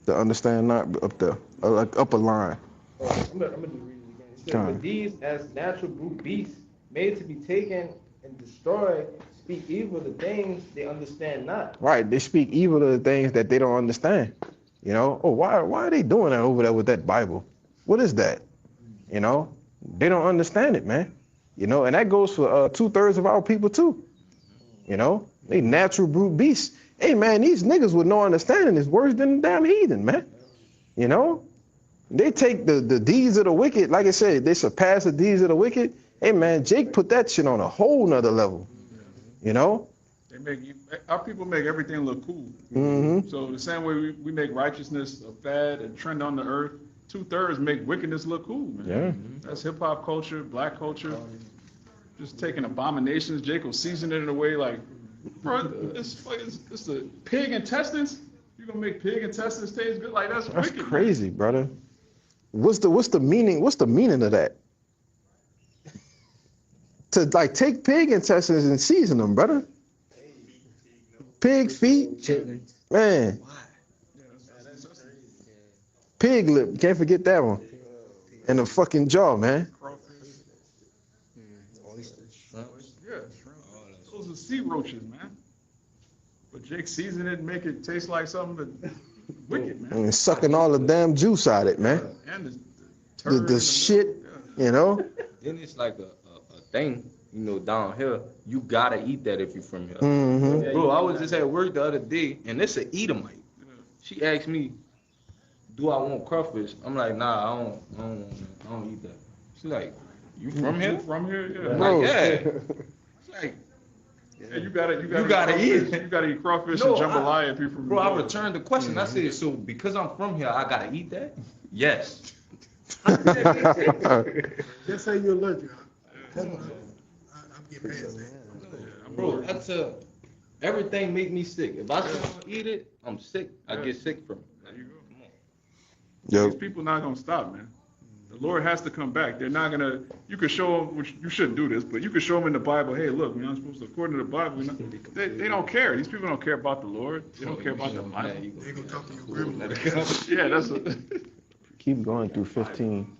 The understand not up there. Like upper line. I'm gonna just read it again. It says, Come. but these as natural brute beasts, made to be taken and destroyed, speak evil of the things they understand not. Right. They speak evil of the things that they don't understand. You know? Oh, why are they doing that over there with that Bible? What is that? You know? They don't understand it, man. You know, and that goes for 2/3 of our people too. You know? They natural brute beasts. Hey man, these niggas with no understanding is worse than the damn heathen, man. You know? They take the deeds of the wicked, like I said, they surpass the deeds of the wicked. Hey man, Jake put that shit on a whole nother level. You know? Our people make everything look cool. Mm-hmm. So the same way we make righteousness a fad, a trend on the earth, 2/3 make wickedness look cool, man. Yeah. That's hip hop culture, black culture. Just taking abominations. Jacob seasoned it in a way like, bro, it's the pig intestines. You gonna make pig intestines taste good? Like that's wicked. Crazy, brother. What's the meaning? What's the meaning of that? To like take pig intestines and season them, brother. Pig feet, Chitlins. man. Pig lip, can't forget that one. And the fucking jaw, man. Yeah, those are sea roaches, man. But Jake seasoned it and make it taste like something that wicked, man. And sucking all the damn juice out of it, man. And the The, turd in the the shit, middle. you know? Then it's like a thing, you know, down here. You gotta eat that if you're from here. Mm-hmm. Bro, I was just at work the other day, and it's an Edomite. She asked me, "Do I want crawfish?" I'm like, "Nah, I don't eat that." She's like, "You from here?" From here, yeah. I'm Bro. like, yeah. She's like, Yeah, you gotta You gotta crawfish. eat it. You gotta eat crawfish No, and jambalaya if you're from bro, New I York. returned the question. I said, "So because I'm from here, I gotta eat that?" Yes. Just say you're allergic. I'm getting past that. Bro, that's everything make me sick. If I still don't eat it, I'm sick. I get sick from it. There you go. Come on. Yo, These people not gonna stop, man. The Lord has to come back. They're not gonna. You could show them, which you shouldn't do this, but you could show them in the Bible. Hey, look, we're not supposed to. According to the Bible, they don't care. These people don't care about the Lord. They don't care about the Bible. They gonna talk to your grandma. Yeah, that's a, keep going through 15.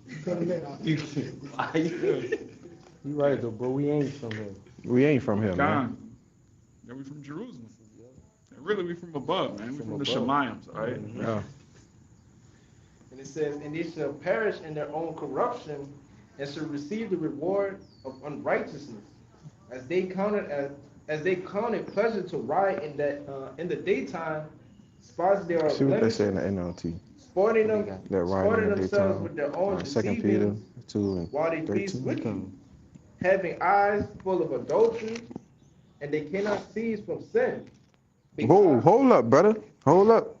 You right though, bro. We ain't from here. We ain't from here, man. Gone. Then we from Jerusalem. And really, we from above, man. We from the Shemaims, all right? Yeah. And it says, and they shall perish in their own corruption, and shall receive the reward of unrighteousness, as they counted pleasure to ride in the daytime, spots they are See what they blemish, say in the NLT. sporting That riding in the themselves daytime. with their own 2 Peter deceiving, 2 and while they feast 13. wickedly, having eyes full of adultery, and they cannot cease from sin. Whoa, Because- hold up, brother. Hold up.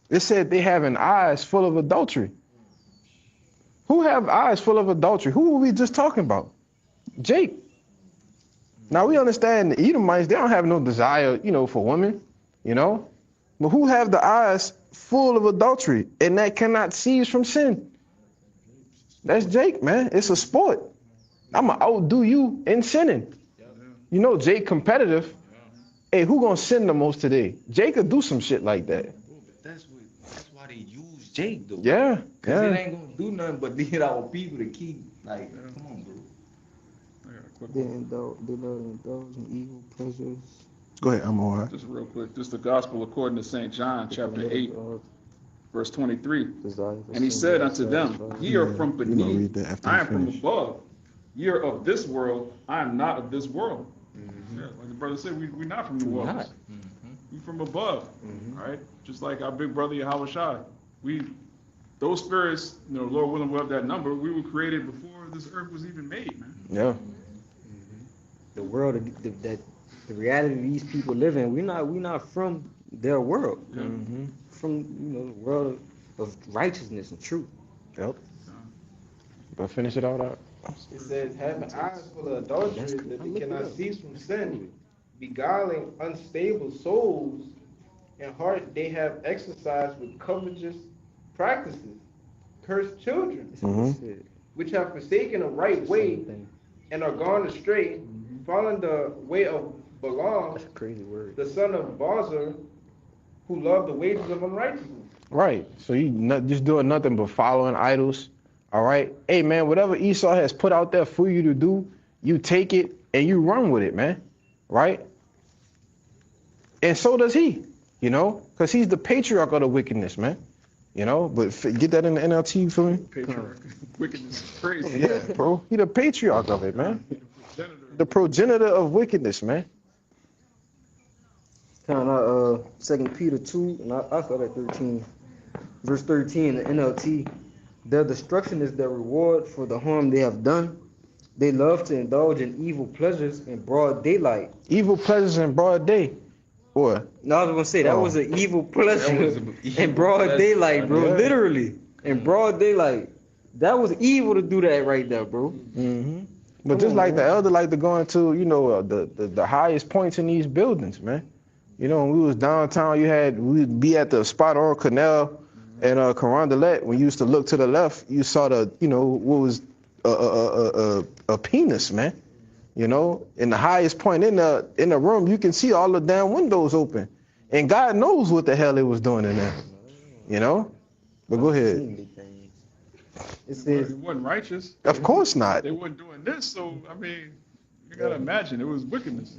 It said they having eyes full of adultery. Who have eyes full of adultery? Who were we just talking about? Jake. Now we understand the Edomites, they don't have no desire, for women, But who have the eyes full of adultery and that cannot cease from sin? That's Jake, man. It's a sport. I'ma outdo you in sinning. Jake competitive. Hey, who gonna sin the most today? Jake could do some shit like that. That's why they use Jake though. Yeah, Cause yeah. it ain't gonna do nothing but lead our people to keep come on, bro. I got a quick They one. indulge in evil pleasures. Go ahead, I'm all right. Just real quick. Just the gospel according to St. John, chapter 8, verse 23. And he said unto them, Ye are from read beneath, that after I you am from finish. above. Ye are of this world, I am not of this world. Yeah, like the brother said, we're not from the world. We from above, all right? Just like our big brother Yahweh Shai. Those spirits, Lord willing, we'll have that number. We were created before this earth was even made, man. Yeah. The world that the reality these people live in, we're not from their world. Yeah. From the world of righteousness and truth. Yep. But finish it all out. It says, having eyes full of adultery, that they cannot cease from sin, beguiling unstable souls, and heart they have exercised with covetous practices, cursed children, Mhm. which have forsaken the right way and are gone astray, following the way of Balaam, That's a crazy word. the son of Bozrah, who loved the wages of unrighteousness. Right. So you not just doing nothing but following idols. All right. Hey man, whatever Esau has put out there for you to do, you take it and you run with it, man. Right? And so does he, because he's the patriarch of the wickedness, man. But get that in the NLT for me. Patriarch. Wickedness is crazy. Yeah, bro. He the patriarch of it, man. Progenitor. The progenitor of wickedness, man. Kind of 2 Peter 2, and I start at 13. Verse 13 in the NLT. Their destruction is their reward for the harm they have done. They love to indulge in evil pleasures in broad daylight. Evil pleasures in broad day. Boy. No, I was gonna say that Oh. was an evil pleasure was an evil in broad pleasure. daylight, bro. Yeah. Literally in broad daylight. That was evil to do that right there, bro. Mm-hmm. But Come just on, like the man. elder like to go into, the highest points in these buildings, man. When we was downtown, we'd be at the spot on Canal and Carondelet. When you used to look to the left, you saw what was a penis, man. In the highest point in the room, you can see all the damn windows open. And God knows what the hell they was doing in there. You know? But go ahead. It says, It wasn't righteous. Of course not. They weren't doing this, so I mean, you gotta imagine it was wickedness.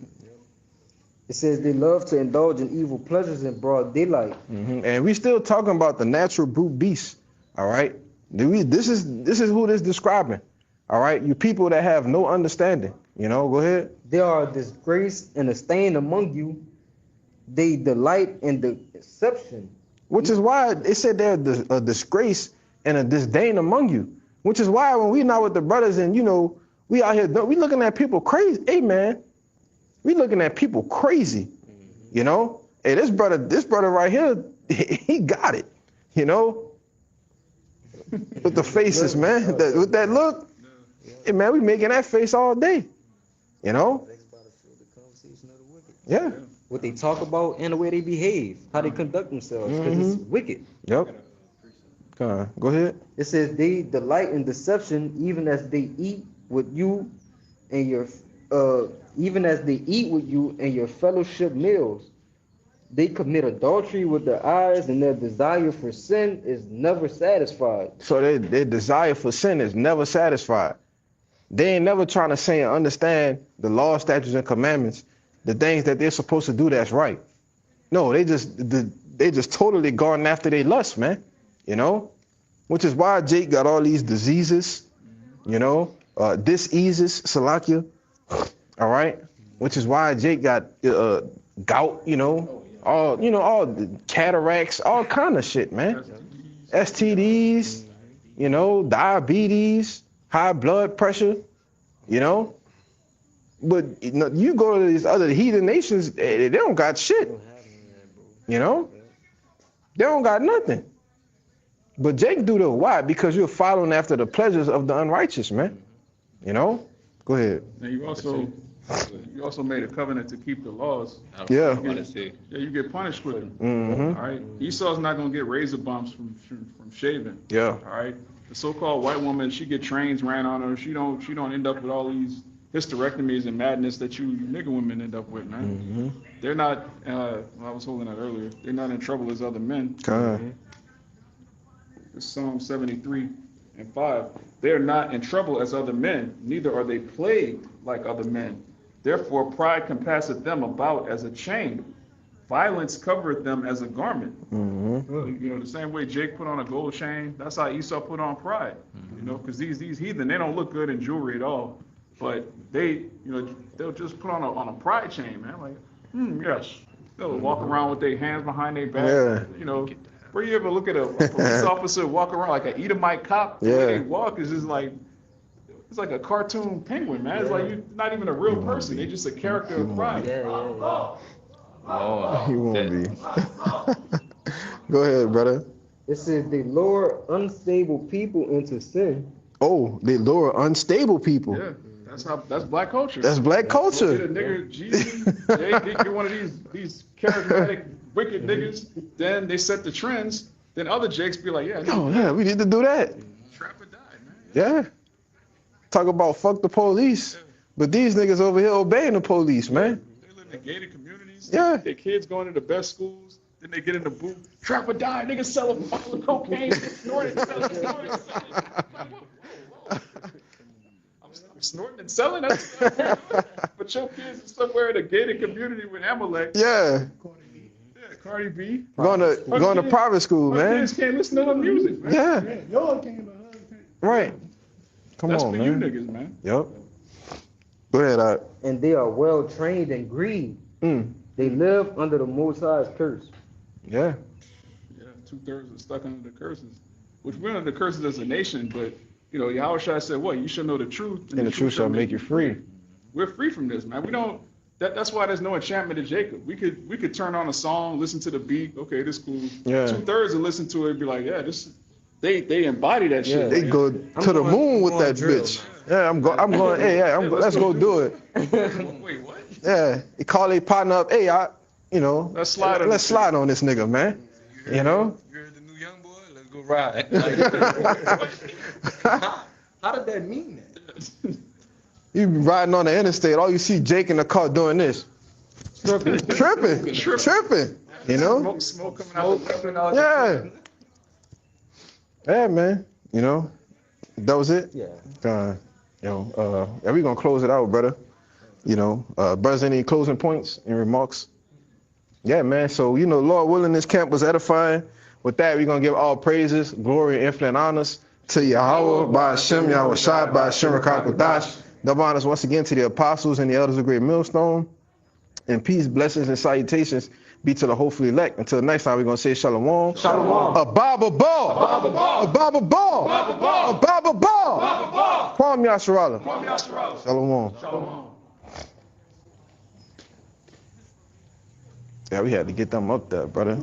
It says they love to indulge in evil pleasures in broad daylight. And we still talking about the natural brute beast. All right? This is who this describing. All right? You people that have no understanding. You know, go ahead. They are a disgrace and a stain among you. They delight in the deception. Which is why it said they're a disgrace and a disdain among you. Which is why when we not with the brothers and, you know, we out here, we looking at people crazy. Hey, man, we looking at people crazy. You know? Hey, this brother right here, he got it. You know? With the faces, man. With that look. Hey, man, we making that face all day. You know? Yeah. What they talk about and the way they behave, how they conduct themselves, because it's wicked. Yep. Come on, go ahead. It says they delight in deception, even as they eat with you and your fellowship meals. They commit adultery with their eyes, and their desire for sin is never satisfied. So their desire for sin is never satisfied. They ain't never trying to say and understand the law, statutes, and commandments, the things that they're supposed to do that's right. No, they just totally going after their lust, man. You know? Which is why Jake got all these diseases, you know, diseases, Salakia. All right? Which is why Jake got gout, you know, all the cataracts, all kind of shit, man. STDs, you know, diabetes, high blood pressure, you know. But you go to these other heathen nations, they don't got shit. You know? They don't got nothing. But Jake do the why? Because you're following after the pleasures of the unrighteous, man. You know? Go ahead. And you also made a covenant to keep the laws. Yeah. You get punished with them. All right. Esau's not gonna get razor bumps from shaving. Yeah. All right. The so-called white woman, she get trains ran on her. She don't end up with all these hysterectomies and madness that you nigga women end up with, man. They're not. I was holding that earlier. They're not in trouble as other men. It's Psalm 73:5. They are not in trouble as other men, neither are they plagued like other men. Therefore, pride compasseth them about as a chain. Violence covereth them as a garment. You know, the same way Jake put on a gold chain, that's how Esau put on pride. You know, because these heathen, they don't look good in jewelry at all. But they'll just put on a pride chain, man. Like, yes. They'll walk around with their hands behind their back. Yeah. You know, where you ever look at a police officer walk around like an Edomite cop? The way they walk is just like, it's like a cartoon penguin, man. It's like you're not even a real person. They're just a character of pride. He won't be. Go ahead, brother. It says they lure unstable people into sin. Oh, they lure unstable people. Yeah. That's black culture. That's black culture. Get a nigga, Jesus, get one of these charismatic, wicked niggas. Then they set the trends. Then other Jakes be like, we need to do that. Trap or die, man. Yeah. Talk about fuck the police. But these niggas over here obeying the police, man. They live in gated communities. Yeah. Their kids going to the best schools. Then they get in the booth. Trap or die. Niggas sell a bottle of cocaine. Snort it, sell it, snort it, sell it. I'm snorting and selling that. But your kids are somewhere in a gated community with Amalek. Yeah. Cardi B. Going to private school, man. Kids can't listen to her music, man. Yeah. Yours came to us. Right. Come That's on, for man. you niggas, man. Yep. Go ahead, Art. And they are well trained in greed. They live under the Most High's curse. Yeah. Yeah, 2/3 are stuck under the curses. Which we're under the curses as a nation, but you know, Yahushua said, what? You should know the truth. And the truth shall make you free. We're free from this, man. We don't. That's why there's no enchantment in Jacob. We could turn on a song, listen to the beat. Okay, this cool. Yeah. 2/3 will listen to it and be like, yeah, this. They embody that shit. They go to the moon with that bitch. Yeah, I'm going. Hey, let's go do it. Wait, what? Yeah, he call their partner up. Hey, let's slide on this nigga, man. You know. You're the new young boy. Let's go ride. How did that mean that? You be riding on the interstate, all you see Jake in the car doing this. Tripping. You know? Smoke coming out the weapon. All Yeah. Yeah, man. You know, that was it. Yeah. Yeah, we gonna close it out, brother. You know, brothers, any closing points and remarks? Yeah, man. So, you know, Lord willing, this camp was edifying. With that, we're gonna give all praises, glory, and infinite honors to Yahweh, by Hashem, Yahweh Shai, by Hashem, Rakakwadash. Double honors once again to the apostles and the elders of Great Millstone. And peace, blessings, and salutations be to the hopefully elect. Until next time, we're going to say shalom. Shalom. A Baba Ball. A Baba Ball. A Baba Ball. A Baba Ball. Kwam Yasharala. Shalom. Shalom. Yeah, we had to get them up there, brother.